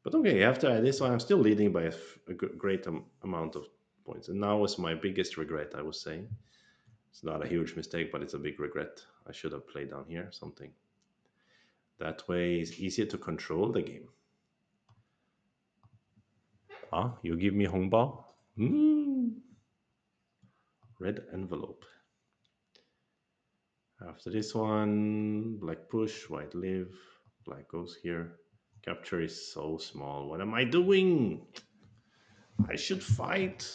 But okay, after this one, I'm still leading by a great amount of points. And now was my biggest regret, I was saying. It's not a huge mistake, but it's a big regret. I should have played down here something. That way it's easier to control the game. Ah, you give me Hongbao? Red envelope. After this one, black push, white live, black goes here. Capture is so small. What am I doing? I should fight.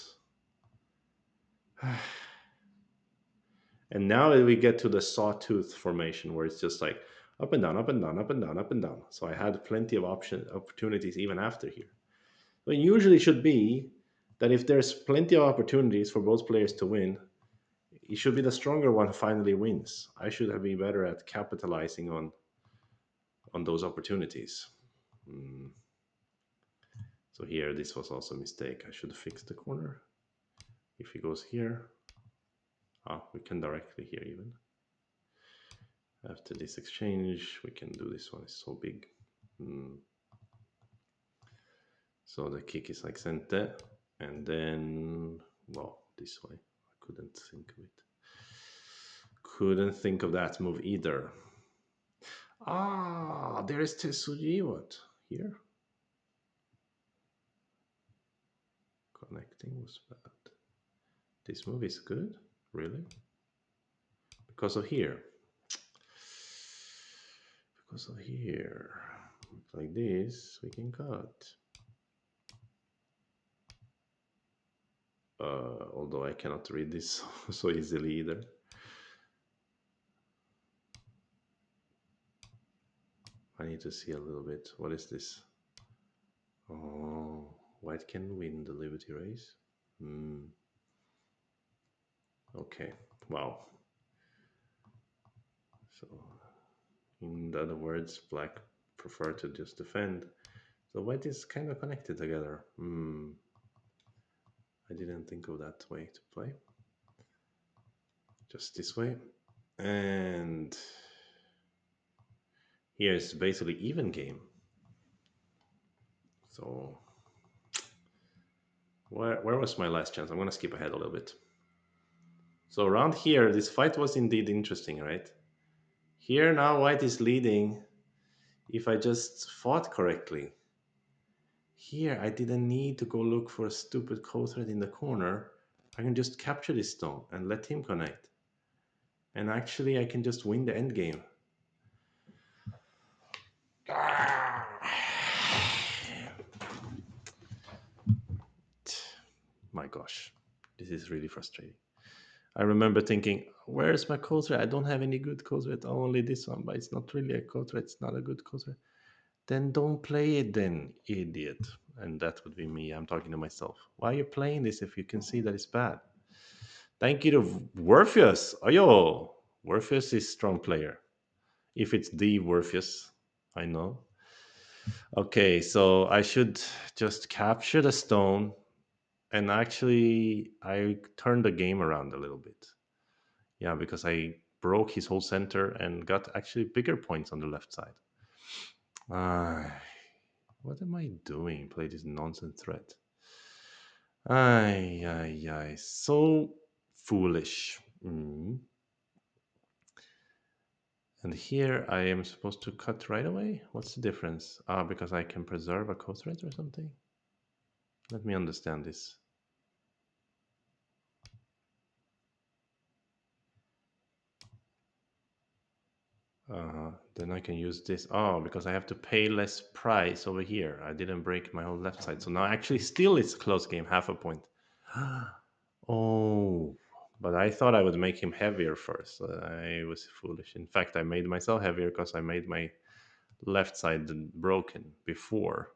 And now we get to the sawtooth formation where it's just like up and down, up and down, up and down, up and down. So I had plenty of opportunities even after here. But it usually should be that if there's plenty of opportunities for both players to win, it should be the stronger one who finally wins. I should have been better at capitalizing on those opportunities. Mm. So here, this was also a mistake. I should fix the corner. If he goes here, we can directly here even. After this exchange, we can do this one. It's so big. Mm. So the kick is like center, and then, well, this way. I couldn't think of it. Couldn't think of that move either. There is Tetsuji. What? Here? Connecting was bad. This move is good? Really? Because of here. Because of here. Like this, we can cut. Although I cannot read this so easily either. I need to see a little bit. What is this? Oh, white can win the Liberty race. Okay, wow. So, in other words, black prefer to just defend. So white is kind of connected together. I didn't think of that way to play. Just this way. And here's basically even game. So where was my last chance? I'm going to skip ahead a little bit. So around here, this fight was indeed interesting, right? Here now white is leading if I just fought correctly. Here I didn't need to go look for a stupid code thread in the corner. I can just capture this stone and let him connect. And actually I can just win the end game. My gosh, this is really frustrating. I remember thinking, where's my code thread? I don't have any good code thread, only this one, but it's not really a code thread, it's not a good code thread. Then don't play it then, idiot. And that would be me. I'm talking to myself. Why are you playing this if you can see that it's bad? Thank you to Worpheus. Ayo, Worpheus is strong player. If it's the Worpheus, I know. Okay, so I should just capture the stone, and actually I turned the game around a little bit. Yeah, because I broke his whole center and got actually bigger points on the left side. Ah, what am I doing? Play this nonsense threat. Ay, ay, ay. So foolish. Mm. And here I am supposed to cut right away? What's the difference? Ah, because I can preserve a code thread or something? Let me understand this. Then I can use this. Oh, because I have to pay less price over here. I didn't break my whole left side. So now actually still it's a close game, half a point. Oh, but I thought I would make him heavier first. I was foolish. In fact, I made myself heavier because I made my left side broken before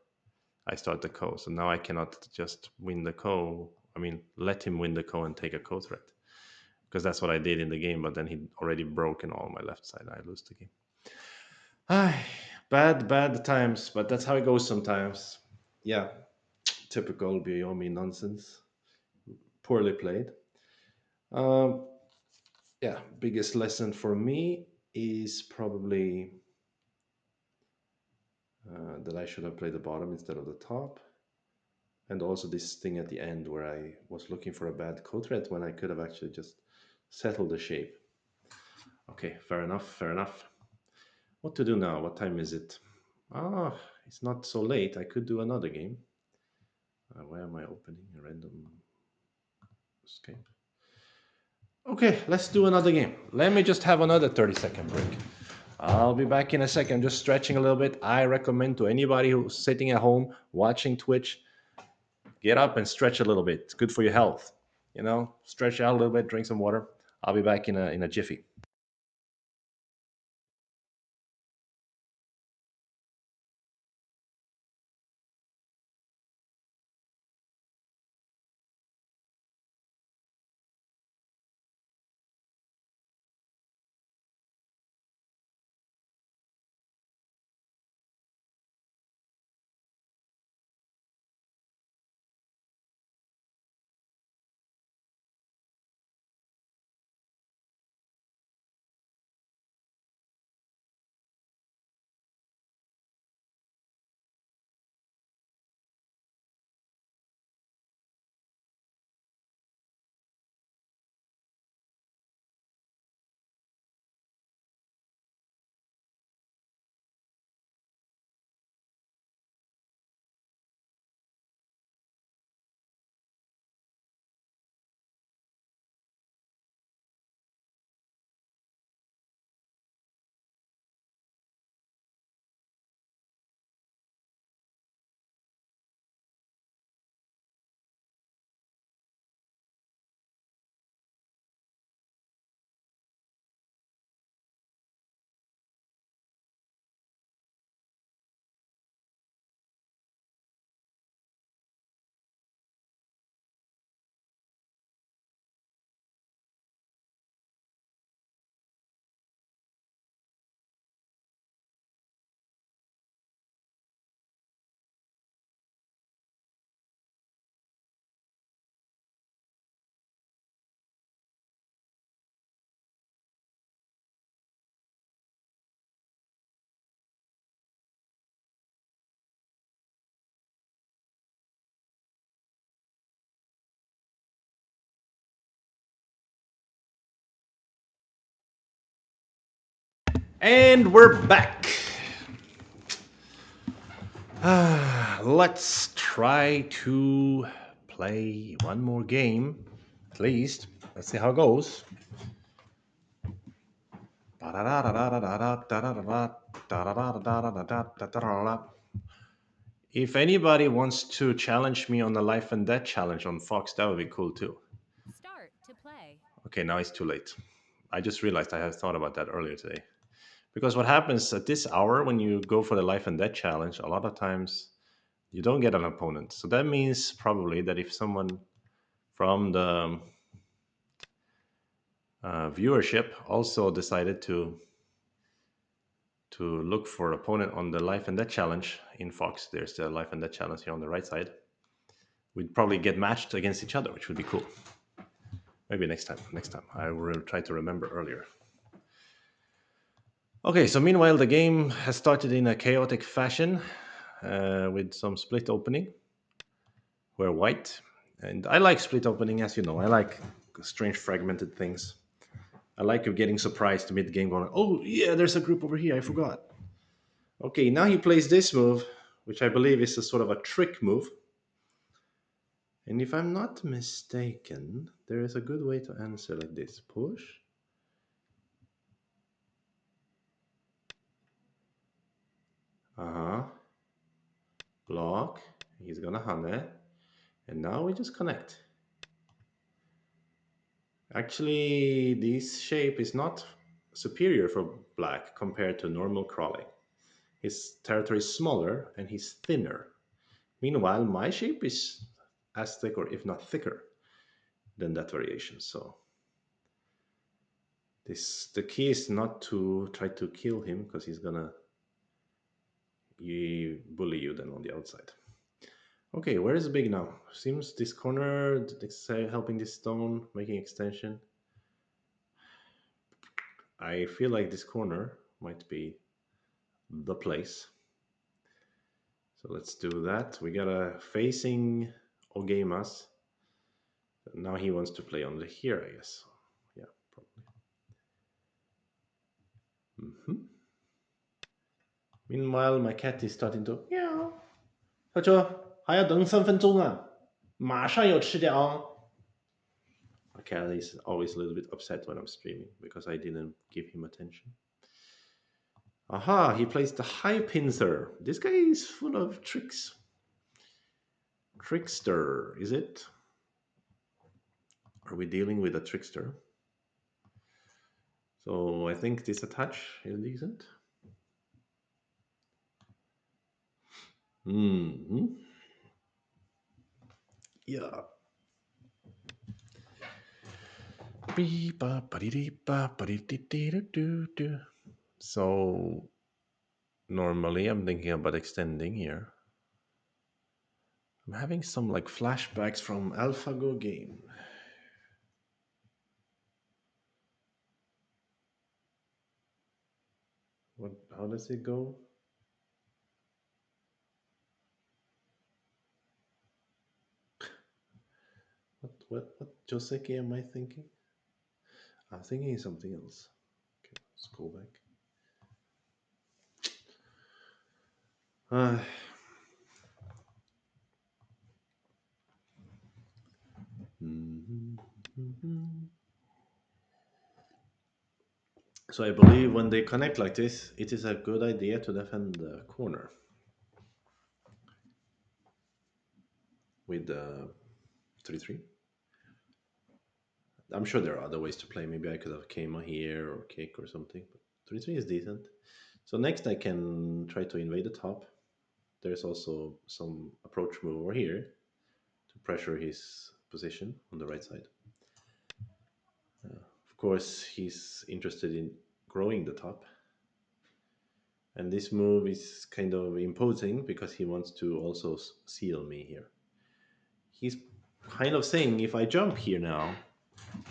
I start the co. So now I cannot just win the co. I mean, let him win the co and take a co threat because that's what I did in the game. But then he already broken all my left side. I lose the game. Ay, bad times, but that's how it goes sometimes. Yeah, typical Biomi nonsense. Poorly played. Um, yeah, biggest lesson for me is probably that I should have played the bottom instead of the top. And also this thing at the end where I was looking for a bad code threat when I could have actually just settled the shape. Okay, fair enough, fair enough. What to do now? What time is it? Ah, it's not so late. I could do another game. Where am I opening? A random escape. Okay, let's do another game. Let me just have another 30-second break. I'll be back in a second, just stretching a little bit. I recommend to anybody who's sitting at home watching Twitch, get up and stretch a little bit. It's good for your health. You know, stretch out a little bit, drink some water. I'll be back in a jiffy. And we're back. Let's try to play one more game, at least. Let's see how it goes. If anybody wants to challenge me on the life and death challenge on Fox, that would be cool too.
Start to play.
Okay, now it's too late. I just realized I had thought about that earlier today. Because what happens at this hour when you go for the life and death challenge, a lot of times you don't get an opponent. So that means probably that if someone from the viewership also decided to look for opponent on the life and death challenge in Fox, there's the life and death challenge here on the right side. We'd probably get matched against each other, which would be cool. Maybe next time. Next time, I will try to remember earlier. Okay, so meanwhile, the game has started in a chaotic fashion with some split opening. We're white. And I like split opening, as you know. I like strange fragmented things. I like you getting surprised mid game going, oh, yeah, there's a group over here. I forgot. Okay, now he plays this move, which I believe is a sort of a trick move. And if I'm not mistaken, there is a good way to answer like this push. Uh huh. Block. He's gonna hane. And now we just connect. Actually, this shape is not superior for black compared to normal crawling. His territory is smaller and he's thinner. Meanwhile, my shape is as thick or if not thicker than that variation. So this the key is not to try to kill him because he's gonna bully you then on the outside. Okay, where is big now? Seems this corner helping this stone, making extension. I feel like this corner might be the place. So let's do that. We got a facing Ogemas. Now he wants to play on the here, I guess. Yeah, probably. Mhm. Meanwhile, my cat is starting to meow. 他说还要等3分钟啊，马上有吃掉啊。My cat is always a little bit upset when I'm streaming because I didn't give him attention. Aha, he plays the high pincer. This guy is full of tricks. Trickster, is it? Are we dealing with a trickster? So I think this attach is decent. Hmm. Yeah. So normally I'm thinking about extending here. I'm having some like flashbacks from AlphaGo game. What? How does it go? What Joseki am I thinking? I'm thinking something else. Okay, let's go back. Uh, so I believe when they connect like this, it is a good idea to defend the corner with the 3-3. I'm sure there are other ways to play. Maybe I could have Keima here or kick or something. But 3-3 is decent. So next I can try to invade the top. There's also some approach move over here to pressure his position on the right side. Of course, he's interested in growing the top. And this move is kind of imposing because he wants to also seal me here. He's kind of saying if I jump here now,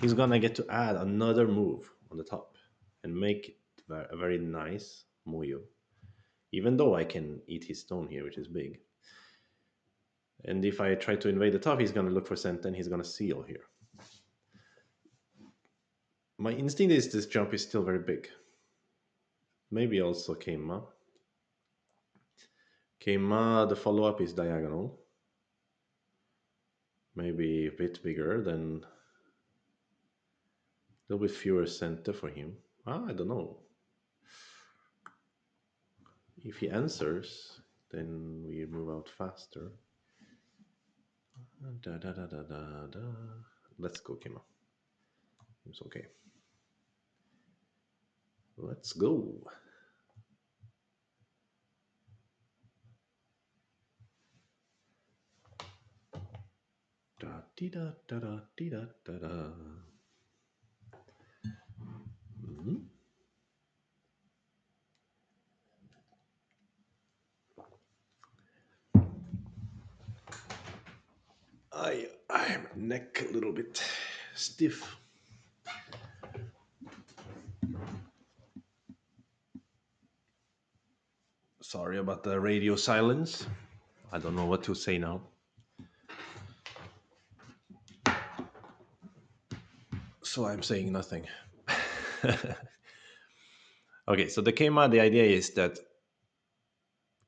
he's gonna get to add another move on the top and make it a very nice Muyo. Even though I can eat his stone here, which is big. And if I try to invade the top, he's gonna look for Sent and he's gonna seal here. My instinct is this jump is still very big. Maybe also Keima. Keima, the follow up is diagonal. Maybe a bit bigger, then there'll be fewer center for him. I don't know. If he answers, then we move out faster. Da, da, da, da, da, da. Let's go, Kima. It's okay. Let's go. Da, dee, da, da, da, dee, da, da, da. Mhm. I have neck a little bit stiff. Sorry about the radio silence. I don't know what to say now. So I'm saying nothing. Okay, so the idea is that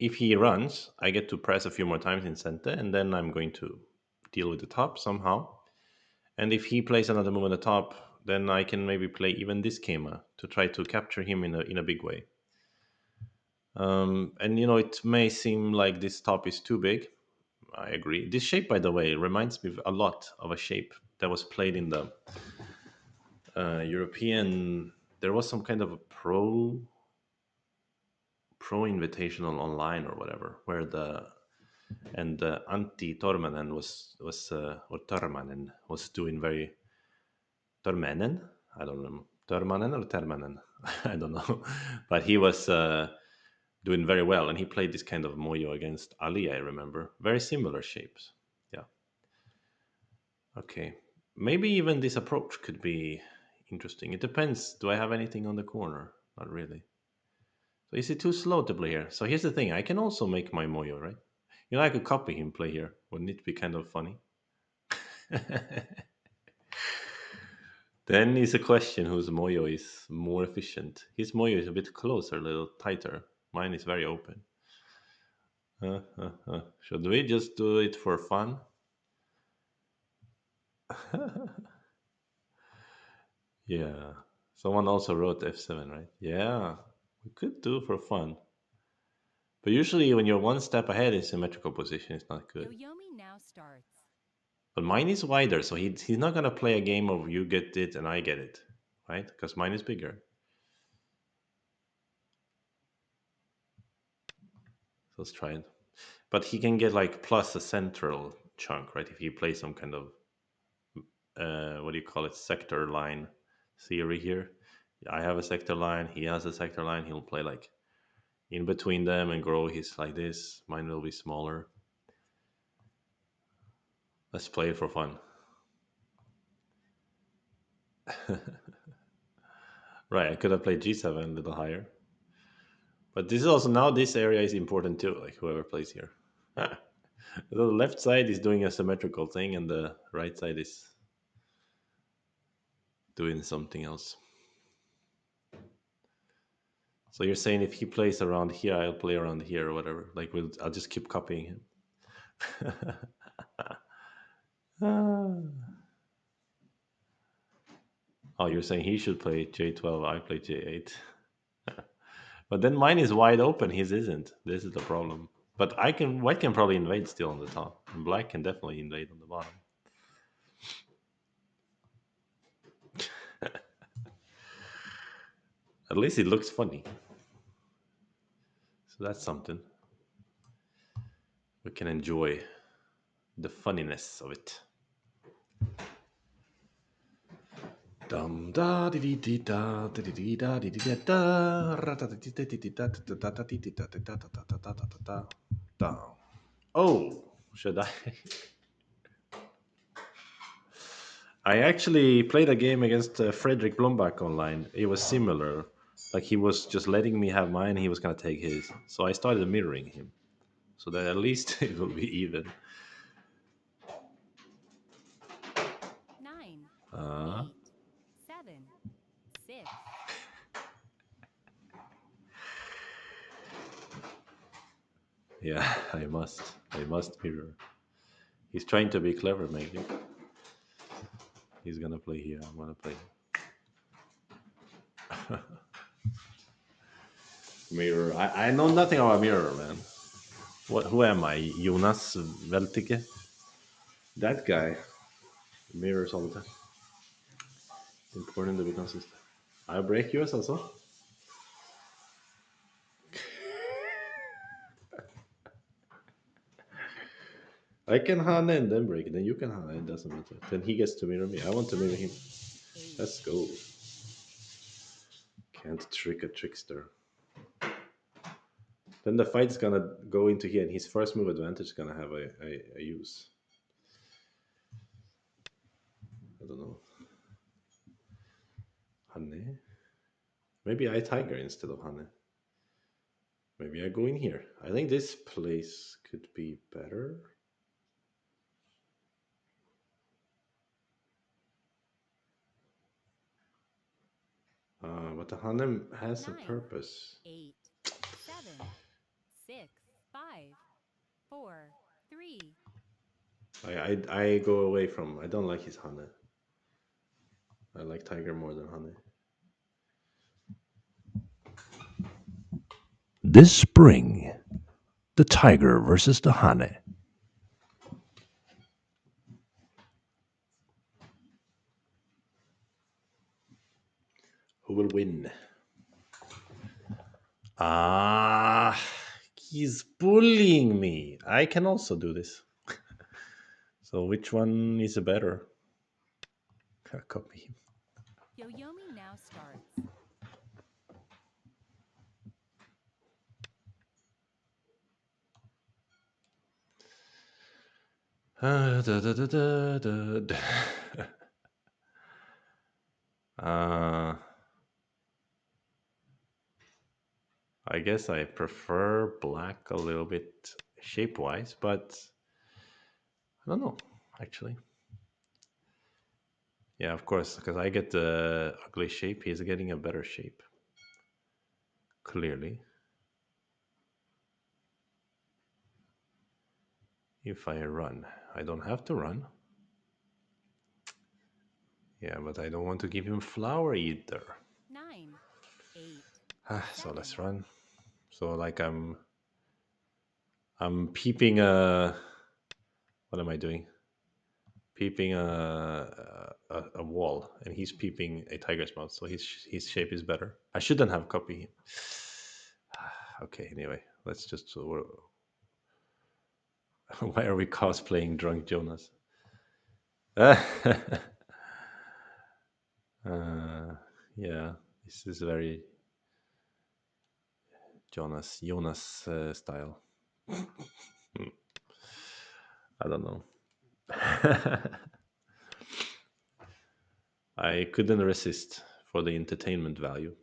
if he runs, I get to press a few more times in center, and then I'm going to deal with the top somehow. And if he plays another move on the top, then I can maybe play even this Kema to try to capture him in a big way. And it may seem like this top is too big. I agree. This shape, by the way, reminds me a lot of a shape that was played in the European. There was some kind of a pro invitational online or whatever, where the anti Tormanen was or Tormanen was doing very Tormanen. I don't know Tormanen or Termanen. I don't know, but he was doing very well, and he played this kind of moyo against Ali. I remember very similar shapes. Yeah. Okay. Maybe even this approach could be interesting. It depends. Do I have anything on the corner? Not really. So is it too slow to play here? So here's the thing. I can also make my Moyo, right? I could copy him play here. Wouldn't it be kind of funny? Then is a question whose Moyo is more efficient. His Moyo is a bit closer, a little tighter. Mine is very open. Should we just do it for fun? Yeah. Someone also wrote F7, right? Yeah. We could do for fun. But usually when you're one step ahead in symmetrical position, it's not good.
Yoyomi now starts.
But mine is wider, so he's not gonna play a game of you get it and I get it, right? Because mine is bigger. So let's try it. But he can get like plus a central chunk, right? If he plays some kind of what do you call it, sector line theory here. I have a sector line, he has a sector line, he'll play like in between them and grow his like this. Mine will be smaller. Let's play it for fun. Right, I could have played G7 a little higher. But this is also now this area is important too, like whoever plays here. The left side is doing a symmetrical thing, and the right side is doing something else. So you're saying if he plays around here, I'll play around here or whatever. Like I'll just keep copying him. Ah. Oh, you're saying he should play J12, I play J8. But then mine is wide open, his isn't. This is the problem. But white can probably invade still on the top, and black can definitely invade on the bottom. At least it looks funny. So that's something. We can enjoy the funniness of it. Dum da di di di da di di da di di da da ra da di di di da da da da di di da da da da da da da da da. Oh, should I? I actually played a game against Frederick Blombach online. It was similar. Like he was just letting me have mine, he was gonna take his. So I started mirroring him, so that at least it will be even.
9,
Uh,
8, 7, 6.
yeah, I must mirror. He's trying to be clever, maybe. He's gonna play here. I'm gonna play mirror. I know nothing about mirror, man. What? Who am I? Jonas Veltike? That guy mirrors all the time. Important to be consistent. I break yours also. I can Hane and then break. Then you can Hane. It doesn't matter. Then he gets to mirror me. I want to mirror him.
9, 8.
Let's go. Can't trick a trickster. Then the fight's gonna go into here, and his first move advantage is gonna have a use. I don't know. Hane? Maybe I Tiger instead of Hane. Maybe I go in here. I think this place could be better. But the Hanem has a
Nine,
purpose.
8, 7, 6, 5, 4, 3.
I go away from. I don't like his Hane. I like Tiger more than Hane.
This spring, the tiger versus the hane.
Who will win? Ah, he's bullying me. I can also do this. So which one is better? Copy.
Yoyomi now starts.
Da, da, da, da, da, da. uh, I guess I prefer black a little bit shape wise, but I don't know actually. Yeah, of course, because I get the ugly shape. He's getting a better shape. Clearly, if I run, I don't have to run. Yeah, but I don't want to give him flower either.
9, 8,
So let's
7,
run. So like I'm peeping a. What am I doing? Peeping a wall, and he's peeping a tiger's mouth. So his shape is better. I shouldn't have copied him. Okay. Anyway, let's just. Why are we cosplaying drunk Jonas? uh, yeah, this is very Jonas style. I don't know. I couldn't resist for the entertainment value.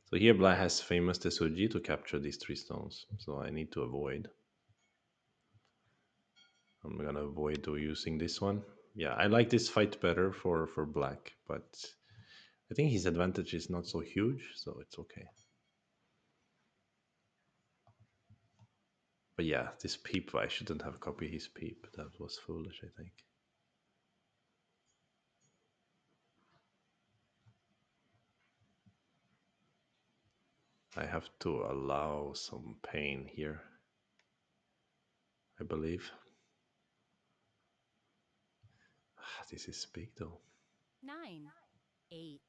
So here Black has famous Tesuji to capture these three stones. So I need to avoid. I'm gonna avoid using this one. Yeah, I like this fight better for Black, but I think his advantage is not so huge, so it's okay. But yeah, this peep, I shouldn't have copied his peep. That was foolish, I think. I have to allow some pain here, I believe. This is big though.
9, 8,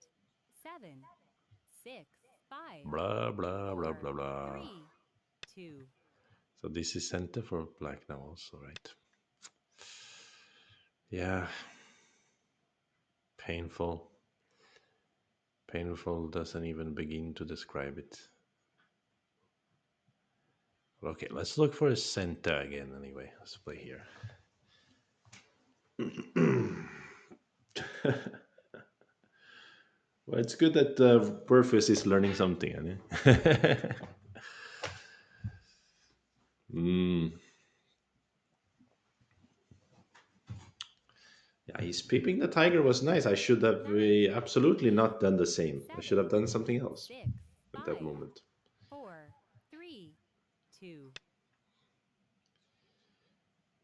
7, 6, 5,
Blah, blah, blah,
4,
blah, blah.
3, 2.
So this is center for Black now also, right? Yeah, painful. Painful doesn't even begin to describe it. Okay, let's look for a center again anyway. Let's play here. Well, it's good that Burfus is learning something. Eh? mm. Yeah, he's peeping the tiger was nice. I should have
9,
absolutely
8,
not done the same. I should have
7,
done something else
6,
at that
5,
moment.
4, 3, 2.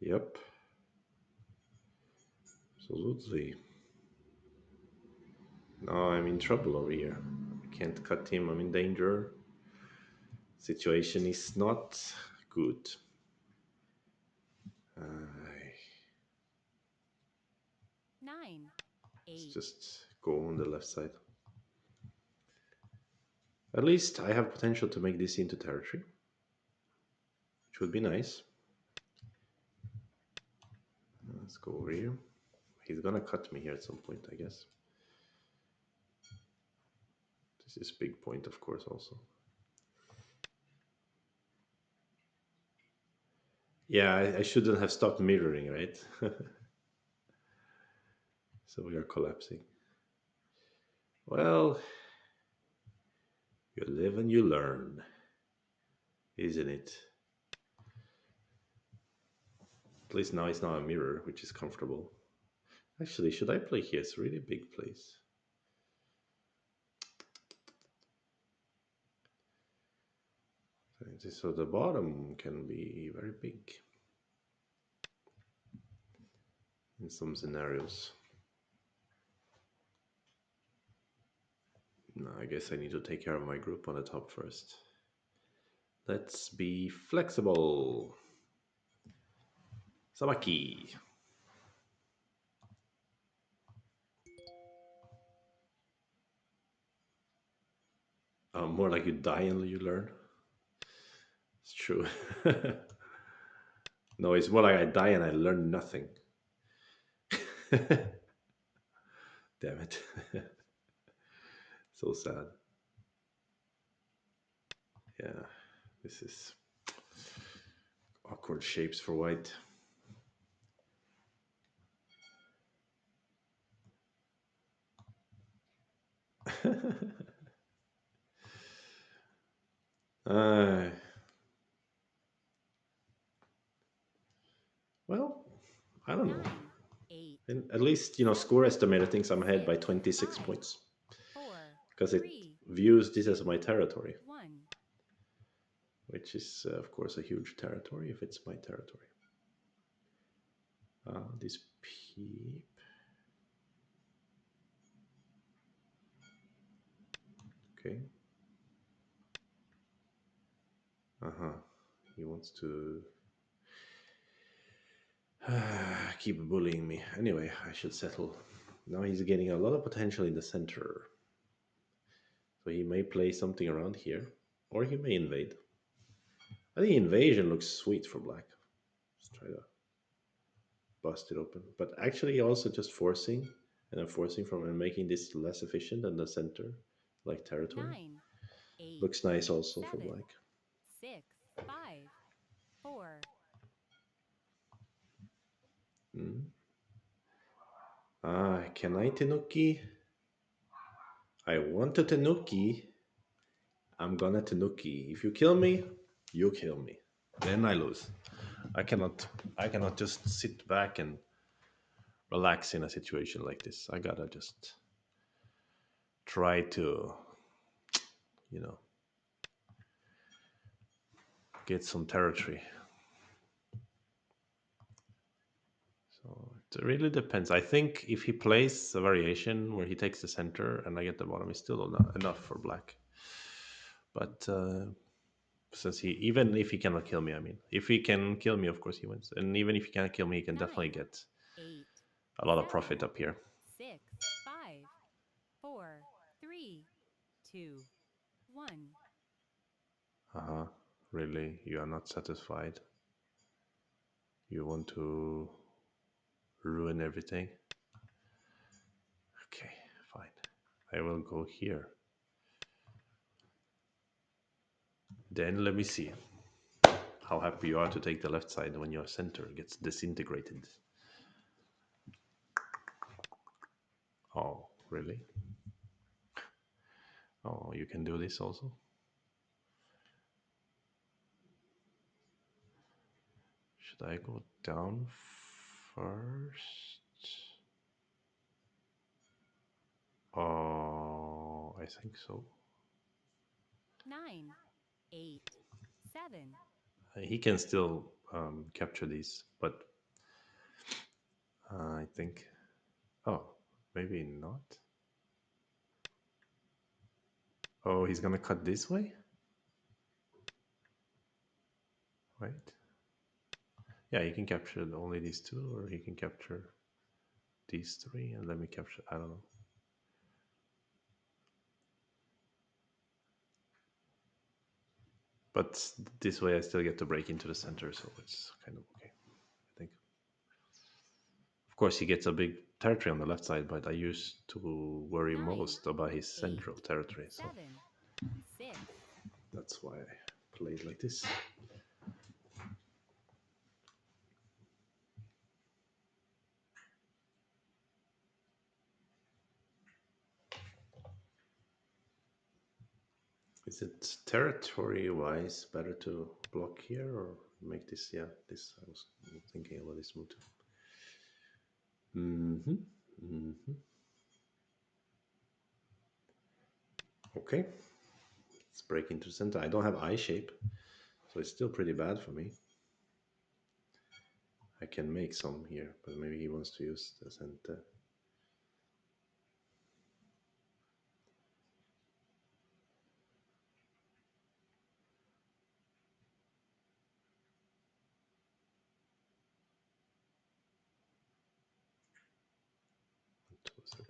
Yep, absolutely. No, I'm in trouble over here. I can't cut him. I'm in danger. Situation is not good.
Nine,
Let's
eight,
just go on the left side. At least I have potential to make this into territory, which would be nice. Let's go over here. He's gonna cut me here at some point, I guess. This is big point, of course, also. Yeah, I shouldn't have stopped mirroring, right? So we are collapsing. Well, You live and you learn, isn't it? At least now it's not a mirror, which is comfortable. Actually, should I play here? It's a really big place. So the bottom can be very big in some scenarios. No, I guess I need to take care of my group on the top first. Let's be flexible. Sabaki. More like you die and you learn. It's true. No, it's more like I die and I learn nothing. Damn it. So sad. Yeah, this is awkward shapes for white. uh, well, I don't know.
8,
And at least, score
7,
estimator thinks I'm ahead by
6,
26
5,
points
4,
because it
3,
views this as
2,
my territory,
1.
which is, of course, a huge territory if it's my territory. This peep. Okay. Uh-huh. He wants to keep bullying me. Anyway, I should settle. Now he's getting a lot of potential in the center. So he may play something around here, or he may invade. I think invasion looks sweet for black. Let's try to bust it open. But actually also just forcing, and then forcing from and making this less efficient than the center, like territory.
9, 8,
Looks nice also for
7,
black.
6, 5, 4.
Mm. Can I Tenuki? I want a Tenuki. I'm gonna Tenuki. If you kill me, you kill me. Then I lose. I cannot I cannot just sit back and relax in a situation like this. I gotta just try to, you know, get some territory. So it really depends. I think if he plays a variation where he takes the center and I get the bottom, it's still enough for black. But since even if he cannot kill me, I mean, if he can kill me, of course he wins. And even if he can't kill me, he can definitely
9,
get
8,
a lot of
7,
profit up here.
6, 5, 4, 3, 2, 1.
Uh huh. Really, you are not satisfied. You want to ruin everything. Okay, fine. I will go here. Then let me see how happy you are to take the left side when your center gets disintegrated. Oh, really? Oh, you can do this also? Should I go down first? Oh, I think so.
9, 8, 7.
He can still capture these, but I think. Oh, maybe not. Oh, he's gonna cut this way? Right? Yeah, he can capture only these two, or he can capture these three, and let me capture. I don't know. But this way, I still get to break into the center, so it's kind of okay. I think. Of course, he gets a big territory on the left side, but I used to worry
9,
most about his
8,
central territory, so
7, 6.
that's why I played like this. Is it territory wise better to block here or make this? Yeah, this I was thinking about this move too. Hmm. Hmm. Okay, let's break into center. I don't have eye shape, so it's still pretty bad for me. I can make some here, but maybe he wants to use the center.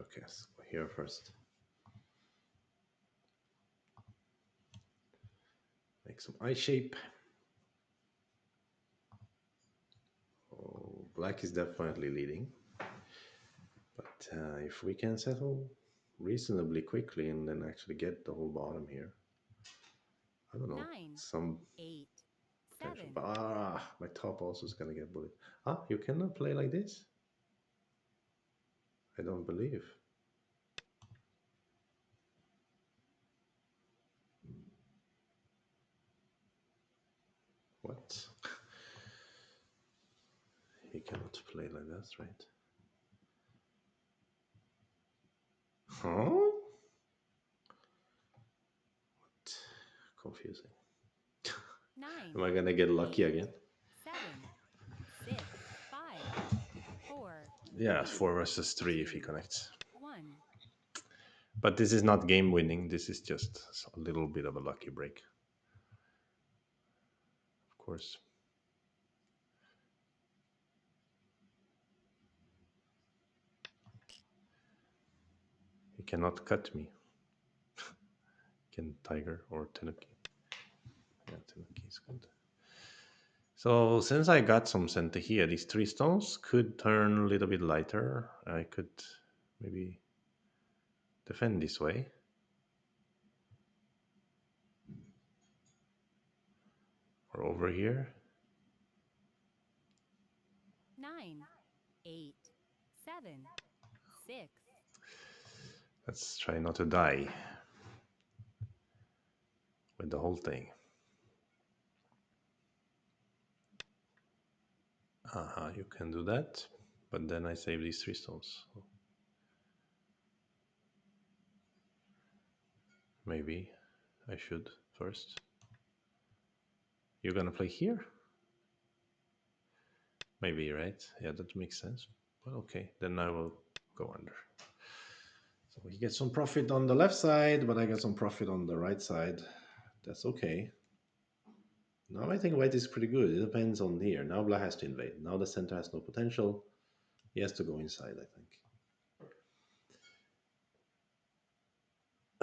Okay, let's go here first. Make some eye shape. Oh, black is definitely leading. But if we can settle reasonably quickly and then actually get the whole bottom here, I don't know,
9,
some
8,
potential.
7,
But my top also is gonna get bullied. Ah, you cannot play like this. I don't believe. What? He cannot play like that, right? Huh? Confusing.
9,
Am I gonna get lucky
8,
again?
7, 6, 5, 4,
Yeah,
3,
four versus three if he
2,
connects.
1.
But this is not game winning. This is just a little bit of a lucky break, of course. He cannot cut me. Can Tiger or Tanuki? Yeah, Tanuki is good. So since I got some center here, these three stones could turn a little bit lighter. I could maybe defend this way. Or over here.
9, 8, 7, 6,
Let's try not to die with the whole thing. You can do that. But then I save these three stones. So maybe I should first. You're gonna play here? Maybe, right? Yeah, that makes sense. But okay, then I will go under. So he gets some profit on the left side, but I get some profit on the right side. That's okay. Now I think white is pretty good. It depends on here. Now black has to invade. Now the center has no potential. He has to go inside, I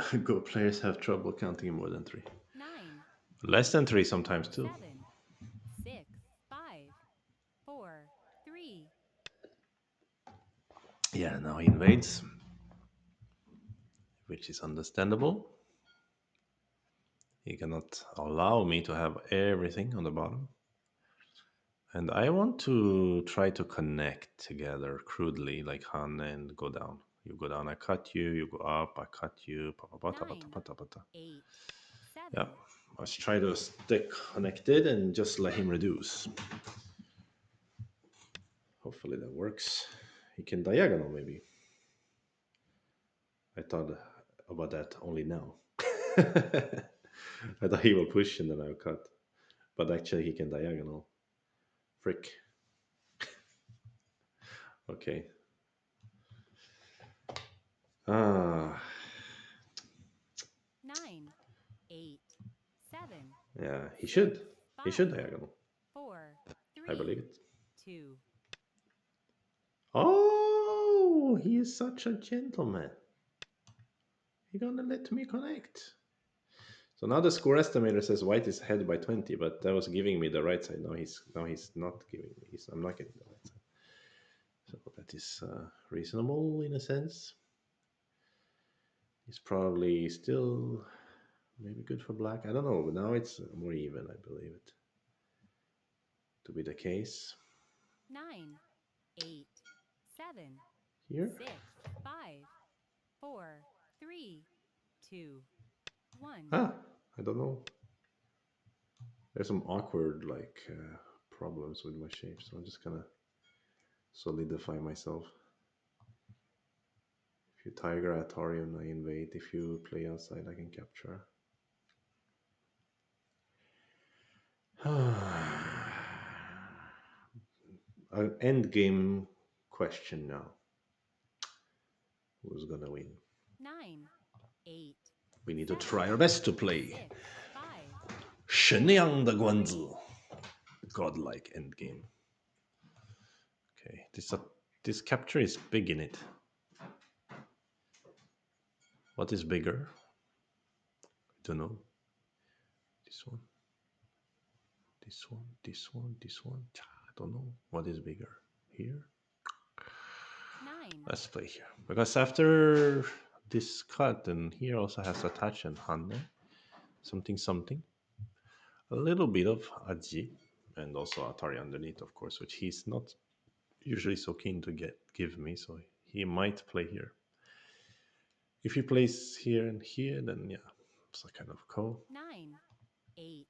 think. Go players have trouble counting more than three.
9,
Less than
8,
three sometimes too.
7, 6, 5, 4, 3,
Yeah, now he invades, which is understandable. He cannot allow me to have everything on the bottom. And I want to try to connect together crudely, like Han, and go down. You go down, I cut you. You go up, I cut you. Pa, pa, pa, ta, pa, ta,
9,
pa, ta, pa, ta.
8,
Yeah,
7,
let's try to stay connected and just let him reduce. Hopefully that works. He can diagonal maybe. I thought about that only now. I thought he will push and then I'll cut. But actually he can diagonal. Frick. Okay. Ah,
9, 8, 7,
yeah, he
6,
should. He should
5,
diagonal.
4,
I believe
3,
it.
2.
Oh, he is such a gentleman. He gonna let me connect. So now the score estimator says white is ahead by 20, but that was giving me the right side. Now he's not giving me. I'm not getting the right side. So that is reasonable in a sense. He's probably still maybe good for black. I don't know, but now it's more even. I believe it to be the case
9, 8, 7,
here.
6, 5, 4, 3, 2, 1.
Ah. I don't know. There's some awkward problems with my shape, so I'm just gonna solidify myself. If you tiger at Tarion, I invade. If you play outside, I can capture. An end game question now. Who's gonna win?
9, 8,
We need to
7,
try our best to play
6, 5, 4,
Shenyang the
3,
Guanzi. Godlike endgame. Okay, this capture is big in it. What is bigger? I don't know. This one, this one, this one, this one. I don't know. What is bigger? Here?
9,
Let's play here. Because after this cut, and here also has attach and Hanne. Something, something. A little bit of Aji. And also Atari underneath, of course, which he's not usually so keen to give me. So he might play here. If he plays here and here, then yeah, it's a kind of call.
9, 8,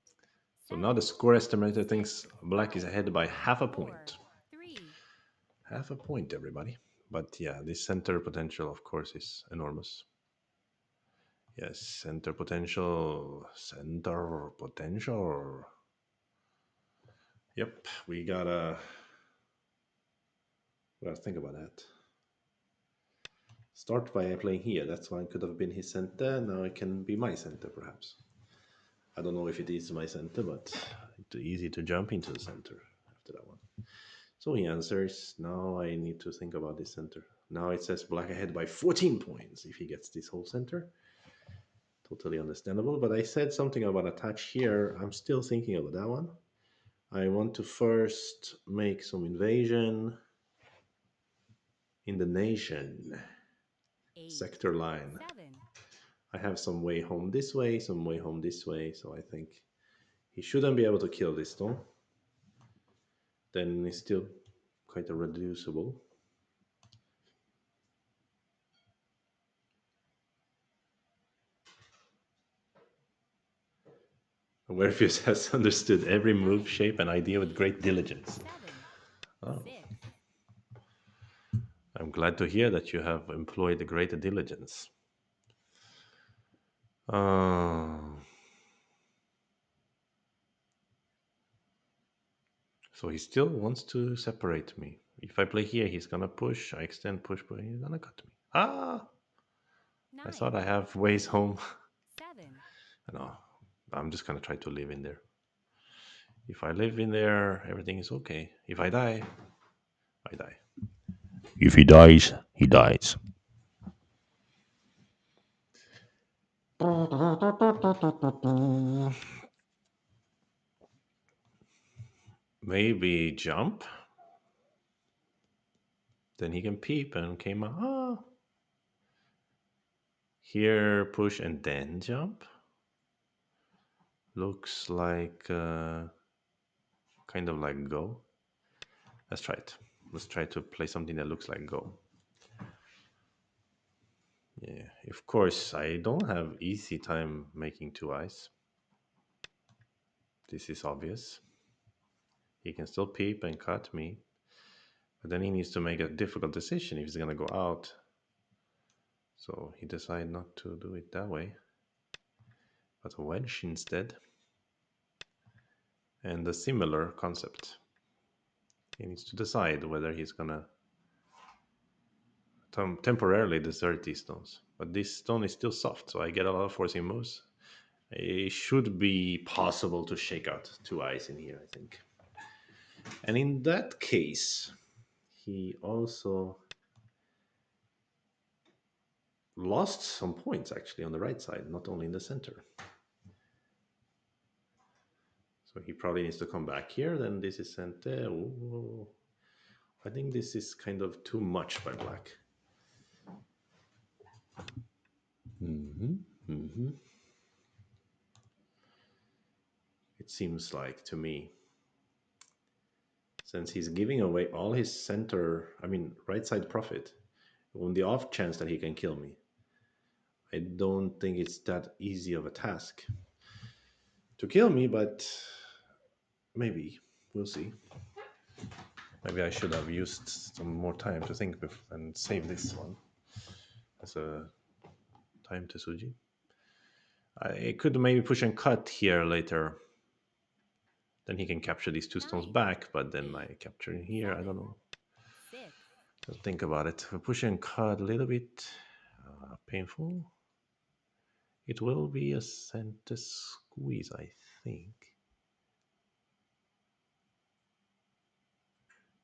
So now the
7,
score estimator
6,
thinks black is
5,
ahead by half a
4,
point.
3,
Half a point, everybody. But yeah, this center potential, of course, is enormous. Yes, center potential. Center potential. Yep, we gotta think about that. Start by playing here. That's one could have been his center. Now it can be my center, perhaps. I don't know if it is my center, but it's easy to jump into the center after that one. So he answers. Now I need to think about this center. Now it says black ahead by 14 points if he gets this whole center. Totally understandable. But I said something about attach here. I'm still thinking about that one. I want to first make some invasion in the nation
8,
sector line.
7,
I have some way home this way, some way home this way. So I think he shouldn't be able to kill this stone. Then it's still quite a reducible. Werfius has understood every move,
9,
shape, and idea with
8,
great diligence.
7,
Oh,
6,
I'm glad to hear that you have employed great diligence. Uh, so he still wants to separate me. If I play here, he's gonna push. I extend, push, but he's gonna cut me. Ah! I thought
9,
I have ways
8,
home.
7,
No, I'm just gonna try to live in there. If I live in there, everything is okay. If I die, I die.
If he dies, he dies.
Maybe jump. Then he can peep and came out. Ah, here push and then jump. Looks like kind of like go. Let's try it. Let's try to play something that looks like go. Yeah, of course, I don't have easy time making two eyes. This is obvious. He can still peep and cut me, but then he needs to make a difficult decision if he's gonna go out. So he decided not to do it that way, but a wedge instead. And a similar concept. He needs to decide whether he's gonna temporarily desert these stones. But this stone is still soft, so I get a lot of forcing moves. It should be possible to shake out two eyes in here, I think. And in that case, he also lost some points actually on the right side, not only in the center. So he probably needs to come back here. Then this is center. Ooh, I think this is kind of too much by black. It seems like to me, since he's giving away all his center, I mean, right side profit, on the off chance that he can kill me. I don't think it's that easy of a task. to kill me, but maybe we'll see. Maybe I should have used some more time to think and save this one as a time to Suji. I could maybe push and cut here later. Then he can capture these two stones
9,
back, but then
8,
I capture in here. I don't
7,
know.
6,
Let's think about it. If I push and cut a little bit painful, it will be a center squeeze, I think.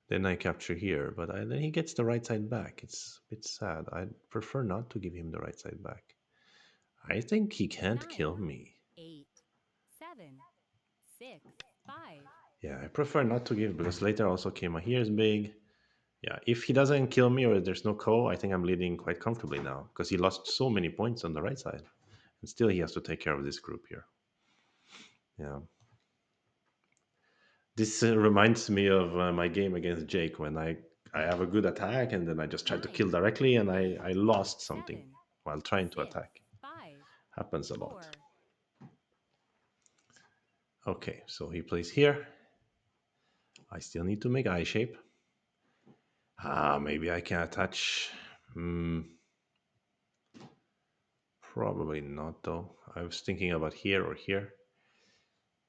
Then I capture here, but then he gets the right side back. It's a bit sad. I'd prefer not to give him the right side back. I think he can't kill
9,
me.
8, 7, 6, 5,
Yeah, I prefer not to give because later also Kema here is big. Yeah, if he doesn't kill me or there's no ko, I think I'm leading quite comfortably now because he lost so many points on the right side. And still he has to take care of this group here. Yeah. This reminds me of my game against Jake when I have a good attack and then I just try to kill
9,
directly and
8,
I lost something
7,
while trying to
6,
attack.
5,
Happens a lot.
4,
Okay, so he plays here. I still need to make eye shape. Maybe I can attach. Hmm, probably not though. I was thinking about here or here.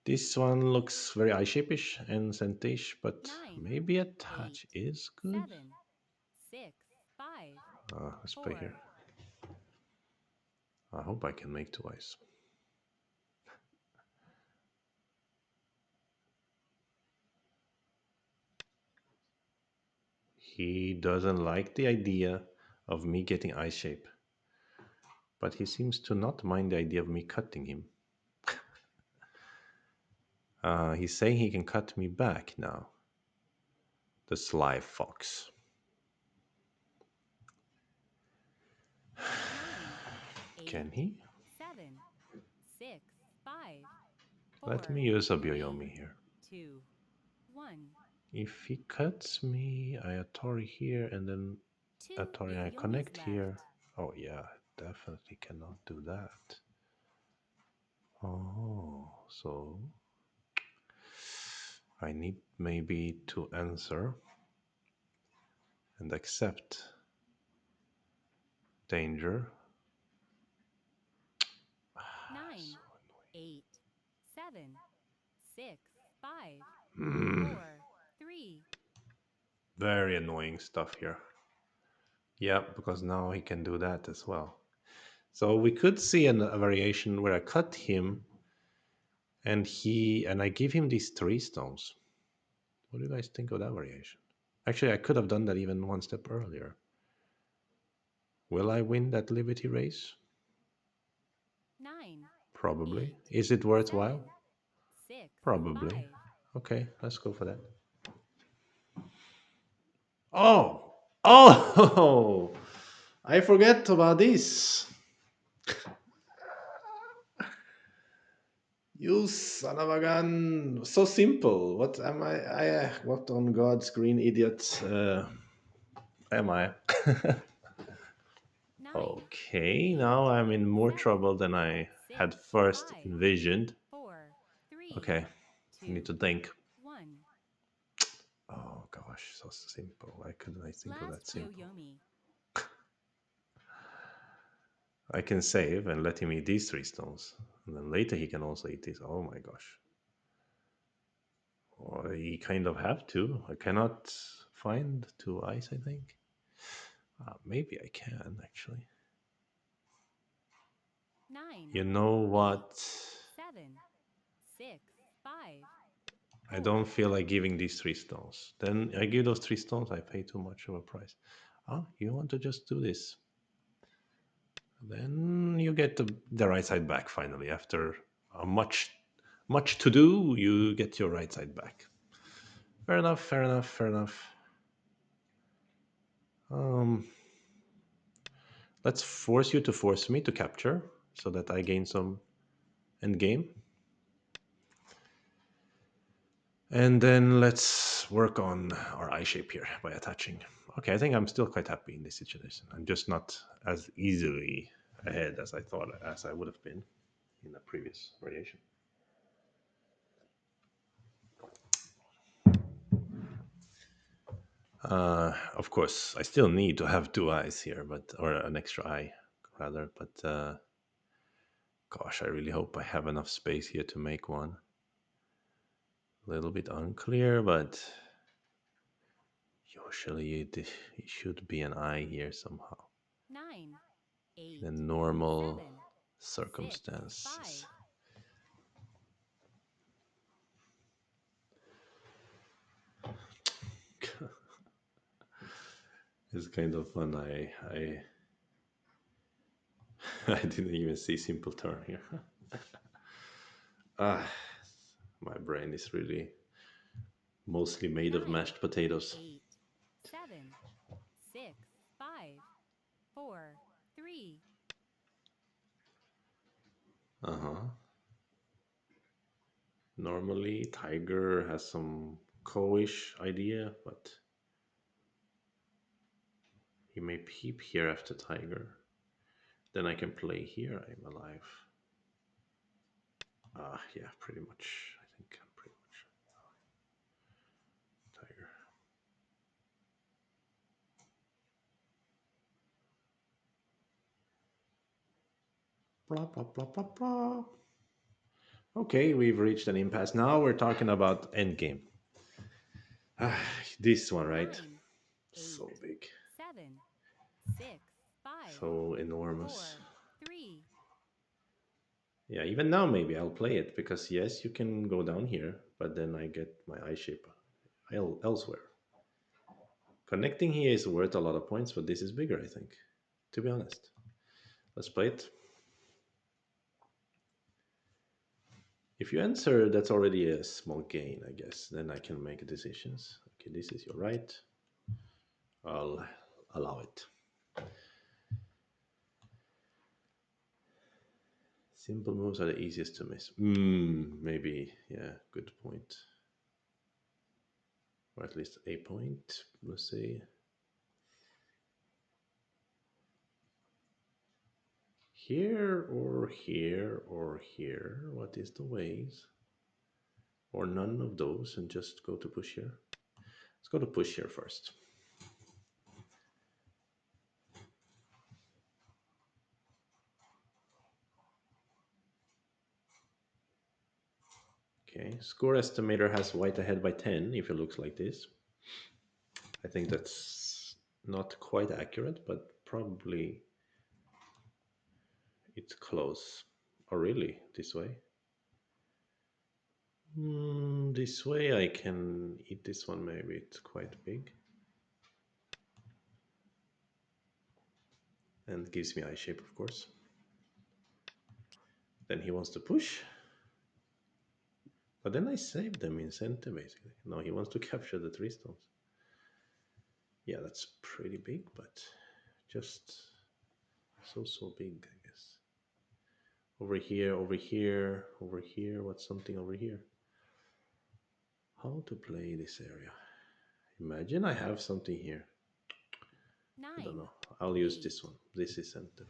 This one looks very eye shapeish and sentish, but
9,
maybe a
8,
touch is good.
7, 6, 5,
Let's play
4,
here. I hope I can make two eyes. He doesn't like the idea of me getting eye shape, but he seems to not mind the idea of me cutting him. He's saying he can cut me back now. The sly fox.
9,
Can
8,
he?
7, 6, 5,
Let
4,
me use a
3,
Byoyomi here.
2, 1.
If he cuts me, I Atori here and then
2
Atori I
Byoyomis
connect
left.
here. Oh yeah, definitely cannot do that. Oh, so I need maybe to answer and accept danger.
9,
So
8, 7, 6, 5,
annoying.
4, 3.
Very annoying stuff here. Yeah, because now he can do that as well. So we could see a variation where I cut him and I give him these three stones. What do you guys think of that variation? Actually, I could have done that even one step earlier. Will I win that Liberty race?
9,
Probably.
8,
Is it worthwhile?
7, 6,
Probably.
5.
Okay, let's go for that. Oh! Oh! I forget about this. You son of a gun! So simple. What am I? What on God's green idiot am I?
9,
Okay,
8,
now I'm in more
7,
trouble than I
6,
had first
5,
envisioned.
4, 3,
Okay, I need
2,
to think.
1.
Oh gosh, so simple. Why couldn't I think of that
Last
simple?
Byoyomi.
I can save and let him eat these three stones. And then later he can also eat these. Oh my gosh. Or he kind of have to. I cannot find two eyes, I think. Maybe I can actually.
9,
You know
8,
what?
7, 6, 5,
I don't
4.
feel like giving these three stones. Then I give those three stones, I pay too much of a price. You want to just do this? Then you get the right side back finally. After a much to do, you get your right side back. Fair enough, fair enough, fair enough. Um, let's force you to force me to capture so that I gain some endgame. And then let's work on our eye shape here by attaching. Okay, I think I'm still quite happy in this situation. I'm just not as easily ahead as I thought as I would have been in a previous variation. Of course, I still need to have two eyes here, but or an extra eye rather. But gosh, I really hope I have enough space here to make one. A little bit unclear, but usually it should be an eye here somehow
nine,
in a
eight,
normal
seven, six,
circumstances.
five,
It's kind of fun. I didn't even see simple turn here. Ah, my brain is really mostly made of
nine,
mashed potatoes.
eight, seven, six, five, four, three,
Uh huh. Normally, Tiger has some co-ish idea, but he may peep here after Tiger. Then I can play here. I'm alive. Yeah, pretty much. I think I'm pretty much Tiger. Blah blah blah blah blah. Okay, we've reached an impasse. Now we're talking about Endgame. This one, right?
nine,
So
eight,
big,
seven, six, five,
so enormous.
four, three,
Yeah, even now maybe I'll play it because yes, you can go down here, but then I get my eye shape elsewhere. Connecting here is worth a lot of points, but this is bigger, I think. To be honest, let's play it. If you answer, that's already a small gain, I guess. Then I can make decisions. Okay, this is your right. I'll allow it. Simple moves are the easiest to miss. Maybe, yeah, good point. Or at least a point, let's say. Here or here or here. What is the ways? Or none of those and just go to push here. Let's go to push here first. Okay, score estimator has white ahead by 10 if it looks like this. I think that's not quite accurate, but probably it's close. Oh, really? This way? This way I can eat this one, maybe it's quite big. And gives me eye shape, of course. Then he wants to push. But then I saved them in center, basically. Now he wants to capture the three stones. Yeah, that's pretty big, but just so big, I guess. Over here, over here, over here. What's something over here? How to play this area? Imagine I have something here. I don't
nine,
know. I'll use
eight,
this one. This is center.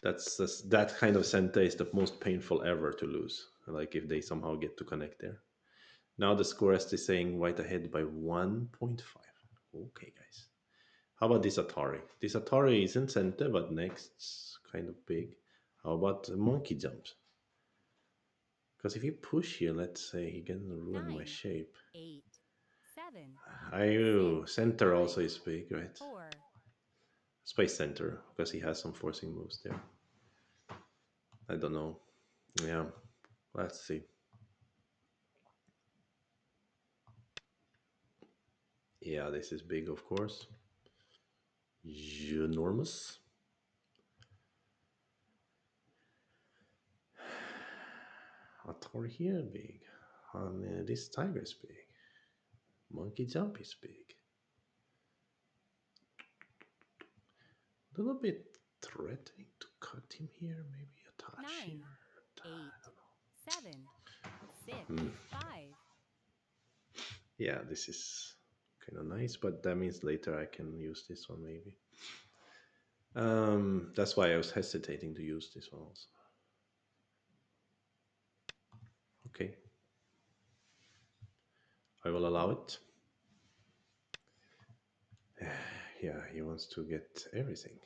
That kind of center is the most painful ever to lose. Like if they somehow get to connect there. Now the scorest is saying white ahead by 1.5. Okay, guys. How about this Atari? This Atari isn't center, but next kind of big. How about monkey jumps? Because if you push here, let's say he can ruin my
nine,
shape.
eight, seven,
I
six,
center also
five,
is big, right?
four,
Space center because he has some forcing moves there. I don't know. Yeah, let's see. Yeah, this is big, of course. Enormous. Atari here big. And this tiger is big. Monkey jump is big. A little bit threatening to cut him here. Maybe a touch
nine,
here. I
eight,
don't know.
seven, six, five,
Yeah, this is kind of nice, but that means later I can use this one maybe. That's why I was hesitating to use this one also. Okay, I will allow it. Yeah, he wants to get everything.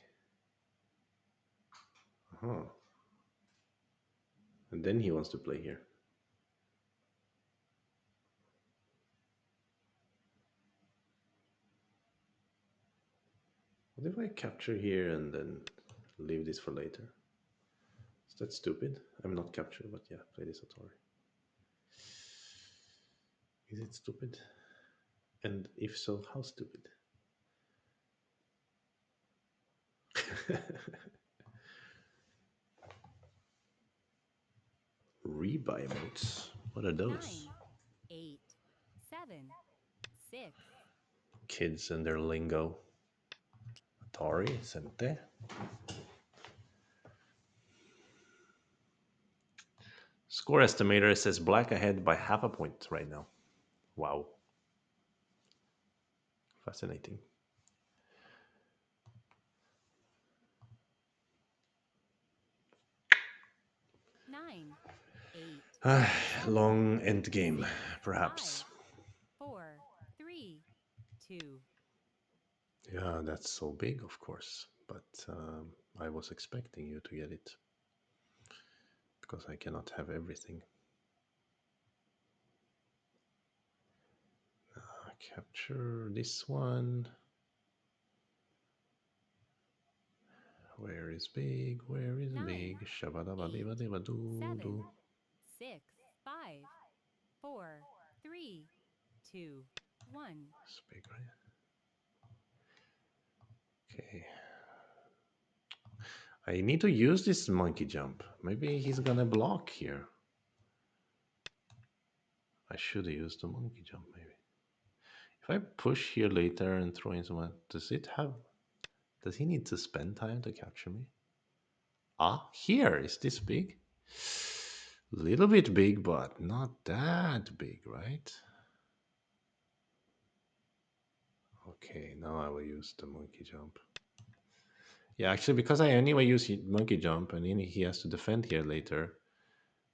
Uh-huh. And then he wants to play here. What if I capture here and then leave this for later? Is that stupid? I'm not capture, but yeah, play this Atari. Is it stupid? And if so, how stupid? Rebuy modes. What are those?
9, 8, 7, 6,
Kids and their lingo. Atari, Sente. Score estimator says black ahead by half a point right now. Wow. Fascinating.
9, 8,
Ah,
7,
long end game,
6, 5,
perhaps.
4, 3, 2.
Yeah, that's so big, of course. But I was expecting you to get it because I cannot have everything. Capture this one. Where is big? Where is
9,
big?
8,
Shabadabadibadibadoo.
7, 6, 5, 4, 3, 2, 1.
It's big, right? Okay. I need to use this monkey jump. Maybe he's gonna block here. I should use the monkey jump, maybe. If I push here later and throw in someone, does it have. Does he need to spend time to capture me? Ah, here. Is this big? Little bit big, but not that big, right? Okay, now I will use the monkey jump. Yeah, actually, because I anyway use monkey jump and then he has to defend here later,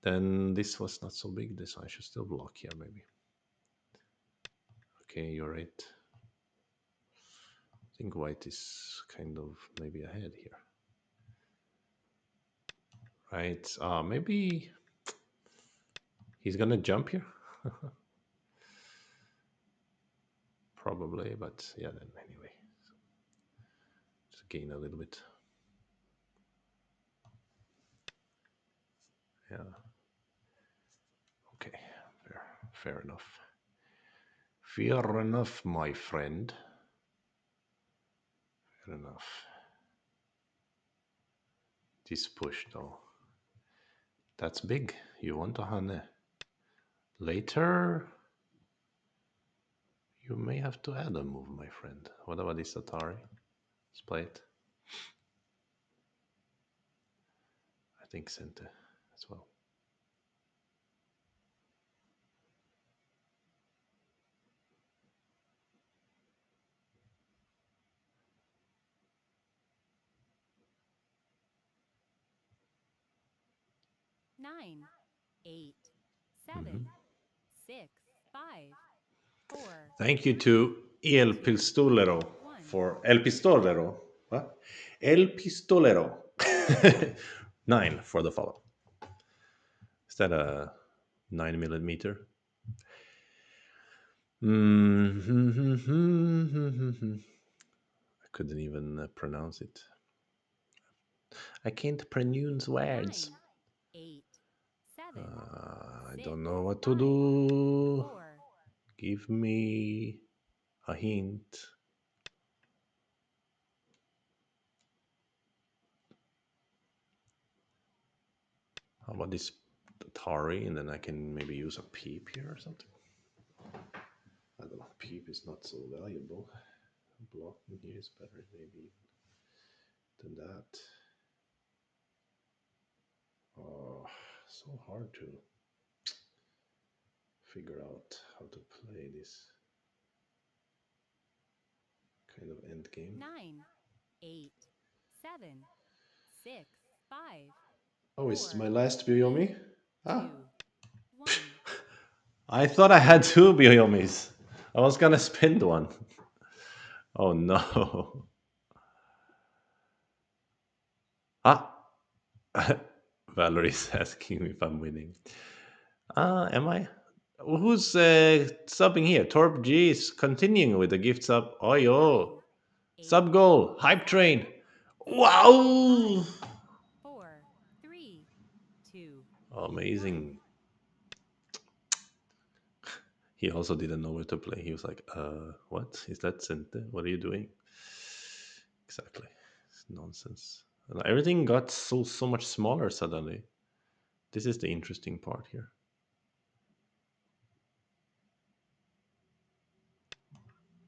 then this was not so big. This I should still block here, maybe. Okay, you're right. I think white is kind of maybe ahead here. Right. Maybe he's gonna jump here. Probably, but yeah, then anyway. Just gain a little bit. Yeah. Okay. Fair enough. Fair enough, my friend. Fair enough. This push though. That's big. You want a honey. Later you may have to add a move, my friend. What about this Atari? Let's play it. I think Sente as well.
9, 8,
Mhm.
7, 6, 5, 4,
Thank you
3,
to El
2,
Pistolero
1.
for El Pistolero. What? El Pistolero. 9 for the follow. Is that a 9 millimeter? I couldn't even pronounce it. I can't pronounce words.
9, 8, 7,
I
6,
don't know what to
5,
do.
4.
Give me a hint. How about this Atari, and then I can maybe use a peep here or something. I don't know. Peep is not so valuable. Blocking here is better, maybe than that. Oh, so hard to figure out how to play this kind of end game.
9, 8, 7, 6, 5,
Oh, it's my
4,
last
3,
Biomi? Ah,
2, 1.
I thought I had two Biomis. I was gonna spend one. Oh no. Ah, Valerie's asking me if I'm winning. Am I? Who's subbing here? Torp G is continuing with the gift sub. Oh yo.
9, 8,
Sub goal. Hype
7,
train.
6,
Wow.
5, 4, 3, 2, 1.
Amazing. He also didn't know where to play. He was like, what? Is that center? What are you doing? Exactly. It's nonsense. And everything got so much smaller suddenly. This is the interesting part here.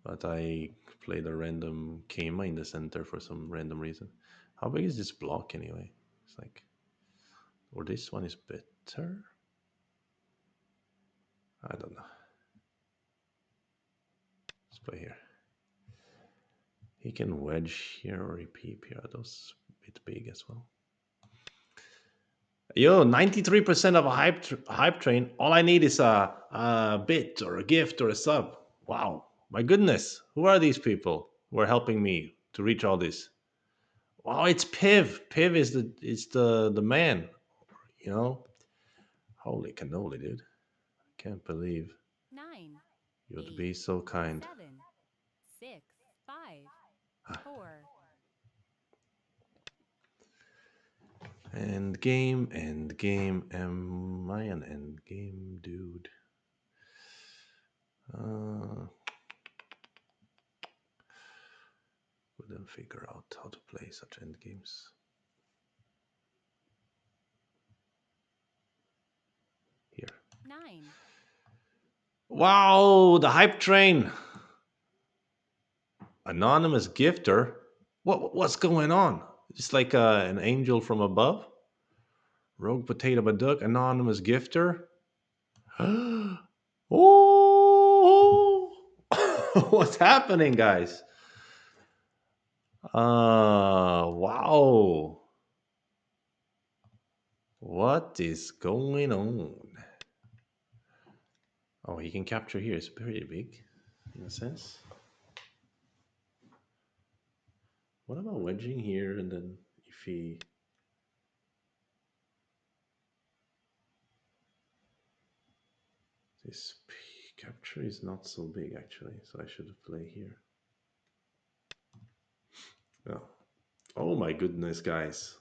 But I played a random Kema in the center for some random reason. How big is this block anyway? It's like, or this one is better? I don't know. Let's play here. He can wedge here or he peep here. Those a bit big as well. Yo, 93% of a hype train. All I need is a bit or a gift or a sub. Wow. My goodness. Who are these people who are helping me to reach all this? Wow, it's Piv. Piv is the man, you know? Holy cannoli, dude. I can't believe
9,
you'd
8,
be so kind.
7, 6, 5, 4.
End game, end game. Am I an end game dude? Uh, couldn't figure out how to play such end games. Here.
9,
Wow, the hype train. Anonymous gifter. What's going on? It's like an angel from above. Rogue potato baduck, anonymous gifter. Oh, what's happening, guys? Wow. What is going on? Oh, he can capture here. It's pretty big, in a sense. What about wedging here and then if he this capture is not so big actually, so I should play here. Oh, oh my goodness, guys.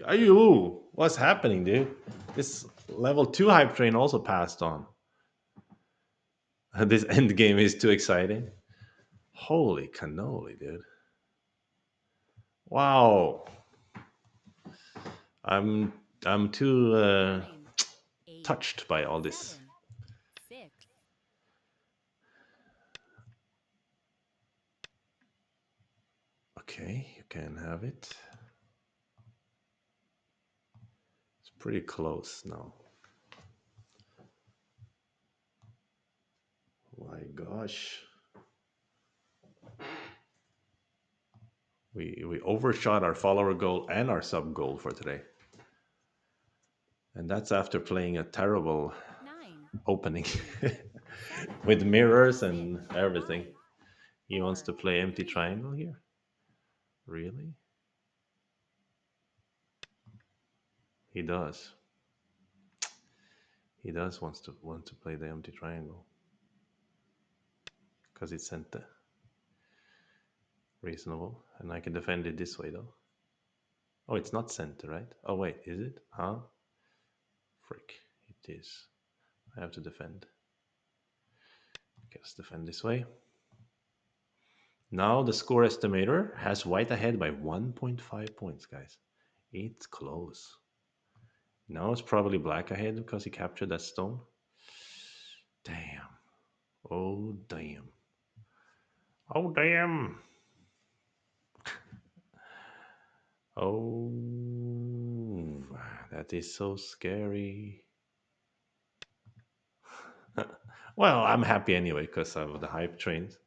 Ayu, what's happening, dude? This level 2 hype train also passed on. This end game is too exciting. Holy cannoli, dude. Wow. I'm I'm too
9, 8,
touched by all this.
7, 6.
Okay, you can have it. It's pretty close now. My gosh. We overshot our follower goal and our sub goal for today. And that's after playing a terrible
9,
opening
8, 7,
with mirrors
6,
and everything.
5,
He wants
4,
to play empty
3.
triangle here? Really? He does. He does want to play the empty triangle because it's center. Reasonable. And I can defend it this way though. Oh, it's not center, right? Oh wait, is it? Huh? Frick. It is. I have to defend. Okay, let's defend this way. Now the score estimator has white ahead by 1.5 points, guys. It's close. Now it's probably black ahead because he captured that stone. Damn. Oh, damn. Oh, damn. Oh, that is so scary. Well, I'm happy anyway because of the hype trains.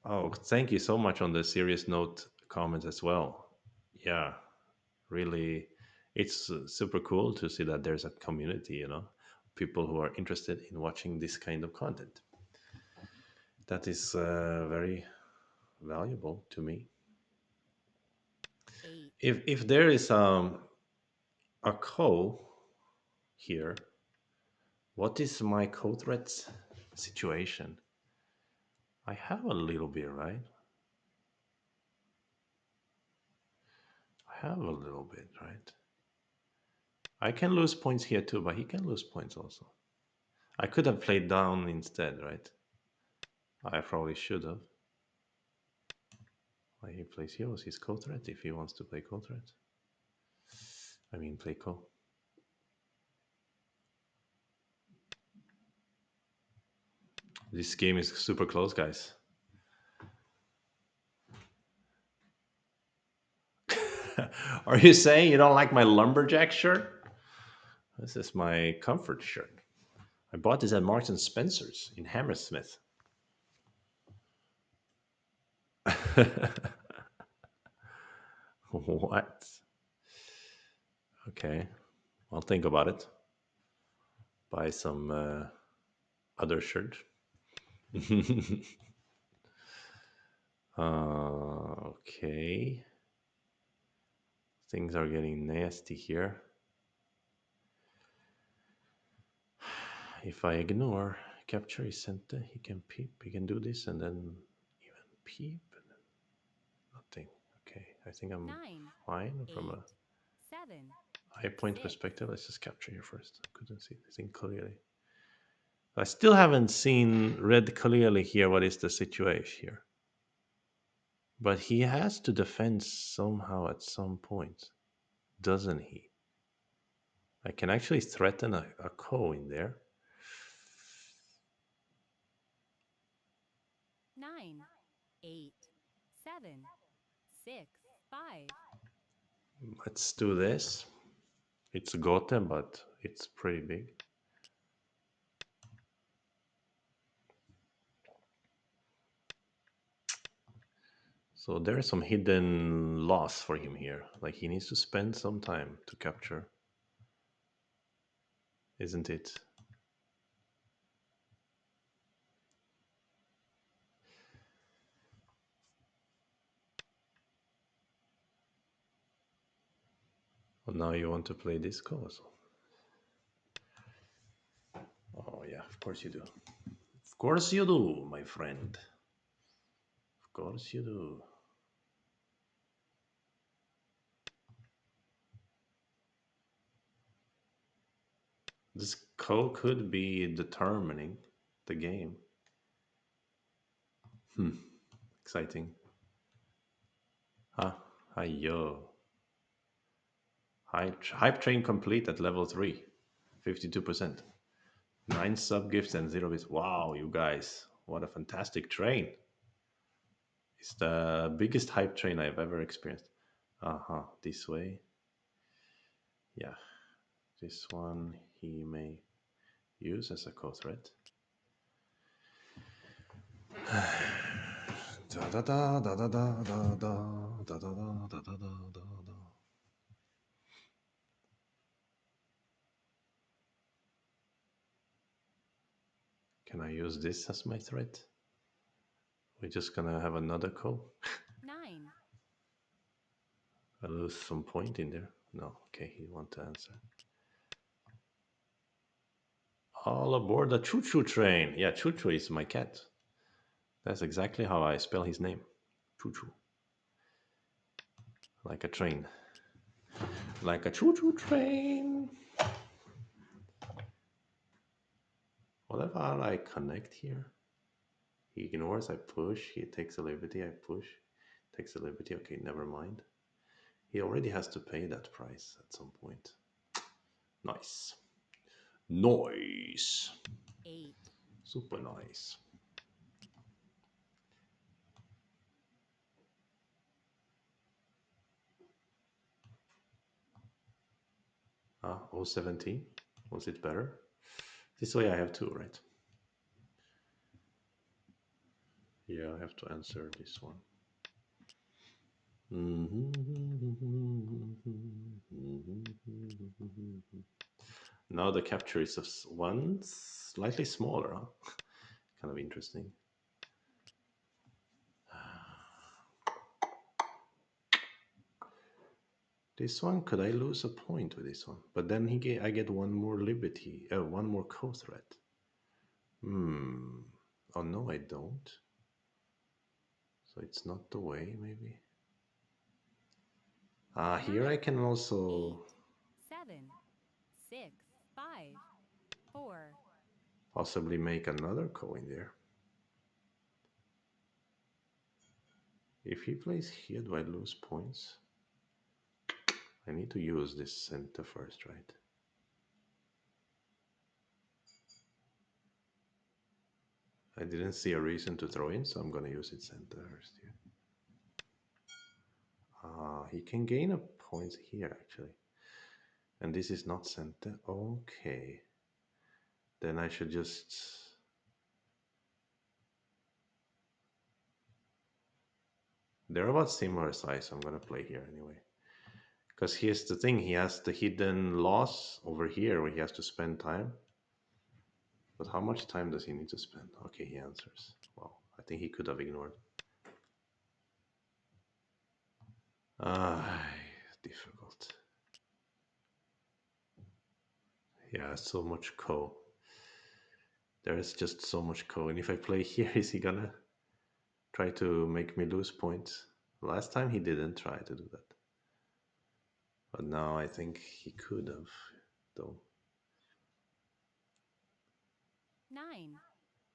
Oh, thank you so much on the serious note comments as well. Yeah, really, it's super cool to see that there's a community, people who are interested in watching this kind of content. That is very valuable to me.
8,
If there is a co here, what is my co-threats situation? I have a little bit, right? I have a little bit, right? I can lose points here too, but he can lose points also. I could have played down instead, right? I probably should have. Why he plays here was his co-threat if he wants to play co-threat. I mean, play co. This game is super close, guys. Are you saying you don't like my lumberjack shirt? This is my comfort shirt. I bought this at Marks and Spencer's in Hammersmith. What? Okay, I'll think about it. Buy some other shirt. Okay, things are getting nasty here. If I ignore capture his center, he can peep. He can do this and then even peep and then nothing. Okay, I think I'm
9,
fine from
8,
a
7,
high point
6,
perspective. Let's just capture here first. Couldn't see the thing clearly. I still haven't seen red clearly here. What is the situation here? But he has to defend somehow at some point, doesn't he? I can actually threaten a co in there.
9, 8, 7, 6, 5,
Let's do this. It's Gotham, but it's pretty big. So there is some hidden loss for him here. Like he needs to spend some time to capture, isn't it? Well, now you want to play this also. Oh yeah, of course you do. Of course you do, my friend. Of course you do. This co could be determining the game. Hmm. Exciting. Huh? Yo. Hype train complete at level 3. 52%. 9 sub gifts and 0 bits. Wow, you guys. What a fantastic train. It's the biggest hype train I've ever experienced. Uh-huh. This way. Yeah. This one he may use as a co-threat. Da da da da da da da da da da da da da da da. Can I use this as my threat? We're just gonna have another co.
9,
I lose some point in there. No, okay, he want to answer. All aboard the choo choo train. Yeah, choo choo is my cat. That's exactly how I spell his name. Choo choo. Like a train. Like a choo choo train. Whatever I connect here, he ignores, I push, he takes a liberty, I push, takes a liberty, okay, never mind. He already has to pay that price at some point. Nice. Nice.
8,
Super nice. Ah, 017. Was it better? This way I have two, right? Yeah, I have to answer this one. Now the capture is of one slightly smaller, huh? Kind of interesting. This one, could I lose a point with this one? But then I get one more liberty, one more co-threat. Hmm. Oh no, I don't. So it's not the way, maybe. Here I
9,
can
8,
also
7, 6, 5, 4,
possibly make another coin there. If he plays here, do I lose points? I need to use this center first, right? I didn't see a reason to throw in, so I'm gonna use it center first here. He can gain a point here actually. And this is not center. Okay. Then I should just... They're about similar size, so I'm gonna play here anyway. Because here's the thing, he has the hidden loss over here where he has to spend time. But how much time does he need to spend? Okay, he answers. Well, I think he could have ignored. Ah, difficult. Yeah, so much co. There is just so much co. And if I play here, is he gonna try to make me lose points? Last time he didn't try to do that. But now I think he could have, though.
9,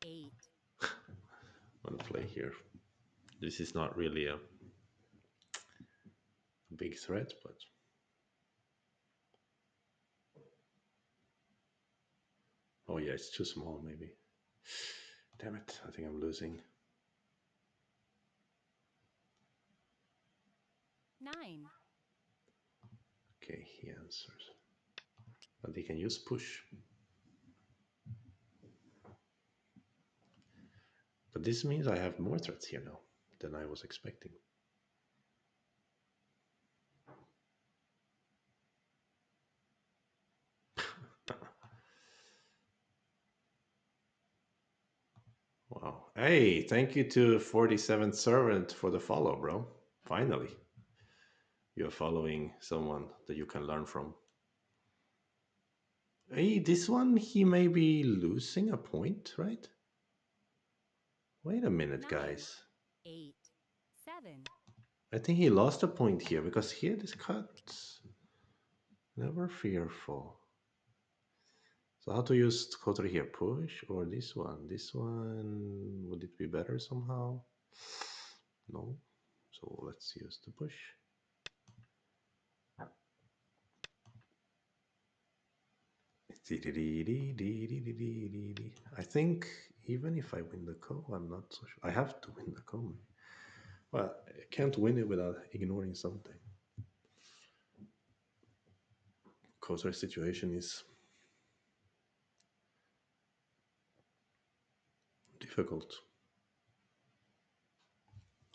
8,
I'm gonna play here. This is not really a big threat, but oh yeah, it's too small maybe. Damn it, I think I'm losing.
9,
Okay, he answers. But he can use push. But this means I have more threats here now than I was expecting. Wow. Hey, thank you to 47th Servant for the follow, bro. Finally, you're following someone that you can learn from. Hey, this one, he may be losing a point, right? Wait a minute,
9,
guys.
8, 7,
I think he lost a point here because here this cut's never fearful. So how to use Kotori here? Push or this one? This one, would it be better somehow? No. So let's use the push. I think even if I win the ko, I'm not so sure. I have to win the ko. Well, I can't win it without ignoring something. Kotori's situation is difficult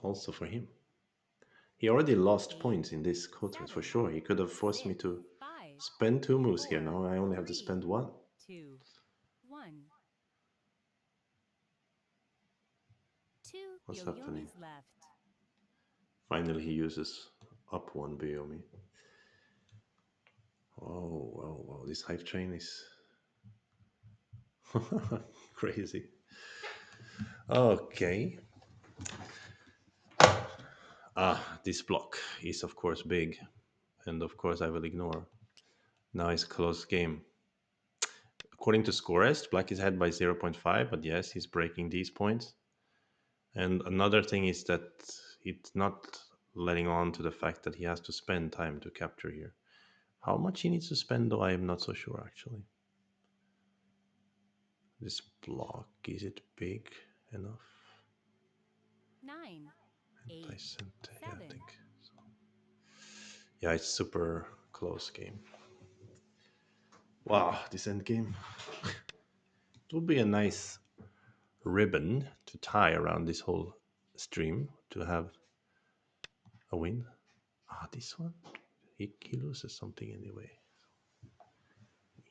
also for him. He already lost
8,
points in this Kotori for
7,
sure. He could have forced me
6,
to
5,
spend two moves here.
4,
Now I only have to
3,
spend one.
2, 1. 2
What's happening?
Yoyomis left.
Finally, he uses up one Biomi. Oh, wow, wow. This hype train is crazy. Okay. This block is, of course, big. And of course, I will ignore. Now it's a close game. According to Scorest, Black is ahead by zero point 0.5, but yes, he's breaking these points. And another thing is that it's not letting on to the fact that he has to spend time to capture here. How much he needs to spend, though, I am not so sure, actually. This block, is it big enough?
9, 8,
Anti-center, yeah, I
7,
think so. Yeah, it's super close game. Wow, this end game. It would be a nice ribbon to tie around this whole stream to have a win. This one, he loses something anyway.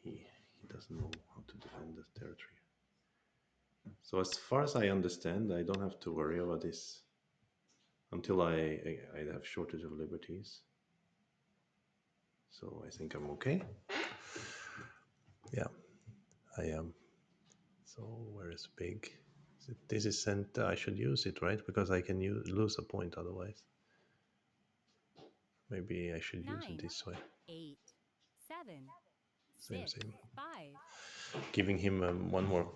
He doesn't know how to defend the territory. So as far as I understand, I don't have to worry about this until I have shortage of liberties. So I think I'm okay. Yeah, I am. So where is big? This is center. I should use it, right? Because I can lose a point otherwise. Maybe I should use it
9,
this way.
8, 7,
Same,
6,
same.
5.
Giving him one more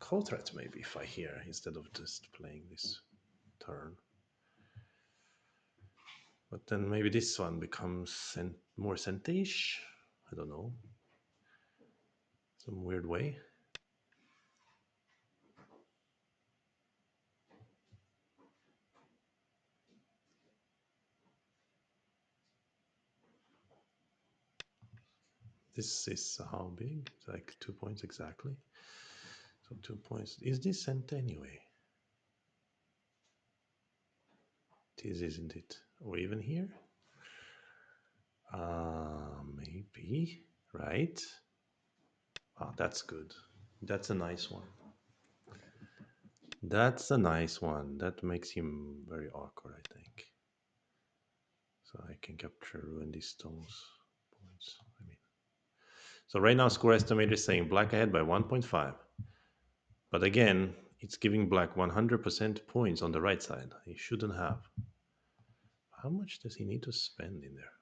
call threat, maybe, if I hear, instead of just playing this turn. But then maybe this one becomes more centish. I don't know. Some weird way. This is how big? It's like 2 points exactly. So 2 points. Is this cent anyway? It is, isn't it? Or even here? Maybe. Right? Oh, that's good. That's a nice one. That's a nice one. That makes him very awkward, I think. So I can capture ruin these stones points. I mean, so right now score estimator is saying black ahead by 1.5. But again, it's giving black 100% points on the right side. He shouldn't have. How much does he need to spend in there?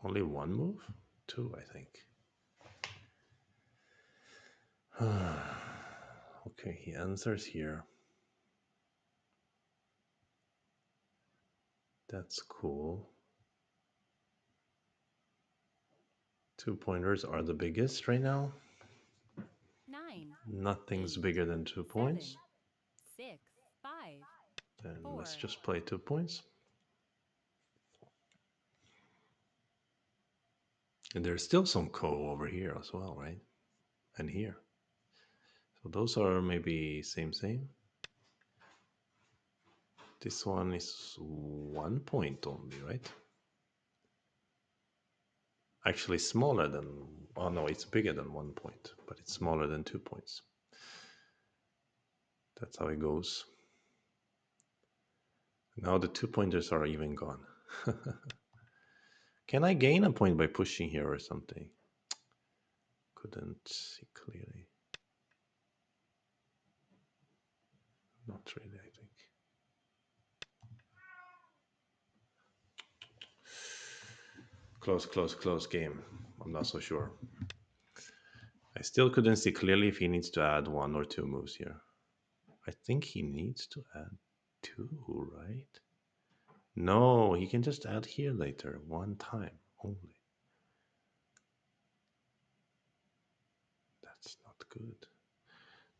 Only one move? Two, I think. Okay, he answers here. That's cool. 2 pointers are the biggest right now.
9,
Nothing's
8,
bigger than 2 points.
7, 6, 5,
Then let's
4.
just play 2 points. And there's still some co over here as well, right? And here. So those are maybe same. This one is 1 point only, right? Actually smaller than, oh no, it's bigger than 1 point, but it's smaller than 2 points. That's how it goes. Now the 2 pointers are even gone. Can I gain a point by pushing here or something? Couldn't see clearly. Not really, I think. Close game. I'm not so sure. I still couldn't see clearly if he needs to add 1 or 2 moves here. I think he needs to add 2, right? No, he can just add here later, one time only. That's not good.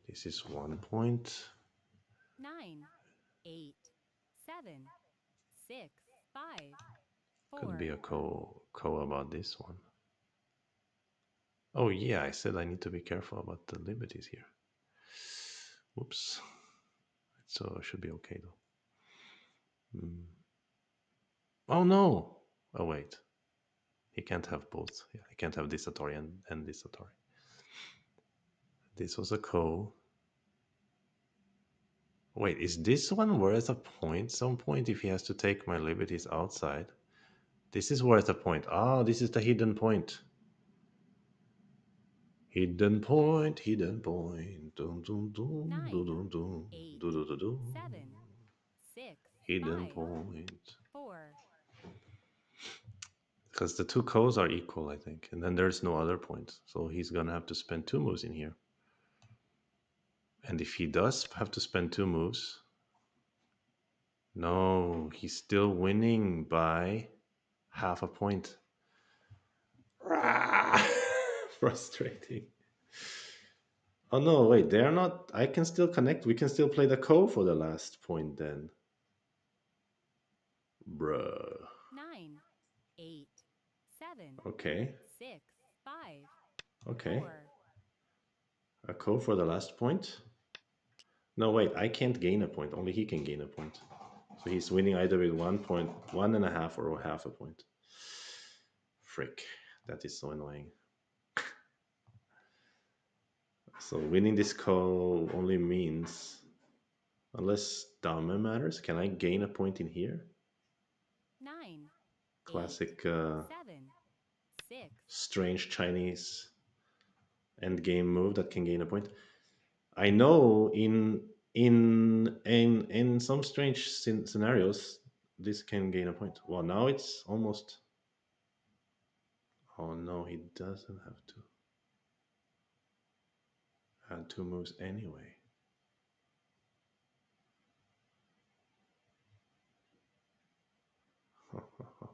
This is 1 point.
9, 8, 7, 6, 5,
Could be
4.
a co about this one. Oh yeah, I said I need to be careful about the liberties here. Whoops. So it should be okay though. Mm. Oh no! Oh wait. He can't have both. Yeah, he can't have this Atari and this Atari. This was a co. Wait, is this one worth a point? Some point if he has to take my liberties outside. This is worth a point. Ah, this is the hidden point. Hidden point, hidden point. Dun, dun, dun, dun,
9,
dun, dun,
8,
dun, dun, dun, dun.
7, 6,
Hidden
5,
point.
4.
Because the two codes are equal, I think. And then there's no other point. So he's going to have to spend 2 moves in here. And if he does have to spend 2 moves, no, he's still winning by half a point. Frustrating. Oh no, wait, they're not. I can still connect. We can still play the code for the last point then. Bruh.
9, 8, 7,
Okay,
6, 5,
okay.
4.
A code for the last point? No, wait, I can't gain a point. Only he can gain a point. So he's winning either with 1 point, 1.5, or half a point. Frick. That is so annoying. So winning this call only means, unless Dame matters, can I gain a point in here?
9, 8,
classic
7, 6,
strange Chinese endgame move that can gain a point. I know in some strange scenarios this can gain a point. Well, now it's almost. Oh no, he doesn't have to add two moves anyway.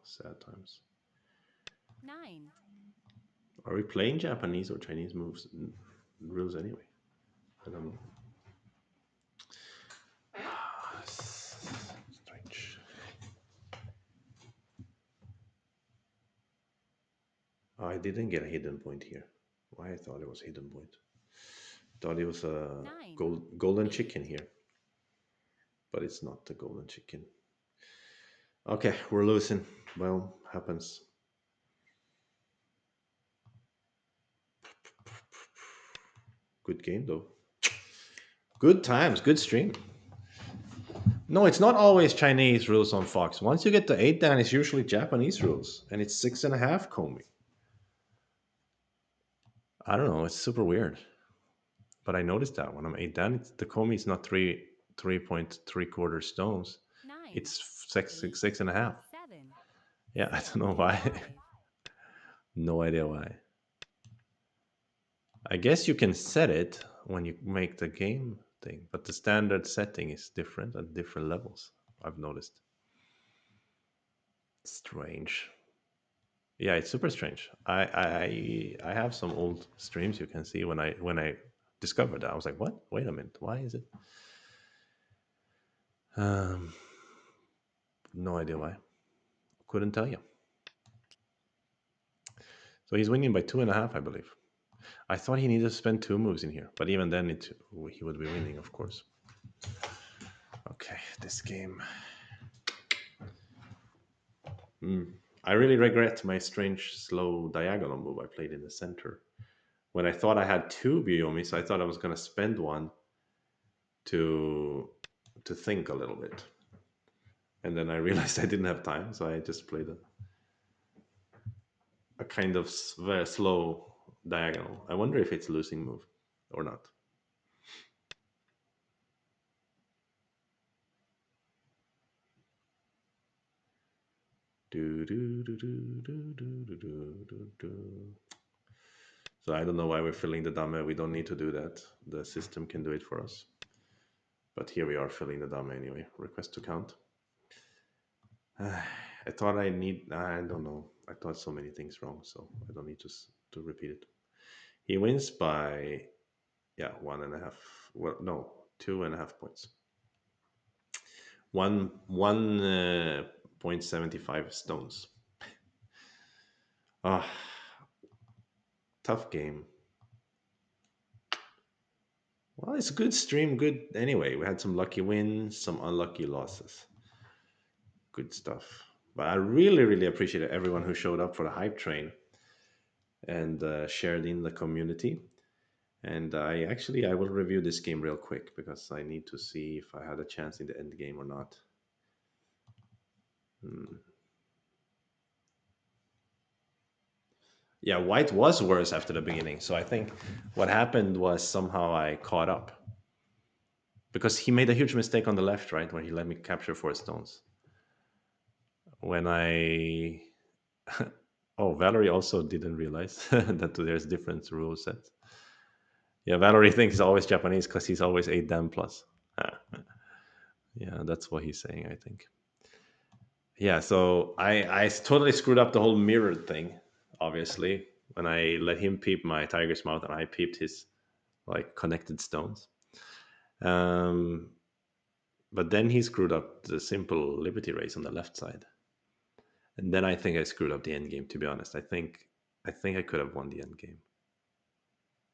Sad times.
9,
Are we playing Japanese or Chinese moves rules anyway? I don't know. Strange. Oh, I didn't get a hidden point here. Why I thought it was a hidden point. Thought it was a
9,
golden
8.
chicken here, but it's not the golden chicken. Okay, we're losing. Well, happens. Good game though. Good times. Good stream. No, it's not always Chinese rules on Fox. Once you get to 8 dan, it's usually Japanese rules, and it's 6.5 Komi. I don't know. It's super weird, but I noticed that when I'm 8 dan, the Komi is not 3.75 stones.
9,
It's six
8,
and a half.
7,
Yeah, I
6,
don't know why.
5.
No idea why. I guess you can set it when you make the game thing, but the standard setting is different at different levels. I've noticed. Strange. Yeah, it's super strange. I have some old streams you can see when I discovered that. I was like, what? Wait a minute. Why is it? Um, no idea why. Couldn't tell you. So he's winning by 2.5, I believe. I thought he needed to spend two moves in here, but even then, he would be winning, of course. Okay, this game. I really regret my strange slow diagonal move I played in the center. When I thought I had two Biomis, I thought I was going to spend one to think a little bit, and then I realized I didn't have time, so I just played a kind of very slow diagonal. I wonder if it's losing move or not. Do, do, do, do, do, do, do, do, do. So I don't know why we're filling the dame. We don't need to do that. The system can do it for us. But here we are filling the dame anyway. Request to count. I thought I need. I don't know. I thought so many things wrong, so I don't need to repeat it. He wins by 1.5. Well, no, 2.5 points. 1.75 stones. Ah, tough game. Well, it's a good stream. Good anyway. We had some lucky wins, some unlucky losses. Good stuff. But I really, really appreciate everyone who showed up for the hype train and shared in the community. And I will review this game real quick because I need to see if I had a chance in the end game or not. Hmm. Yeah, white was worse after the beginning. So I think what happened was somehow I caught up because he made a huge mistake on the left, right, where he let me capture 4 stones. When I oh, Valerie also didn't realize that there's different rule sets. Yeah, Valerie thinks he's always Japanese because he's always 8 dan plus. Yeah, that's what he's saying, I think. Yeah, so I totally screwed up the whole mirrored thing, obviously, when I let him peep my tiger's mouth and I peeped his like connected stones. Um, but then he screwed up the simple liberty race on the left side. And then I think I screwed up the end game, to be honest. I think I could have won the end game.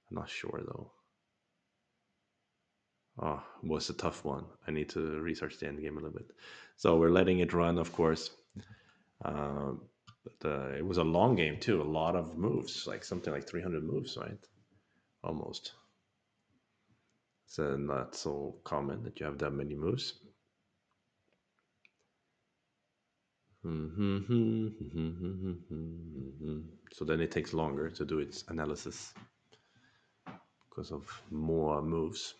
I'm not sure though. Oh, it was a tough one. I need to research the end game a little bit. So we're letting it run, of course. But it was a long game too. A lot of moves, like something like 300 moves, right? Almost. It's not so common that you have that many moves. So then it takes longer to do its analysis because of more moves.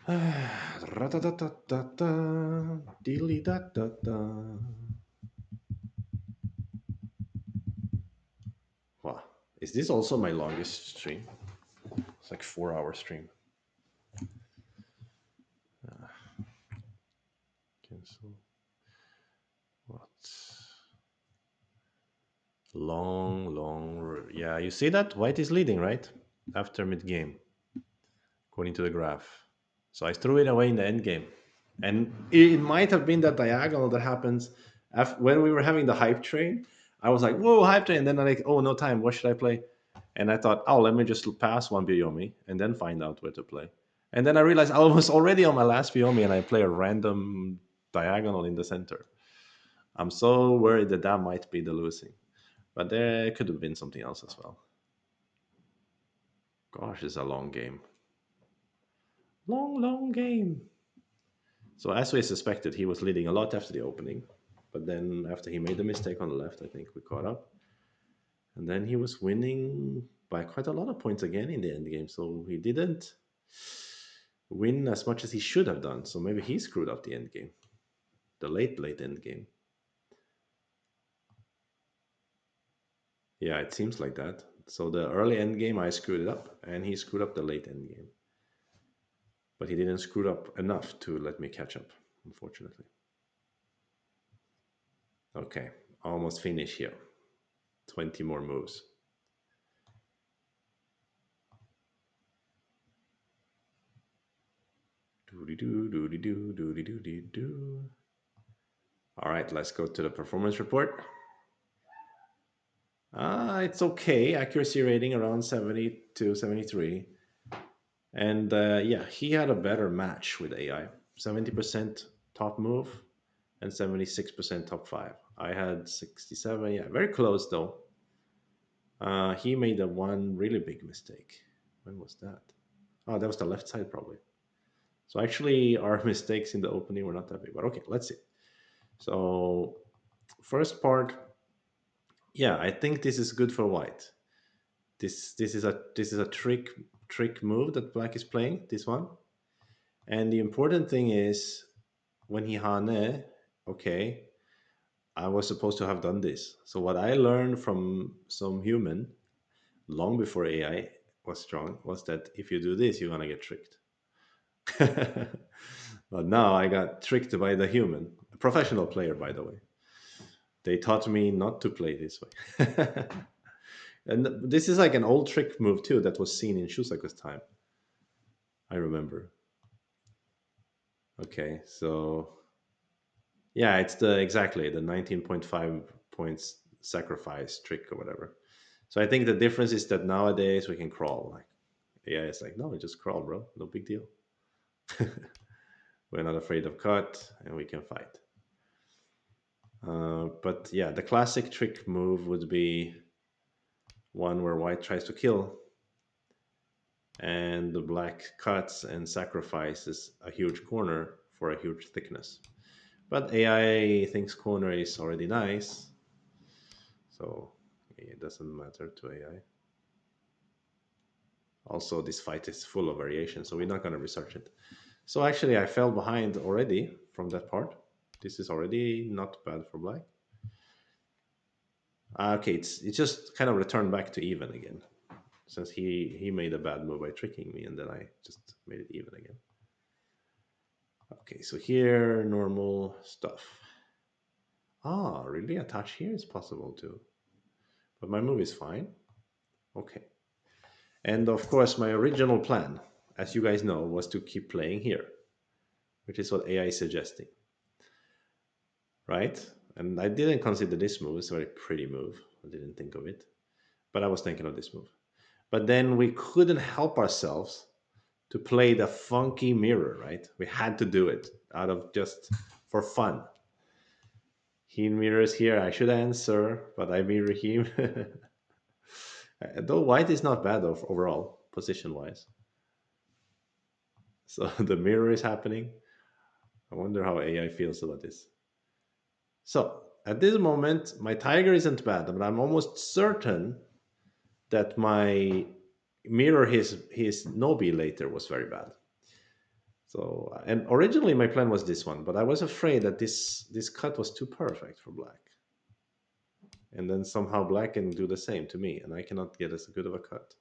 Ra-da-da-da-da-da, dilly-da-da-da. Wow. Is this also my longest stream? It's like 4 hour stream. Cancel. What? Yeah, you see that? White is leading, right? After mid game, according to the graph. So I threw it away in the end game. And it might have been that diagonal that happens when we were having the hype train. I was like, whoa, hype train. And then I'm like, oh, no time. What should I play? And I thought, oh, let me just pass one Biomi and then find out where to play. And then I realized I was already on my last Biomi and I play a random diagonal in the center. I'm so worried that that might be the losing. But there could have been something else as well. Gosh, it's a long game. Long, long game. So as we suspected, he was leading a lot after the opening. But then after he made the mistake on the left, I think we caught up. And then he was winning by quite a lot of points again in the end game. So he didn't win as much as he should have done. So maybe he screwed up the end game. The late end game. Yeah, it seems like that. So the early end game I screwed it up, and he screwed up the late end game. But he didn't screw up enough to let me catch up, unfortunately. Okay, almost finish here. 20 more moves. Doody-doo, doody-doo, doody-doo-dee-doo. All right, let's go to the performance report. It's okay. Accuracy rating around 70 to 73. And yeah, he had a better match with AI. 70% top move and 76% top five. I had 67. Yeah, very close though. He made a one really big mistake. When was that? Oh, that was the left side probably. So actually, our mistakes in the opening were not that big. But okay, let's see. So first part, yeah, I think this is good for white. This is a trick move that black is playing. This one, and the important thing is when he hane, okay, I was supposed to have done this. So what I learned from some human long before AI was strong was that if you do this, you're gonna get tricked. But now I got tricked by the human, a professional player, by the way. They taught me not to play this way. And this is like an old trick move too that was seen in Shusaku's time. I remember. Okay, so yeah, it's the exactly the 19.5 points sacrifice trick or whatever. So I think the difference is that nowadays we can crawl. Like yeah, it's like no, just crawl, bro. No big deal. We're not afraid of cut, and we can fight. But yeah, the classic trick move would be one where white tries to kill, and the black cuts and sacrifices a huge corner for a huge thickness. But AI thinks corner is already nice, so it doesn't matter to AI. Also, this fight is full of variation, so we're not going to research it. So actually, I fell behind already from that part. This is already not bad for black. Okay, it's just kind of returned back to even again, since he made a bad move by tricking me, and then I just made it even again. Okay, so here normal stuff. Ah, really? A touch here is possible too, but my move is fine. Okay, and of course my original plan, as you guys know, was to keep playing here, which is what AI is suggesting, right? And I didn't consider this move. It's a very pretty move. I didn't think of it, but I was thinking of this move. But then we couldn't help ourselves to play the funky mirror, right? We had to do it out of just for fun. He mirrors here. I should answer, but I mirror him. Though white is not bad overall, position wise. So the mirror is happening. I wonder how AI feels about this. So at this moment, my tiger isn't bad, but I'm almost certain that my mirror his Nobi later was very bad. So and originally my plan was this one, but I was afraid that this cut was too perfect for black, and then somehow black can do the same to me, and I cannot get as good of a cut.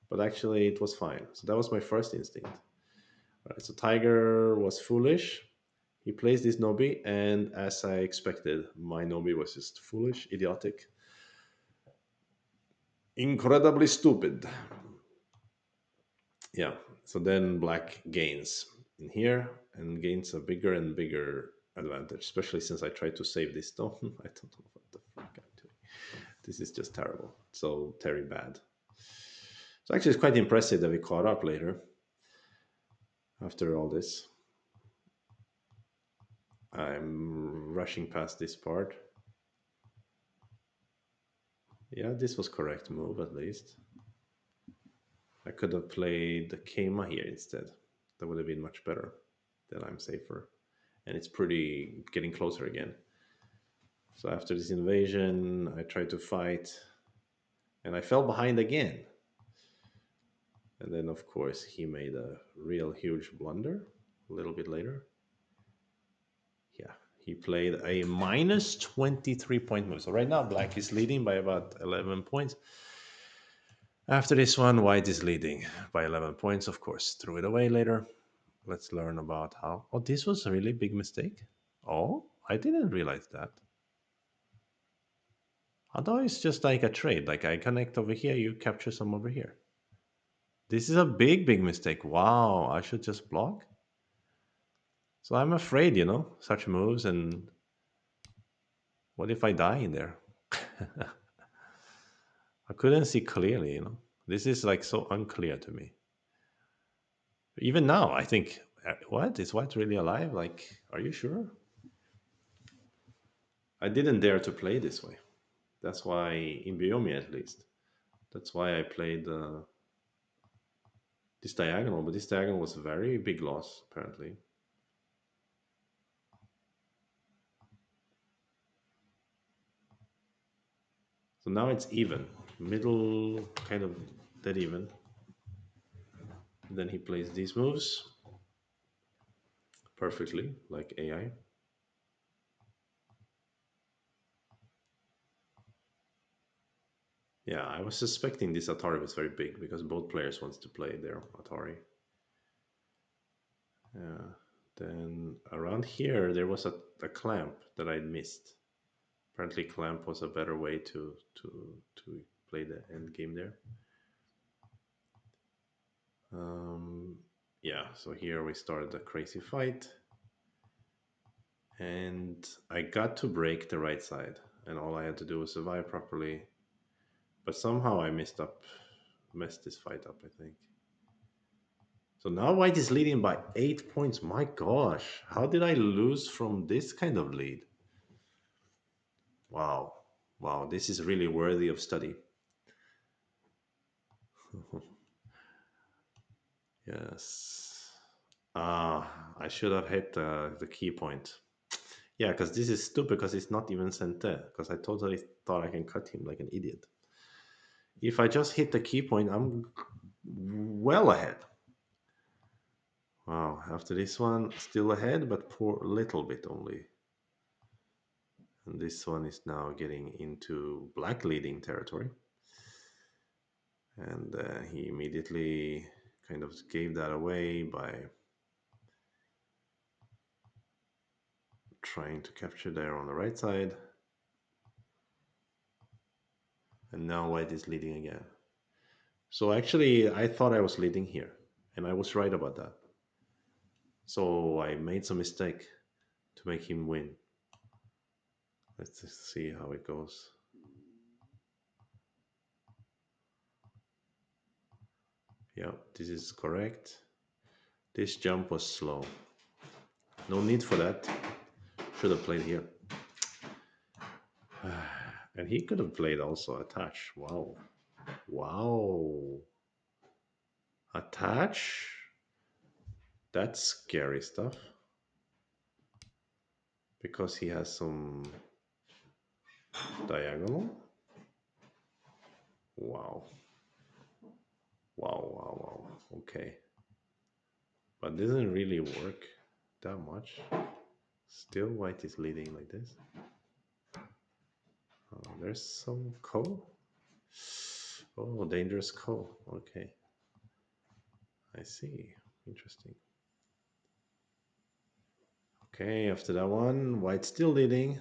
But actually, it was fine. So that was my first instinct. All right, so tiger was foolish. He plays this Nobi, and as I expected, my Nobi was just foolish, idiotic, incredibly stupid. Yeah. So then black gains in here and gains a bigger and bigger advantage, especially since I tried to save this stone. I don't know what the fuck I'm doing. This is just terrible. So very bad. So actually, it's quite impressive that we caught up later after all this. I'm rushing past this part. Yeah, this was correct move at least. I could have played the Keima here instead. That would have been much better. Then I'm safer. And it's pretty getting closer again. So after this invasion, I tried to fight and I fell behind again. And then, of course, he made a real huge blunder a little bit later. Yeah, he played a minus 23-point move. So right now, black is leading by about 11 points. After this one, white is leading by 11 points, of course. Threw it away later. Let's learn about how. Oh, this was a really big mistake. Oh, I didn't realize that. I thought it's just like a trade. Like I connect over here, you capture some over here. This is a big, big mistake. Wow, I should just block. So I'm afraid, such moves. And what if I die in there? I couldn't see clearly. This is like so unclear to me. Even now, I think, what? Is White really alive? Like, are you sure? I didn't dare to play this way. That's why, in Biomi at least, that's why I played this diagonal. But this diagonal was a very big loss, apparently. So now it's even, middle, kind of dead even. Then he plays these moves perfectly, like AI. Yeah, I was suspecting this Atari was very big because both players wants to play their Atari. Yeah. Then around here there was a clamp that I'd missed. Apparently, clamp was a better way to play the end game there. Yeah. So here we started a crazy fight, and I got to break the right side, and all I had to do was survive properly. But somehow I messed this fight up, I think. So now white is leading by 8 points. My gosh, how did I lose from this kind of lead? Wow. Wow, this is really worthy of study. Yes. I should have hit the key point. Yeah, because this is stupid because it's not even sent there. Because I totally thought I can cut him like an idiot. If I just hit the key point, I'm well ahead. Wow, after this one, still ahead, but for a little bit only. And this one is now getting into black leading territory. And he immediately kind of gave that away by trying to capture there on the right side. And now white is leading again. So actually, I thought I was leading here, and I was right about that. So I made some mistake to make him win. Let's just see how it goes. Yeah, this is correct. This jump was slow. No need for that. Should have played here. And he could have played also attach. Wow. Wow. Attach? That's scary stuff. because he has some diagonal. Wow, wow. Okay, but doesn't really work that much. Still, white is leading like this. There's some ko. Oh, dangerous ko. Okay, I see. Interesting. Okay, after that one, white still leading.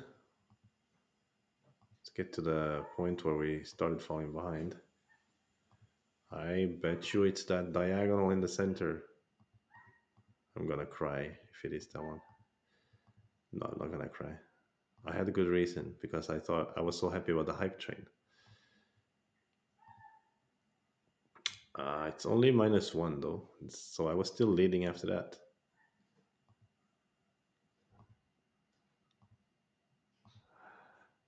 Let's get to the point where we started falling behind. I bet you it's that diagonal in the center. I'm gonna cry if it is that one. No, I'm not gonna cry. I had a good reason because I thought I was so happy about the hype train. It's only -1 though, so I was still leading after that.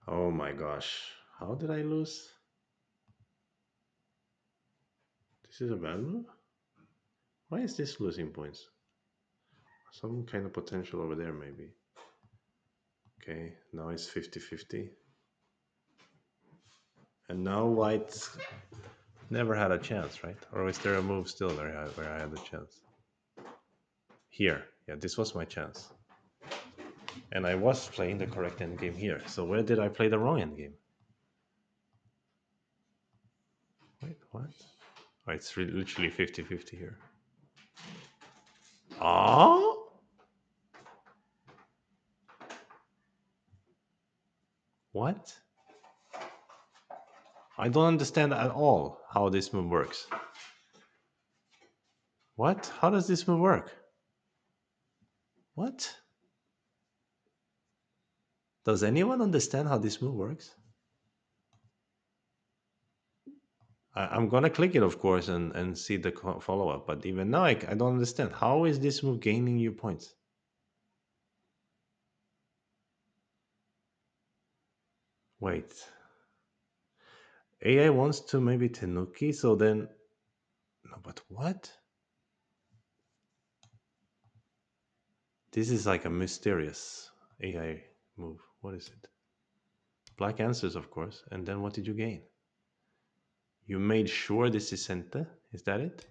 Oh my gosh, how did I lose? This is a bad move? Why is this losing points? Some kind of potential over there, maybe. Okay, now it's 50-50. And now white never had a chance, right? Or is there a move still where I had a chance? Here. Yeah, this was my chance. And I was playing the correct endgame here. So where did I play the wrong endgame? Wait, what? Oh, it's literally 50-50 here. Oh? What? I don't understand at all how this move works. What? How does this move work? What? Does anyone understand how this move works? I'm gonna click it, of course, and see the follow up. But even now, I don't understand. How is this move gaining you points? Wait, AI wants to maybe Tenuki, so then no. But what? This is like a mysterious AI move. What is it? Black answers, of course. And then what did you gain? You made sure this is Sente. Is that it?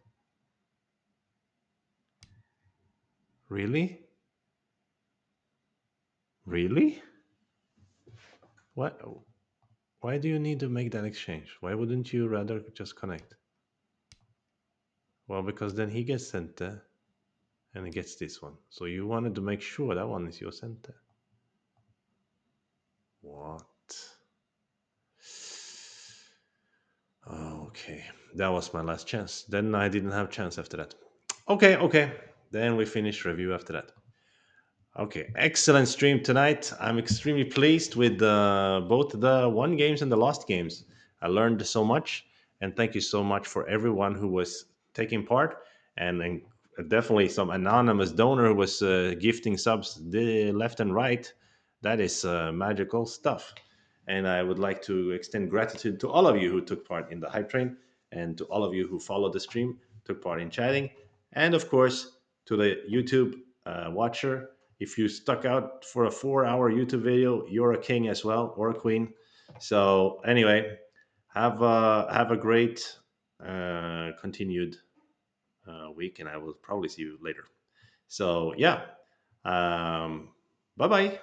Really? Really? What? Why do you need to make that exchange? Why wouldn't you rather just connect? Well, because then he gets Sente and he gets this one. So you wanted to make sure that one is your Sente. What? Okay, that was my last chance. Then I didn't have chance after that. Okay. Then we finish review after that. Okay, excellent stream tonight. I'm extremely pleased with both the won games and the lost games. I learned so much, and thank you so much for everyone who was taking part, and definitely some anonymous donor who was gifting subs left and right. That is magical stuff, and I would like to extend gratitude to all of you who took part in the hype train, and to all of you who followed the stream, took part in chatting, and of course to the YouTube watcher. If you stuck out for a 4 hour YouTube video, you're a king as well, or a queen. So anyway, have a great continued week, and I will probably see you later. So yeah, bye bye.